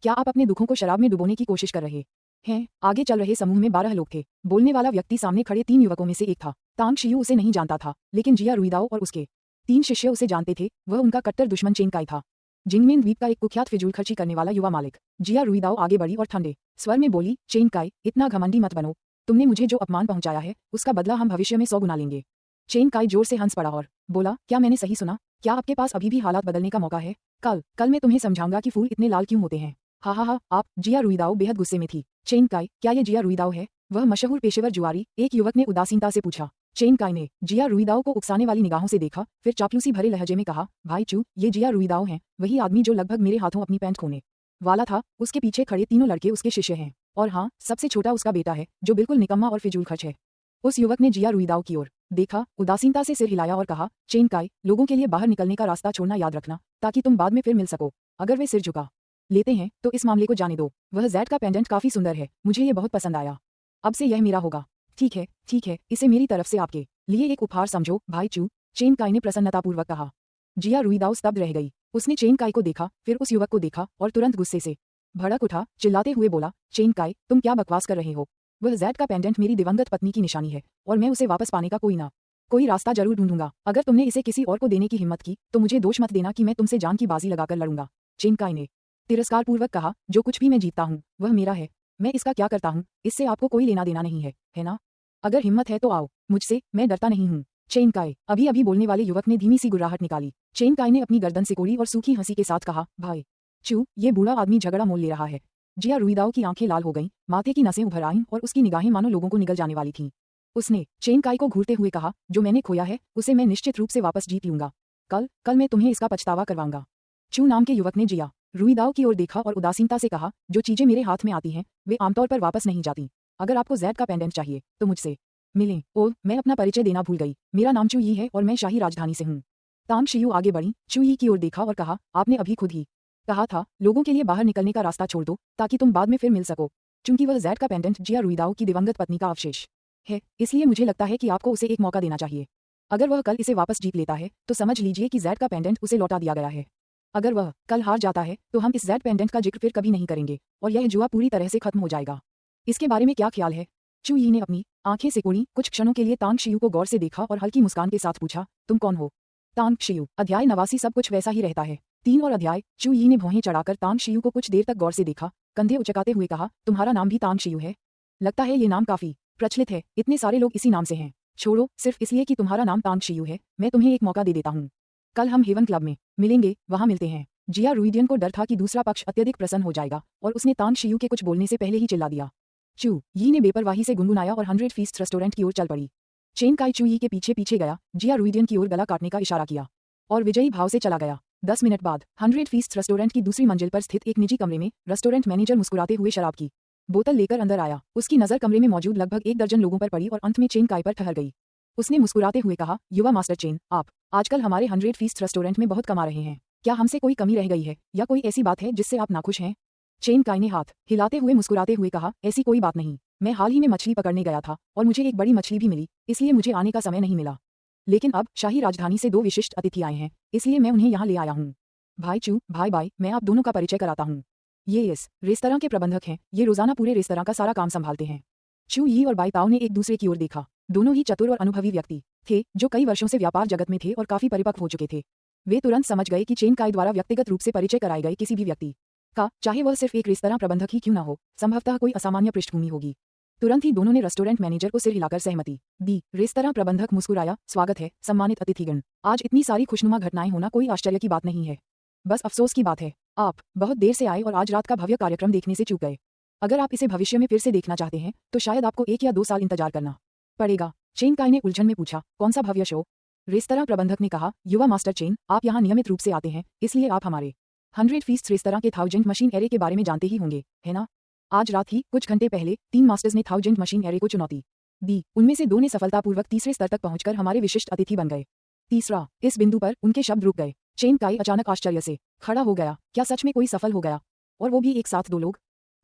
क्या आप अपने दुखों को शराब में डुबोने की कोशिश कर रहे हैं? आगे चल रहे समूह में 12 लोग थे। बोलने वाला व्यक्ति सामने खड़े 3 युवकों में से एक था। तांग शियू उसे नहीं जानता था, लेकिन जिया रुईदाओ और उसके 3 शिष्य उसे जानते थे। वह उनका कट्टर दुश्मन चेन काई था, जिंगमेन द्वीप का एक कुख्यात फिजूल खर्ची करने वाला युवा मालिक। जिया रुईदाओ आगे बढ़ी और ठंडे स्वर में बोली, चेन काई, इतना घमंडी मत बनो। तुमने मुझे जो अपमान पहुंचाया है उसका बदला हम भविष्य में 100 गुना लेंगे। चेन काई जोर से हंस पड़ा और बोला, क्या मैंने सही सुना? क्या आपके पास अभी भी हालात बदलने का मौका है? कल मैं तुम्हें समझाऊंगा कि फूल इतने लाल क्यों होते हैं। हा, आप। जिया रुईदाओ बेहद गुस्से में थी। चेन काई, क्या ये जिया रुईदाओ है? वह मशहूर पेशेवर जुआरी, एक युवक ने उदासीनता से पूछा। चेन काई ने जिया रुईदाओ को उकसाने वाली निगाहों से देखा, फिर चापलूसी भरे लहजे में कहा, भाई चू, ये जिया रुईदाओ हैं, वही आदमी जो लगभग मेरे हाथों अपनी पैंट खोने वाला था। उसके पीछे खड़े तीनों लड़के उसके शिष्य हैं, और हाँ, सबसे छोटा उसका बेटा है, जो बिल्कुल निकम्मा और फिजूल खर्च है। उस युवक ने जिया रुईदाओ की ओर देखा, उदासीनता से सिर हिलाया और कहा, चेन काई, लोगों के लिए बाहर निकलने का रास्ता छोड़ना याद रखना, ताकि तुम बाद में फिर मिल सको। अगर वे सिर झुका लेते हैं तो इस मामले को जाने दो। वह ज़ैड का पेंडेंट काफी सुंदर है, मुझे ये बहुत पसंद आया। अब से यह मेरा होगा। ठीक है, इसे मेरी तरफ से आपके लिए एक उपहार समझो, भाई चू, चेन काई ने प्रसन्नतापूर्वक कहा। जिया रुईदाओ स्तब्ध रह गई। उसने चेन काई को देखा, फिर उस युवक को देखा और तुरंत गुस्से से भड़क उठा, चिल्लाते हुए बोला, चेन काई, तुम क्या बकवास कर रहे हो? वह ज़ैड का पेंडेंट मेरी दिवंगत पत्नी की निशानी है, और मैं उसे वापस पाने का कोई रास्ता जरूर ढूंढूंगा। अगर तुमने इसे किसी और को देने की हिम्मत की तो मुझे दोष मत देना कि मैं तुमसे जान की बाजी लगाकर लड़ूंगा। चेन काई ने तिरस्कारपूर्वक कहा, जो कुछ भी मैं जीतता हूँ वह मेरा है, मैं इसका क्या करता हूँ इससे आपको कोई लेना देना नहीं है ना? अगर हिम्मत है तो आओ मुझसे, मैं डरता नहीं हूँ। चेन काई, अभी बोलने वाले युवक ने धीमी सी गुर्राहट निकाली। चेन काई ने अपनी गर्दन सिकोड़ी और सूखी हंसी के साथ कहा, भाई चू, ये बूढ़ा आदमी झगड़ा मोल ले रहा है। जिया रुईदाओ की आंखें लाल हो गईं, माथे की नसें उभर आईं और उसकी निगाहें मानो लोगों को निगल जाने वाली थीं। उसने चेन काई को घूरते हुए कहा, जो मैंने खोया है उसे मैं निश्चित रूप से वापस जीत लूंगा। कल मैं तुम्हें इसका पछतावा करवाऊंगा। चू नाम के युवक ने जिया रुईदाओ की ओर देखा और उदासीनता से कहा, जो चीजें मेरे हाथ में आती हैं वे आमतौर पर वापस नहीं जाती। अगर आपको ज़ैड का पेंडेंट चाहिए तो मुझसे मिलें। ओह, मैं अपना परिचय देना भूल गई, मेरा नाम चू यी है और मैं शाही राजधानी से हूँ। तांग शियू आगे बढ़ी, चू यी की ओर देखा और कहा, आपने अभी खुद ही कहा था लोगों के लिए बाहर निकलने का रास्ता छोड़ दो ताकि तुम बाद में फिर मिल सको। चूंकि वह ज़ैड का पेंडेंट जिया रुईदाओ की दिवंगत पत्नी का अवशेष है, इसलिए मुझे लगता है कि आपको उसे एक मौका देना चाहिए। अगर वह कल इसे वापस जीत लेता है तो समझ लीजिए कि ज़ैड का पेंडेंट उसे लौटा दिया गया है। अगर वह कल हार जाता है तो हम इस ज़ैड पेंडेंट का जिक्र फिर कभी नहीं करेंगे और यह जुआ पूरी तरह से खत्म हो जाएगा। इसके बारे में क्या ख्याल है? चू यी ने अपनी आंखें सिकोड़ी, कुछ क्षणों के लिए तांग शियू को गौर से देखा और हल्की मुस्कान के साथ पूछा, तुम कौन हो? तांग शियू, अध्याय 89। सब कुछ वैसा ही रहता है। 3 और अध्याय। चू यी ने भौहें चढ़ाकर तांग शियू को कुछ देर तक गौर से देखा, कंधे उचकाते हुए कहा, तुम्हारा नाम भी तांग शियू है? लगता है ये नाम काफी प्रचलित है, इतने सारे लोग इसी नाम से हैं। छोड़ो, सिर्फ इसलिए कि तुम्हारा नाम तांग शियू है मैं तुम्हें एक मौका दे देता हूँ। कल हम हेवन क्लब में मिलेंगे, वहां मिलते हैं। जिया रुईडियन को डर था कि दूसरा पक्ष अत्यधिक प्रसन्न हो जाएगा और उसने तांग शियू के कुछ बोलने से पहले ही चिल्ला दिया। चू यी ने बेपरवाही से गुनगुनाया और 100 फीस्ट रेस्टोरेंट की ओर चल पड़ी। चेन काई चू यी के पीछे पीछे गया, जिया रुईडियन की ओर गला काटने का इशारा किया और विजयी भाव से चला गया। 10 मिनट बाद 100 फीस्ट रेस्टोरेंट की दूसरी मंजिल पर स्थित एक निजी कमरे में रेस्टोरेंट मैनेजर मुस्कुराते हुए शराब की बोतल लेकर अंदर आया। उसकी नजर कमरे में मौजूद लगभग 1 दर्जन लोगों पर पड़ी और अंत में चेन काई पर ठहर गई। उसने मुस्कुराते हुए कहा, युवा मास्टर चेन, आप आजकल हमारे 100 फीस्ट रेस्टोरेंट में बहुत कमा रहे हैं। क्या हमसे कोई कमी रह गई है या कोई ऐसी बात है जिससे आप नाखुश हैं? चेन काई ने हाथ हिलाते हुए मुस्कुराते हुए कहा, ऐसी कोई बात नहीं। मैं हाल ही में मछली पकड़ने गया था और मुझे एक बड़ी मछली भी मिली, इसलिए मुझे आने का समय नहीं मिला। लेकिन अब शाही राजधानी से 2 विशिष्ट अतिथि आए हैं, इसलिए मैं उन्हें यहाँ ले आया हूँ। भाई चू, भाई, मैं आप दोनों का परिचय कराता हूँ। ये इस रेस्तरां के प्रबंधक हैं, ये रोजाना पूरे रेस्तरां का सारा काम संभालते हैं। चू यी और बाई ताओ ने एक दूसरे की ओर देखा। दोनों ही चतुर और अनुभवी व्यक्ति थे जो कई वर्षों से व्यापार जगत में थे और काफी परिपक्व हो चुके थे। वे तुरंत समझ गए कि चेन काई द्वारा व्यक्तिगत रूप से परिचय कराए गए किसी भी व्यक्ति का, चाहे वह सिर्फ एक रेस्तरां प्रबंधक ही क्यों न हो, संभवतः कोई असामान्य पृष्ठभूमि होगी। तुरंत ही दोनों ने रेस्टोरेंट मैनेजर को सिर हिलाकर सहमति दी। रेस्तरां प्रबंधक मुस्कुराया, स्वागत है सम्मानित अतिथिगण। आज इतनी सारी खुशनुमा घटनाएं होना कोई आश्चर्य की बात नहीं है, बस अफसोस की बात है आप बहुत देर से आए और आज रात का भव्य कार्यक्रम देखने से चूक गए। अगर आप इसे भविष्य में फिर से देखना चाहते हैं तो शायद आपको 1 या 2 साल इंतजार करना पड़ेगा। चेन काई ने उलझन में पूछा, कौन सा भव्य शो? रेस्तरां प्रबंधक ने कहा, युवा मास्टर चेन, आप यहाँ नियमित रूप से आते हैं, इसलिए आप हमारे 100 फीस्ट रेस्तरां के 1000 मशीन एरे के बारे में जानते ही होंगे, है ना? आज रात ही कुछ घंटे पहले 3 मास्टर्स ने 1000 मशीन एरे को चुनौती दी। उनमें से 2 ने सफलतापूर्वक तीसरे स्तर तक पहुंचकर हमारे विशिष्ट अतिथि बन गए। तीसरा। इस बिंदु पर उनके शब्द रुक गए। चेन काई अचानक आश्चर्य से खड़ा हो गया। क्या सच में कोई सफल हो गया? और वो भी एक साथ 2 लोग?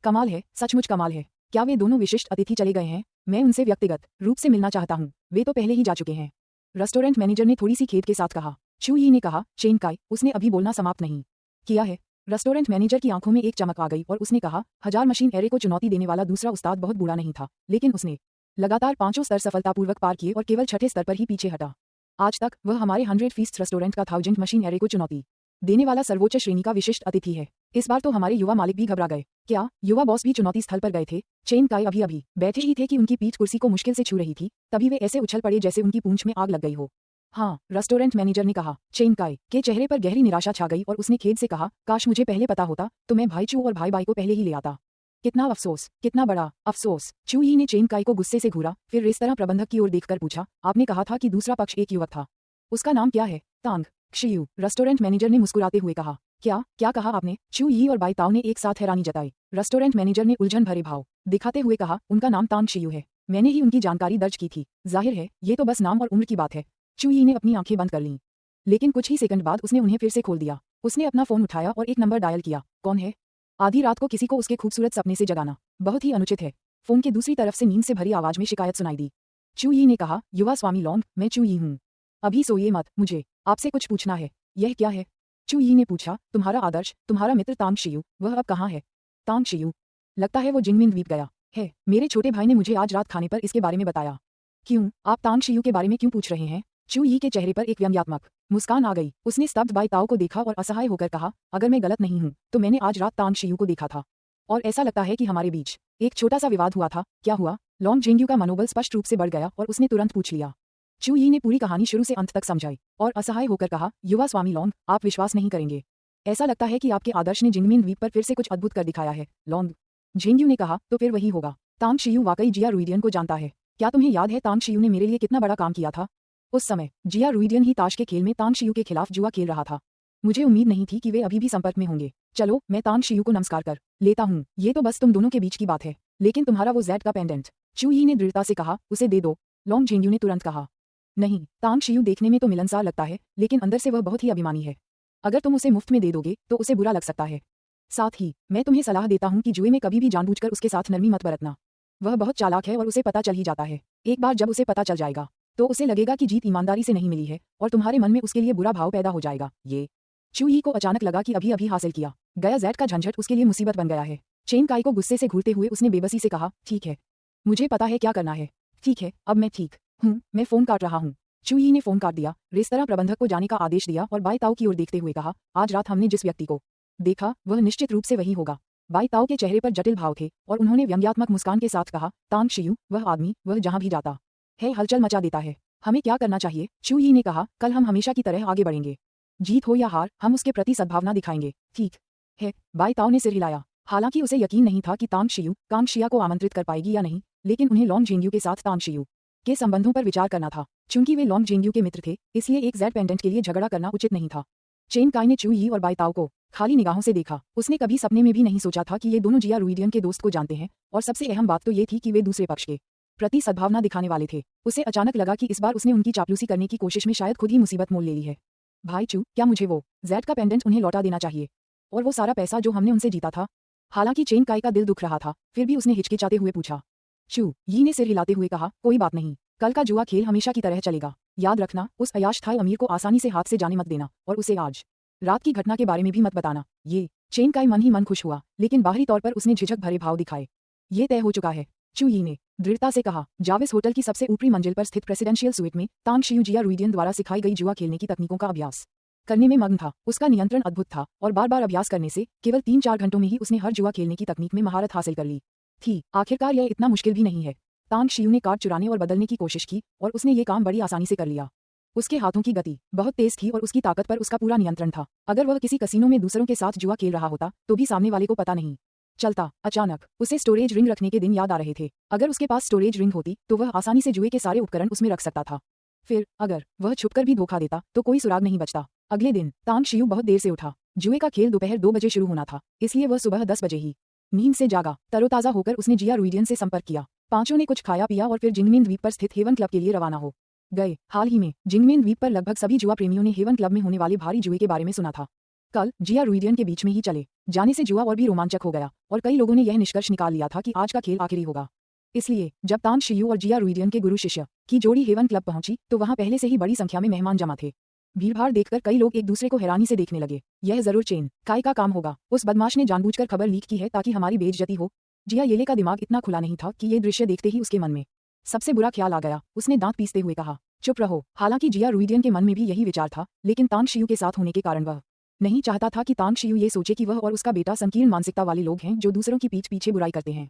कमाल है, सचमुच कमाल है। क्या वे दोनों विशिष्ट अतिथि चले गए हैं? मैं उनसे व्यक्तिगत रूप से मिलना चाहता हूँ। वे तो पहले ही जा चुके हैं, रेस्टोरेंट मैनेजर ने थोड़ी सी खेद के साथ कहा। चू यी ने कहा, चेन काई, उसने अभी बोलना समाप्त नहीं किया है। रेस्टोरेंट मैनेजर की आंखों में एक चमक आ गई और उसने कहा, 1000 मशीन एरे को चुनौती देने वाला दूसरा उस्ताद बहुत बूढ़ा नहीं था, लेकिन उसने लगातार 5 स्तर सफलतापूर्वक पार किए और केवल 6ठे स्तर पर ही पीछे हटा। आज तक वह हमारे 100 फीस्ट रेस्टोरेंट का 1000 मशीन एरे को चुनौती देने वाला सर्वोच्च श्रेणी का विशिष्ट अतिथि है। इस बार तो हमारे युवा मालिक भी घबरा गए। क्या युवा बॉस भी चुनौती स्थल पर गए थे? चेन काय अभी अभी बैठे ही थे कि उनकी पीठ कुर्सी को मुश्किल से छू रही थी, तभी वे ऐसे उछल पड़े जैसे उनकी पूंछ में आग लग गई हो। हाँ, रेस्टोरेंट मैनेजर ने कहा। चेन काय के चेहरे पर गहरी निराशा छा गई और उसने खेद से कहा, काश मुझे पहले पता होता तो मैं भाई चू और भाई बाई को पहले ही ले आता। कितना अफसोस, कितना बड़ा अफसोस। चू ही ने चेन काय को गुस्से से घूरा, फिर रेस्तरां प्रबंधक की ओर देखकर पूछा, आपने कहा था कि दूसरा पक्ष एक युवक था। उसका नाम क्या है? तांग शियू, रेस्टोरेंट मैनेजर ने मुस्कुराते हुए कहा। क्या कहा आपने? चू यी और बाई ताओ ने एक साथ हैरानी जताई। रेस्टोरेंट मैनेजर ने उलझन भरे भाव दिखाते हुए कहा, उनका नाम तांग शियू है। मैंने ही उनकी जानकारी दर्ज की थी। जाहिर है ये तो बस नाम और उम्र की बात है। चू यी ने अपनी आंखें बंद कर लीं, लेकिन कुछ ही सेकंड बाद उसने उन्हें फिर से खोल दिया। उसने अपना फोन उठाया और एक नंबर डायल किया। कौन है? आधी रात को किसी को उसके खूबसूरत सपने से जगाना बहुत ही अनुचित है। फोन के दूसरी तरफ से नींद से भरी आवाज में शिकायत सुनाई दी। चू यी ने कहा, युवा स्वामी लॉन्ग, मैं चू यी हूँ। अभी सोइए मत, मुझे आपसे कुछ पूछना है। यह क्या है? चू यी ने पूछा। तुम्हारा आदर्श, तुम्हारा मित्र तांग शियू, वह अब कहाँ है? तांग शियू? लगता है वो जिंगमिन द्वीप गया है। मेरे छोटे भाई ने मुझे आज रात खाने पर इसके बारे में बताया। क्यों? आप तांग शियू के बारे में क्यों पूछ रहे हैं? चू यी के चेहरे पर एक व्यंग्यात्मक मुस्कान आ गई। उसने स्तब्ध बाई ताओ को देखा और असहाय होकर कहा, अगर मैं गलत नहीं हूँ तो मैंने आज रात तांग शियू को देखा था और ऐसा लगता है कि हमारे बीच एक छोटा सा विवाद हुआ था। क्या हुआ? लॉन्ग जेंग्यू का मनोबल स्पष्ट रूप से बढ़ गया और उसने तुरंत पूछ लिया। चू यी ने पूरी कहानी शुरू से अंत तक समझाई और असहाय होकर कहा, युवा स्वामी लॉन्ग, आप विश्वास नहीं करेंगे। ऐसा लगता है कि आपके आदर्श ने जिंगमिन द्वीप पर फिर से कुछ अद्भुत कर दिखाया है। लॉन्ग जेंग्यू ने कहा, तो फिर वही होगा। तांग शियू वाकई जिया रुइडियन को जानता है। क्या तुम्हें याद है तांग शियू ने मेरे लिए कितना बड़ा काम किया था? उस समय जिया रुइडियन ही ताश के खेल में तांग शियू के खिलाफ जुआ खेल रहा था। मुझे उम्मीद नहीं थी कि वे अभी भी संपर्क में होंगे। चलो मैं तांग शियू को नमस्कार कर लेता हूँ। ये तो बस तुम दोनों के बीच की बात है, लेकिन तुम्हारा वो जेड का पेंडेंट? चू यी ने दृढ़ता से कहा, उसे दे दो। लॉन्ग जेंग्यू ने तुरंत कहा, नहीं। तांग शियू देखने में तो मिलनसार लगता है, लेकिन अंदर से वह बहुत ही अभिमानी है। अगर तुम उसे मुफ्त में दे दोगे तो उसे बुरा लग सकता है। साथ ही मैं तुम्हें सलाह देता हूँ कि जुए में कभी भी जानबूझकर उसके साथ नरमी मत बरतना। वह बहुत चालाक है और उसे पता चल ही जाता है। एक बार जब उसे पता चल जाएगा तो उसे लगेगा कि जीत ईमानदारी से नहीं मिली है और तुम्हारे मन में उसके लिए बुरा भाव पैदा हो जाएगा। ये चू यी को अचानक लगा कि अभी अभी हासिल किया गया जेड का झंझट उसके लिए मुसीबत बन गया है। चेन काय को गुस्से से घूरते हुए उसने बेबसी से कहा, ठीक है, मुझे पता है क्या करना है। ठीक है, अब मैं ठीक हूँ, मैं फोन काट रहा हूँ। चू यी ने फोन काट दिया, रेस्तरां प्रबंधक को जाने का आदेश दिया और बाई ताओ की ओर देखते हुए कहा, आज रात हमने जिस व्यक्ति को देखा वह निश्चित रूप से वही होगा। बाई ताओ के चेहरे पर जटिल भाव थे और उन्होंने व्यंग्यात्मक मुस्कान के साथ कहा, तांग शियू, वह आदमी, वह जहां भी जाता है हलचल मचा देता है। हमें क्या करना चाहिए? चू यी ने कहा, कल हम हमेशा की तरह आगे बढ़ेंगे। जीत हो या हार, हम उसके प्रति सद्भावना दिखाएंगे। ठीक है, बाई ताओ ने सिर हिलाया। हालांकि उसे यकीन नहीं था कि तांग शियू कांग शिया को आमंत्रित कर पाएगी या नहीं, लेकिन उन्हें लॉन्ग जेंग्यू के साथ तांग शियू के संबंधों पर विचार करना था। चूंकि वे लॉन्ग जेंग्यू के मित्र थे, इसलिए एक जेड पेंडेंट के लिए झगड़ा करना उचित नहीं था। चेन काय ने चू यी और बाई ताओ को खाली निगाहों से देखा। उसने कभी सपने में भी नहीं सोचा था कि ये दोनों जिया रुइडियन के दोस्त को जानते हैं, और सबसे अहम बात तो ये थी कि वे दूसरे पक्ष के प्रति सद्भावना दिखाने वाले थे। उसे अचानक लगा कि इस बार उसने उनकी चापलूसी करने की कोशिश में शायद खुद ही मुसीबत मोल ले ली है। भाई चू, क्या मुझे वो जेड का पेंडेंट उन्हें लौटा देना चाहिए? और वो सारा पैसा जो हमने उनसे जीता था? हालांकि चेन काय का दिल दुख रहा था, फिर भी उसने हिचकिचाते हुए पूछा। चू यी ने सिर हिलाते हुए कहा, कोई बात नहीं, कल का जुआ खेल हमेशा की तरह चलेगा। याद रखना, उस अयाश थाई अमीर को आसानी से हाथ से जाने मत देना और उसे आज रात की घटना के बारे में भी मत बताना। ये चेन काय मन ही मन खुश हुआ, लेकिन बाहरी तौर पर उसने झिझक भरे भाव दिखाए। ये तय हो चुका है, चू यी ने दृढ़ता से कहा। जाविस होटल की सबसे ऊपरी मंजिल पर स्थित प्रेसिडेंशियल स्वीट में तांग शियू जिया रुइडियन द्वारा सिखाई गई जुआ खेलने की तकनीकों का अभ्यास करने में मग्न था। उसका नियंत्रण अद्भुत था और बार बार अभ्यास करने से केवल 3-4 घंटों में ही उसने हर जुआ खेलने की तकनीक में महारत हासिल कर ली थी। आखिरकार यह इतना मुश्किल भी नहीं है। तांग शियू ने कार्ड चुराने और बदलने की कोशिश की और उसने ये काम बड़ी आसानी से कर लिया। उसके हाथों की गति बहुत तेज थी और उसकी ताकत पर उसका पूरा नियंत्रण था। अगर वह किसी कसीनो में दूसरों के साथ जुआ खेल रहा होता तो भी सामने वाले को पता नहीं चलता। अचानक उसे स्टोरेज रिंग रखने के दिन याद आ रहे थे। अगर उसके पास स्टोरेज रिंग होती तो वह आसानी से जुए के सारे उपकरण उसमें रख सकता था। फिर अगर वह छुपकर भी धोखा देता तो कोई सुराग नहीं बचता। अगले दिन तांग शियू बहुत देर से उठा। जुए का खेल दोपहर 2 बजे शुरू होना था, इसलिए वह सुबह 10 बजे ही नींद से जागा। तरोताजा होकर उसने जिया रुइडियन से संपर्क किया। पांचों ने कुछ खाया पिया और फिर जिंगमिन द्वीप पर स्थित हेवन क्लब के लिए रवाना हो गए। हाल ही में जिंगमिन द्वीप पर लगभग सभी जुआ प्रेमियों ने हेवन क्लब में होने वाले भारी जुए के बारे में सुना था। कल जिया रुइडियन के बीच में ही चले जाने से जुआ और भी रोमांचक हो गया और कई लोगों ने यह निष्कर्ष निकाल लिया था कि आज का खेल आखिरी होगा। इसलिए जब तांग शियू और जिया रुइडियन के गुरु शिष्य की जोड़ी हेवन क्लब पहुंची तो वहां पहले से ही बड़ी संख्या में मेहमान जमा थे। भीड़भाड़ देखकर कई लोग एक दूसरे को हैरानी से देखने लगे। यह जरूर चेन काय का काम होगा। उस बदमाश ने जानबूझकर खबर लीक की है ताकि हमारी बेइज्जती हो। जिया येले का दिमाग इतना खुला नहीं था कि ये दृश्य देखते ही उसके मन में सबसे बुरा ख्याल आ गया। उसने दांत पीसते हुए कहा, चुप रहो। हालांकि जिया रुइडियन के मन में भी यही विचार था, लेकिन तांग शियू के साथ होने के कारण वह नहीं चाहता था कि तांग शियू ये सोचे कि वह और उसका बेटा संकीर्ण मानसिकता वाले लोग हैं जो दूसरों की पीठ पीछे बुराई करते हैं।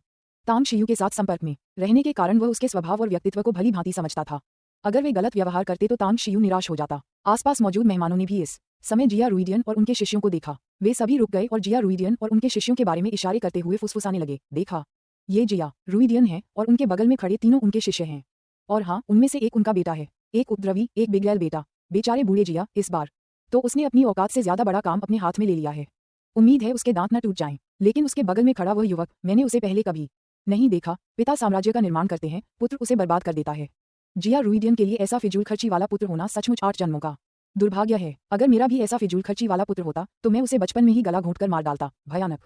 तांग शियू के साथ संपर्क में रहने के कारण वह उसके स्वभाव और व्यक्तित्व को भली भांति समझता था। अगर वे गलत व्यवहार करते तो तांग शियू निराश हो जाता। आसपास मौजूद मेहमानों ने भी इस समय जिया रुइडियन और उनके शिष्यों को देखा। वे सभी रुक गए और जिया रुइडियन और उनके शिष्यों के बारे में इशारे करते हुए फुसफुसाने लगे। देखा, ये जिया रुइडियन है और उनके बगल में खड़े तीनों उनके शिष्य हैं। और हाँ, उनमें से एक उनका बेटा है, एक उपद्रवी, एक बिगड़ैल बेटा। बेचारे बूढ़े जिया, इस बार तो उसने अपनी औकात से ज्यादा बड़ा काम अपने हाथ में ले लिया है। उम्मीद है उसके दांत न टूट जाएं। लेकिन उसके बगल में खड़ा वह युवक, मैंने उसे पहले कभी नहीं देखा। पिता साम्राज्य का निर्माण करते हैं, पुत्र उसे बर्बाद कर देता है। जिया रुइडियन के लिए ऐसा फिजूल खर्ची वाला पुत्र होना सचमुच 8 जन्मों का दुर्भाग्य है। अगर मेरा भी ऐसा फिजूल खर्ची वाला पुत्र होता तो मैं उसे बचपन में ही गला घोंटकर मार डालता। भयानक,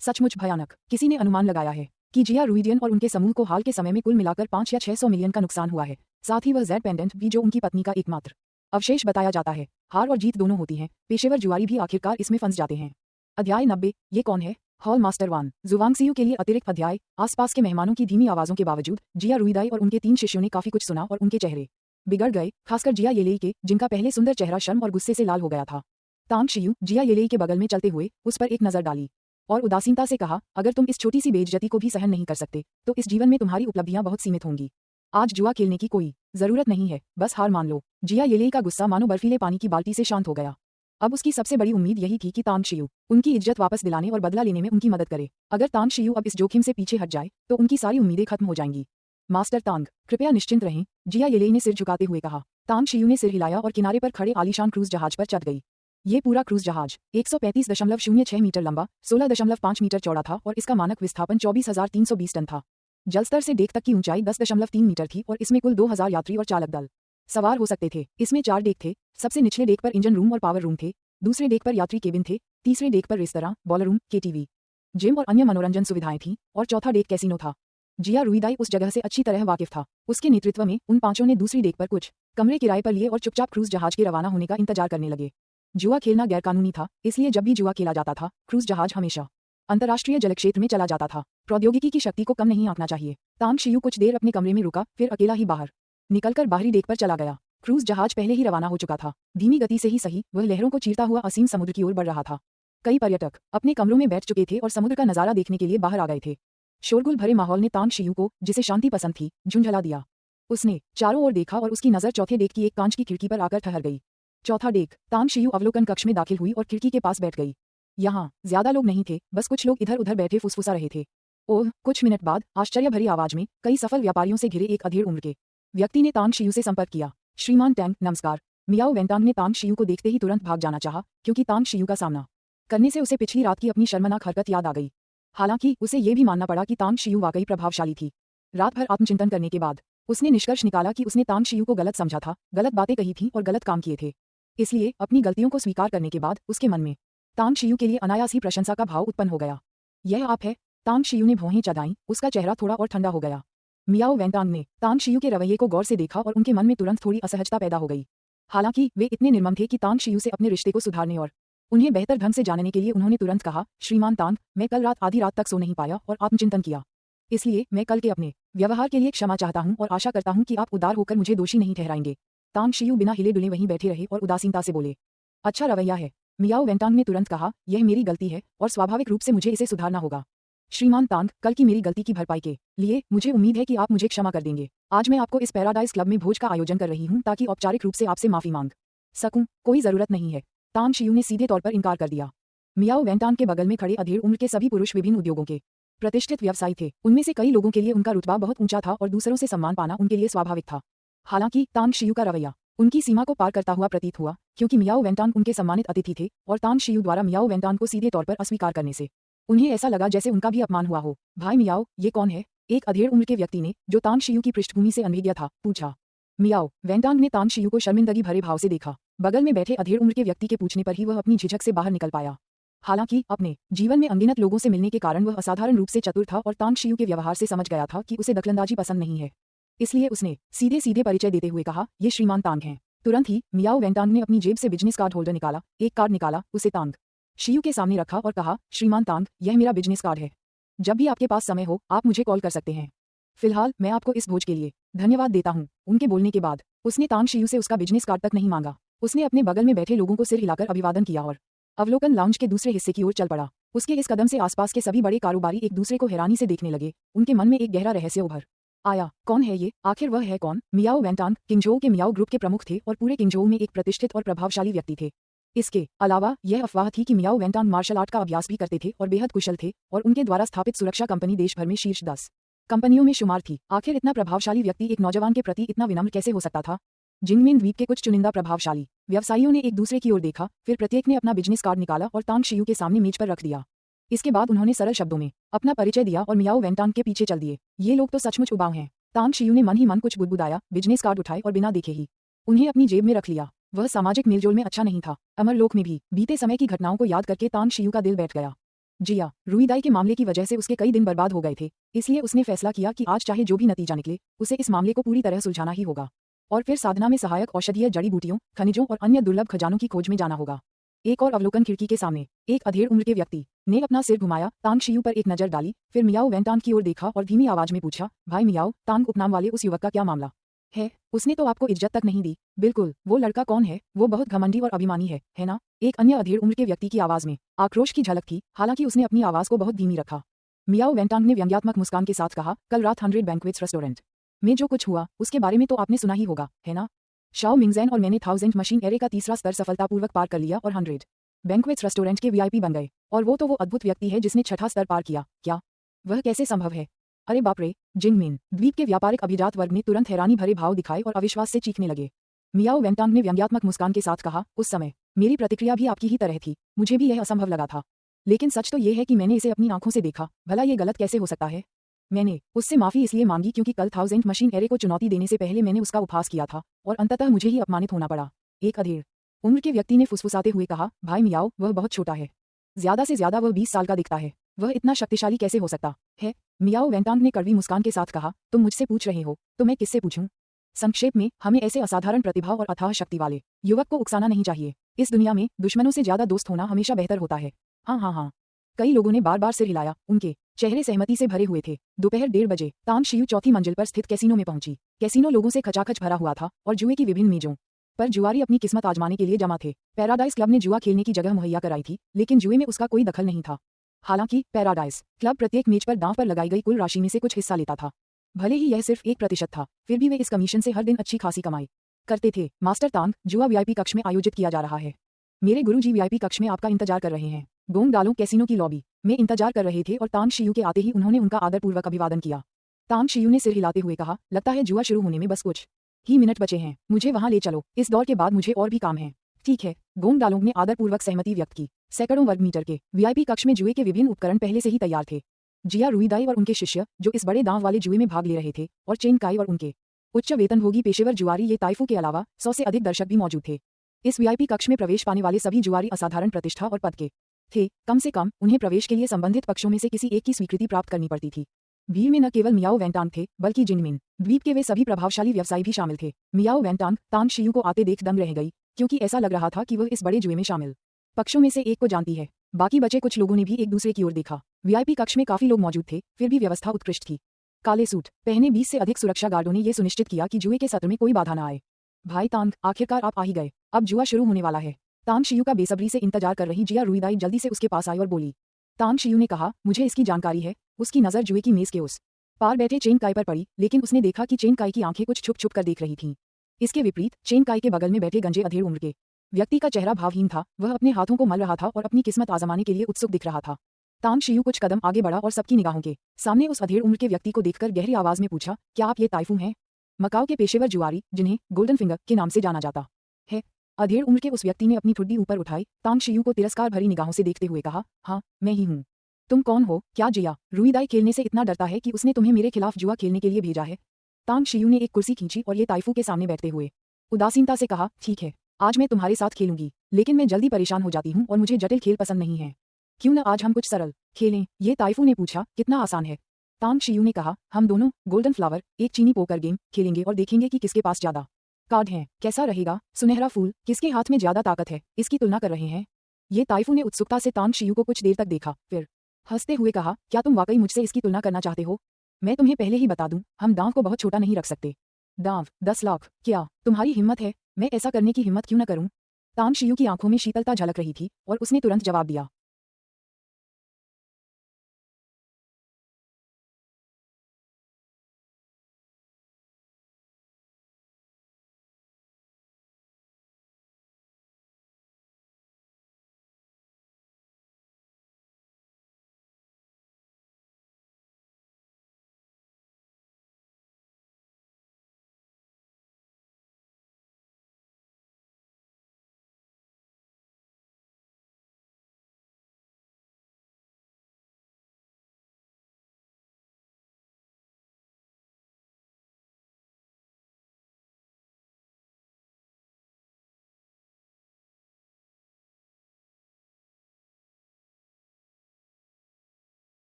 सचमुच भयानक। किसी ने अनुमान लगाया है कि जिया रुइडियन और उनके समूह को हाल के समय में कुल मिलाकर 5 या 600 मिलियन का नुकसान हुआ है। साथ ही वह जेड पेंडेंट भी, जो उनकी पत्नी का एकमात्र अवशेष बताया जाता है। हार और जीत दोनों होती हैं। पेशेवर जुआरी भी आखिरकार इसमें फंस जाते हैं। अध्याय 90। ये कौन है? Hall master 1। जुवांगसियू के लिए अतिरिक्त अध्याय। आसपास के मेहमानों की धीमी आवाजों के बावजूद जिया रुइदाई और उनके 3 शिष्यों ने काफी कुछ सुना और उनके चेहरे बिगड़ गए, खासकर जिया येलेई के, जिनका पहले सुंदर चेहरा शर्म और गुस्से से लाल हो गया था। तांग शियू जिया येलेई के बगल में चलते हुए उस पर एक नजर डाली और उदासीनता से कहा, अगर तुम इस छोटी सी बेइज्जती को भी सहन नहीं कर सकते तो इस जीवन में तुम्हारी उपलब्धियां बहुत सीमित होंगी। आज जुआ खेलने की कोई जरूरत नहीं है, बस हार मान लो। जिया येलेई का गुस्सा मानो बर्फीले पानी की बाल्टी से शांत हो गया। अब उसकी सबसे बड़ी उम्मीद यही थी कि तांग शियू उनकी इज्जत वापस दिलाने और बदला लेने में उनकी मदद करे। अगर तांग शियू अब इस जोखिम से पीछे हट जाए तो उनकी सारी उम्मीदें खत्म हो जाएंगी। मास्टर तांग, कृपया निश्चिंत रहें, जिया येलेई ने सिर झुकाते हुए कहा। तांग शियू ने सिर हिलाया और किनारे पर खड़े आलीशान क्रूज जहाज पर चढ़ गई। ये पूरा क्रूज जहाज 135.06 मीटर लंबा, 16.5 मीटर चौड़ा था और इसका मानक विस्थापन 24,320 टन था। जलस्तर से डेक तक की ऊंचाई 10.3 मीटर थी और इसमें कुल 2000 यात्री और चालक दल सवार हो सकते थे। इसमें 4 डेक थे। सबसे निचले डेक पर इंजन रूम और पावर रूम थे। दूसरे डेक पर यात्री केबिन थे। तीसरे डेक पर restaurant, bowler room, KTV, gym और अन्य मनोरंजन सुविधाएं थीं और चौथा डेक कैसीनो था। जिया रुइदाई उस जगह से अच्छी तरह वाकिफ था। उसके नेतृत्व में उन 5 ने दूसरी डेक पर कुछ कमरे किराए पर लिए और चुपचाप क्रूज जहाज के रवाना होने का इंतजार करने लगे। जुआ खेलना गैरकानूनी था, इसलिए जब भी जुआ खेला जाता था क्रूज जहाज हमेशा अंतर्राष्ट्रीय जलक्षेत्र में चला जाता था। प्रौद्योगिकी की शक्ति को कम नहीं आंकना चाहिए। तांग शियू कुछ देर अपने कमरे में रुका, फिर अकेला ही बाहर निकलकर बाहरी डेक पर चला गया। क्रूज जहाज पहले ही रवाना हो चुका था। धीमी गति से ही सही, वह लहरों को चीरता हुआ असीम समुद्र की ओर बढ़ रहा था। कई पर्यटक अपने कमरों में बैठ चुके थे और समुद्र का नजारा देखने के लिए बाहर आ गए थे। शोरगुल भरे माहौल ने तांग शियू को, जिसे शांति पसंद थी, झुंझला दिया। उसने चारों ओर देखा और उसकी नजर चौथे डेक की एक कांच की खिड़की पर आकर ठहर गई। चौथा डेक। तांग शियू अवलोकन कक्ष में दाखिल हुई और खिड़की के पास बैठ गई। यहाँ ज्यादा लोग नहीं थे, बस कुछ लोग इधर उधर बैठे फुसफुसा रहे थे। ओह, कुछ मिनट बाद आश्चर्य भरी आवाज में कई सफल व्यापारियों से घिरे एक अधेड़ उम्र के व्यक्ति ने तांग शियू से संपर्क किया। श्रीमान टैंग, नमस्कार। मियाओ वेंटांग ने तांग शियू को देखते ही तुरंत भाग जाना चाहा, क्योंकि तांग शियू का सामना करने से उसे पिछली रात की अपनी शर्मनाक हरकत याद आ गई। हालांकि उसे ये भी मानना पड़ा कि तांग शियू वाकई प्रभावशाली थी। रात भर आत्मचिंतन करने के बाद उसने निष्कर्ष निकाला कि उसने तांग शियू को गलत समझा था, गलत बातें कही थीं और गलत काम किए थे। इसलिए अपनी गलतियों को स्वीकार करने के बाद उसके मन में तांग शियू के लिए अनायास ही प्रशंसा का भाव उत्पन्न हो गया। यह आप है? तांग शियू ने भौहें चढ़ाईं, उसका चेहरा थोड़ा और ठंडा हो गया। मियाओ वेंटांग ने तांग शियू के रवैये को गौर से देखा और उनके मन में तुरंत थोड़ी असहजता पैदा हो गई। हालांकि वे इतने निर्मम थे कि तांग शियू से अपने रिश्ते को सुधारने और उन्हें बेहतर ढंग से जानने के लिए उन्होंने तुरंत कहा, श्रीमान तांग, मैं कल रात आधी रात तक सो नहीं पाया और आत्मचिंतन किया। इसलिए मैं कल के अपने व्यवहार के लिए क्षमा चाहता हूं और आशा करता हूं कि आप उदार होकर मुझे दोषी नहीं ठहराएंगे। तांग शियू बिना हिले डुले वहीं बैठे रहे और उदासीनता से बोले, अच्छा रवैया है। मियाओ वेंटांग ने तुरंत कहा, यह मेरी गलती है और स्वाभाविक रूप से मुझे इसे सुधारना होगा। श्रीमान तांग, कल की मेरी गलती की भरपाई के लिए मुझे उम्मीद है कि आप मुझे क्षमा कर देंगे। आज मैं आपको इस पैराडाइज क्लब में भोज का आयोजन कर रही हूं ताकि औपचारिक रूप से आपसे माफी मांग सकूं। कोई जरूरत नहीं है। तांग शियू ने सीधे तौर पर इनकार कर दिया। मियाओ वेंटांग के बगल में खड़े अधेड़ उम्र के सभी पुरुष विभिन्न उद्योगों के प्रतिष्ठित व्यवसायी थे। उनमें से कई लोगों के लिए उनका रुतबा बहुत ऊंचा था और दूसरों से सम्मान पाना उनके लिए स्वाभाविक था। हालांकि तांग शियू का रवैया उनकी सीमा को पार करता हुआ प्रतीत हुआ, क्योंकि मियाओ वेंटांग उनके सम्मानित अतिथि थे और तांग शियू द्वारा मियाओ वेंटांग को सीधे तौर पर अस्वीकार करने से उन्हें ऐसा लगा जैसे उनका भी अपमान हुआ हो। भाई मियाओ, ये कौन है? एक अधेड़ उम्र के व्यक्ति ने, जो तांग शियू की पृष्ठभूमि से अनभिज्ञ था, पूछा। मियाओ वेंटांग ने तांग शियू को शर्मिंदगी भरे भाव से देखा। बगल में बैठे अधेड़ उम्र के व्यक्ति के पूछने पर ही वह अपनी झिझक से बाहर निकल पाया। हालांकि अपने जीवन में अनगिनत लोगों से मिलने के कारण वह असाधारण रूप से चतुर था और तांग शियू के व्यवहार से समझ गया था कि उसे दखलंदाजी पसंद नहीं है। इसलिए उसने सीधे सीधे परिचय देते हुए कहा, ये श्रीमान तांग हैं। तुरंत ही मियाओ वेंटांग ने अपनी जेब से बिजनेस कार्ड होल्डर निकाला, एक कार्ड निकाला, उसे तांग शियू के सामने रखा और कहा, श्रीमान तांग, यह मेरा बिजनेस कार्ड है। जब भी आपके पास समय हो आप मुझे कॉल कर सकते हैं। फिलहाल मैं आपको इस भोज के लिए धन्यवाद देता हूँ। उनके बोलने के बाद उसने तांग शियू से उसका बिजनेस कार्ड तक नहीं मांगा। उसने अपने बगल में बैठे लोगों को सिर हिलाकर अभिवादन किया और अवलोकन लाउंज के दूसरे हिस्से की ओर चल पड़ा। उसके इस कदम से आसपास के सभी बड़े कारोबारी एक दूसरे को हैरानी से देखने लगे। उनके मन में एक गहरा रहस्य उभर आया। कौन है ये? आखिर वह है कौन? मियाओ वेंटांग किंगजोऊ के मियाओ ग्रुप के प्रमुख थे और पूरे किंगजोऊ में एक प्रतिष्ठित और प्रभावशाली व्यक्ति थे। इसके अलावा यह अफवाह थी कि मियाओ वेंटांग मार्शल आर्ट का अभ्यास भी करते थे और बेहद कुशल थे और उनके द्वारा स्थापित सुरक्षा कंपनी देश भर में शीर्ष 10 कंपनियों में शुमार थी। आखिर इतना प्रभावशाली व्यक्ति एक नौजवान के प्रति इतना विनम्र कैसे हो सकता था? जिंगमिन द्वीप के कुछ चुनिंदा प्रभावशाली व्यवसायियों ने एक दूसरे की ओर देखा, फिर प्रत्येक ने अपना बिजनेस कार्ड निकाला और तांग शियू के सामने मेज पर रख दिया। इसके बाद उन्होंने सरल शब्दों में अपना परिचय दिया और मियाओ वेंटांग के पीछे चल दिए। ये लोग तो सचमुच उबाऊ हैं। तांग शियू ने मन ही मन कुछ बुदबुदाया, बिजनेस कार्ड उठाए और बिना देखे ही उन्हें अपनी जेब में रख लिया। वह सामाजिक मेलजोल में अच्छा नहीं था। अमरलोक में भी बीते समय की घटनाओं को याद करके तांग शियू का दिल बैठ गया। जिया रुईदाई के मामले की वजह से उसके कई दिन बर्बाद हो गए थे, इसलिए उसने फैसला किया कि आज चाहे जो भी नतीजा निकले, उसे इस मामले को पूरी तरह सुलझाना ही होगा और फिर साधना में सहायक औषधीय जड़ी बूटियों, खनिजों और अन्य दुर्लभ खजानों की खोज में जाना होगा। एक और अवलोकन खिड़की के सामने एक अधेड़ उम्र के व्यक्ति ने अपना सिर घुमाया, तांग शियू पर एक नजर डाली, फिर मियाओ वेंटांग की ओर देखा और धीमी आवाज में पूछा, भाई मियाओ, तांग उपनाम वाले उस युवक का क्या मामला है? उसने तो आपको इज्जत तक नहीं दी। बिल्कुल, वो लड़का कौन है? वो बहुत घमंडी और अभिमानी है ना? एक अन्य अधेड़ उम्र के व्यक्ति की आवाज में आक्रोश की झलक थी, हालांकि उसने अपनी आवाज को बहुत धीमी रखा। मियाओ वेंटांग ने व्यंग्यात्मक मुस्कान के साथ कहा, कल रात 100 बैंक्वेट्स रेस्टोरेंट में जो कुछ हुआ उसके बारे में तो आपने सुना ही होगा, है ना? शाओ मिंगजैन और मैंने 1000 मशीन एरे का तीसरा स्तर सफलतापूर्वक पार कर लिया और 100 बैंक्वेट्स रेस्टोरेंट के वीआईपी बन गए। और वो तो वो अद्भुत व्यक्ति है जिसने छठा स्तर पार किया। क्या वह कैसे संभव है? अरे बाप रे! जिंगमिन द्वीप के व्यापारिक अभिजात वर्ग ने तुरंत हैरानी भरे भाव दिखाए और अविश्वास से चीखने लगे। मियाओ वेंटांग ने व्यंग्यात्मक मुस्कान के साथ कहा, उस समय मेरी प्रतिक्रिया भी आपकी ही तरह थी। मुझे भी यह असंभव लगा था, लेकिन सच तो ये है कि मैंने इसे अपनी आंखों से देखा। भला ये गलत कैसे हो सकता है? मैंने उससे माफी इसलिए मांगी क्योंकि कल 1000 मशीन एरे को चुनौती देने से पहले मैंने उसका उपहास किया था और अंततः मुझे ही अपमानित होना पड़ा। एक अधेड़ उम्र के व्यक्ति ने फुसफुसाते हुए कहा, भाई मियाओ, वह बहुत छोटा है। ज्यादा से ज्यादा वह 20 साल का दिखता है। वह इतना शक्तिशाली कैसे हो सकता है? मियाओ वेंटांग ने कड़वी मुस्कान के साथ कहा, तुम मुझसे पूछ रहे हो तो मैं किससे पूछूं? संक्षेप में, हमें ऐसे असाधारण प्रतिभा और अथाह शक्ति वाले युवक को उकसाना नहीं चाहिए। इस दुनिया में दुश्मनों से ज्यादा दोस्त होना हमेशा बेहतर होता है। हाँ हाँ हाँ। कई लोगों ने बार बार सिर हिलाया, उनके चेहरे सहमति से भरे हुए थे। दोपहर 1:30 बजे तांग शियू चौथी मंजिल पर स्थित कैसीनो में पहुंची। कैसीनो लोगों से खचाखच भरा हुआ था और जुए की विभिन्न मेजों पर जुआरी अपनी किस्मत आजमाने के लिए जमा थे। पैराडाइज क्लब ने जुआ खेलने की जगह मुहैया कराई थी, लेकिन जुए में उसका कोई दखल नहीं था। हालांकि पैराडाइज क्लब प्रत्येक मेज पर दांव पर लगाई गई कुल राशि में से कुछ हिस्सा लेता था। भले ही यह सिर्फ 1% था, फिर भी वे इस कमीशन से हर दिन अच्छी खासी कमाई करते थे। मास्टर तांग, जुआ वीआईपी कक्ष में आयोजित किया जा रहा है। मेरे गुरुजी वीआईपी कक्ष में आपका इंतजार कर रहे हैं। गोंग डालो कैसीनो की लॉबी में इंतजार कर रहे थे और तांग शियू के आते ही उन्होंने उनका आदरपूर्वक अभिवादन किया। तांग शियू ने सिर हिलाते हुए कहा, लगता है जुआ शुरू होने में बस कुछ ही मिनट बचे हैं। मुझे वहां ले चलो, इस दौर के बाद मुझे और भी काम है। ठीक है, गोंग डालोंग ने आदरपूर्वक सहमति व्यक्त की। सैकड़ों वर्ग मीटर के वीआईपी कक्ष में जुए के विभिन्न उपकरण पहले से ही तैयार थे। जिया रुईदाई और उनके शिष्य, जो इस बड़े दांव वाले जुए में भाग ले रहे थे, और चेन काई और उनके उच्च वेतनभोगी पेशेवर जुआरी ये ताइफू के अलावा 100 से अधिक दर्शक भी मौजूद थे। इस वीआईपी कक्ष में प्रवेश पाने वाले सभी जुआरी असाधारण प्रतिष्ठा और पद के थे। कम से कम उन्हें प्रवेश के लिए संबंधित पक्षों में से किसी एक की स्वीकृति प्राप्त करनी पड़ती थी। भीड़ में न केवल मियाओ वेंटांग थे, बल्कि जिंगमिन द्वीप के वे सभी प्रभावशाली व्यवसायी भी शामिल थे। मियाओ वेंटांग तांग शियू को आते देख दंग रह गई, क्योंकि ऐसा लग रहा था कि वह इस बड़े जुए में शामिल पक्षों में से एक को जानती है। बाकी बचे कुछ लोगों ने भी एक दूसरे की ओर देखा। वीआईपी कक्ष में काफी लोग मौजूद थे, फिर भी व्यवस्था उत्कृष्ट थी। काले सूट पहने 20 से अधिक सुरक्षा गार्डों ने यह सुनिश्चित किया कि जुए के सत्र में कोई बाधा न आए। भाई तांग, आखिरकार आप आ ही गए। अब जुआ शुरू होने वाला है। तांग शियू का बेसब्री से इंतजार कर रही जिया रुईदाई जल्दी से उसके पास आई और बोली। तांग शियू ने कहा, मुझे इसकी जानकारी है। उसकी नजर जुए की मेज के उस पार बैठे चेन काई पर पड़ी, लेकिन उसने देखा कि चेन काई की आंखें कुछ छुप छुप कर देख रही थीं। इसके विपरीत चेन काई के बगल में बैठे गंजे अधेड़ उम्र के व्यक्ति का चेहरा भावहीन था। वह अपने हाथों को मल रहा था और अपनी किस्मत आजमाने के लिए उत्सुक दिख रहा था। तांग शियू कुछ कदम आगे बढ़ा और सबकी निगाहों के सामने उस अधेड़ उम्र के व्यक्ति को देखकर गहरी आवाज में पूछा, क्या आप ये ताइफू हैं? मकाओ के पेशेवर जुआरी, जिन्हें गोल्डन फिंगर के नाम से जाना जाता है। अधेड़ उम्र के उस व्यक्ति ने अपनी ठुड्डी ऊपर उठाई, तांग शियू को तिरस्कार भरी निगाहों से देखते हुए कहा, हाँ, मैं ही हूँ। तुम कौन हो? क्या जिया रुईदाई खेलने से इतना डरता है कि उसने तुम्हें मेरे खिलाफ जुआ खेलने के लिए भेजा है? तांग शियू ने एक कुर्सी खींची और ये ताइफू के सामने बैठते हुए उदासीनता से कहा, ठीक है, आज मैं तुम्हारे साथ खेलूंगी, लेकिन मैं जल्दी परेशान हो जाती हूँ और मुझे जटिल खेल पसंद नहीं है। क्यों न आज हम कुछ सरल खेलें? ये ताइफू ने पूछा, कितना आसान है? तांग शियू ने कहा, हम दोनों गोल्डन फ्लावर एक चीनी पोकर गेम खेलेंगे और देखेंगे कि किसके पास ज्यादा कार्ड हैं। कैसा रहेगा? सुनहरा फूल, किसके हाथ में ज्यादा ताकत है, इसकी तुलना कर रहे हैं। ये ताइफू ने उत्सुकता से तांग शियू को कुछ देर तक देखा, फिर हंसते हुए कहा, क्या तुम वाकई मुझसे इसकी तुलना करना चाहते हो? मैं तुम्हें पहले ही बता दूं, हम दांव को बहुत छोटा नहीं रख सकते। दांव 10 लाख? क्या तुम्हारी हिम्मत है? मैं ऐसा करने की हिम्मत क्यों न करूं? तांग शियू की आंखों में शीतलता झलक रही थी और उसने तुरंत जवाब दिया।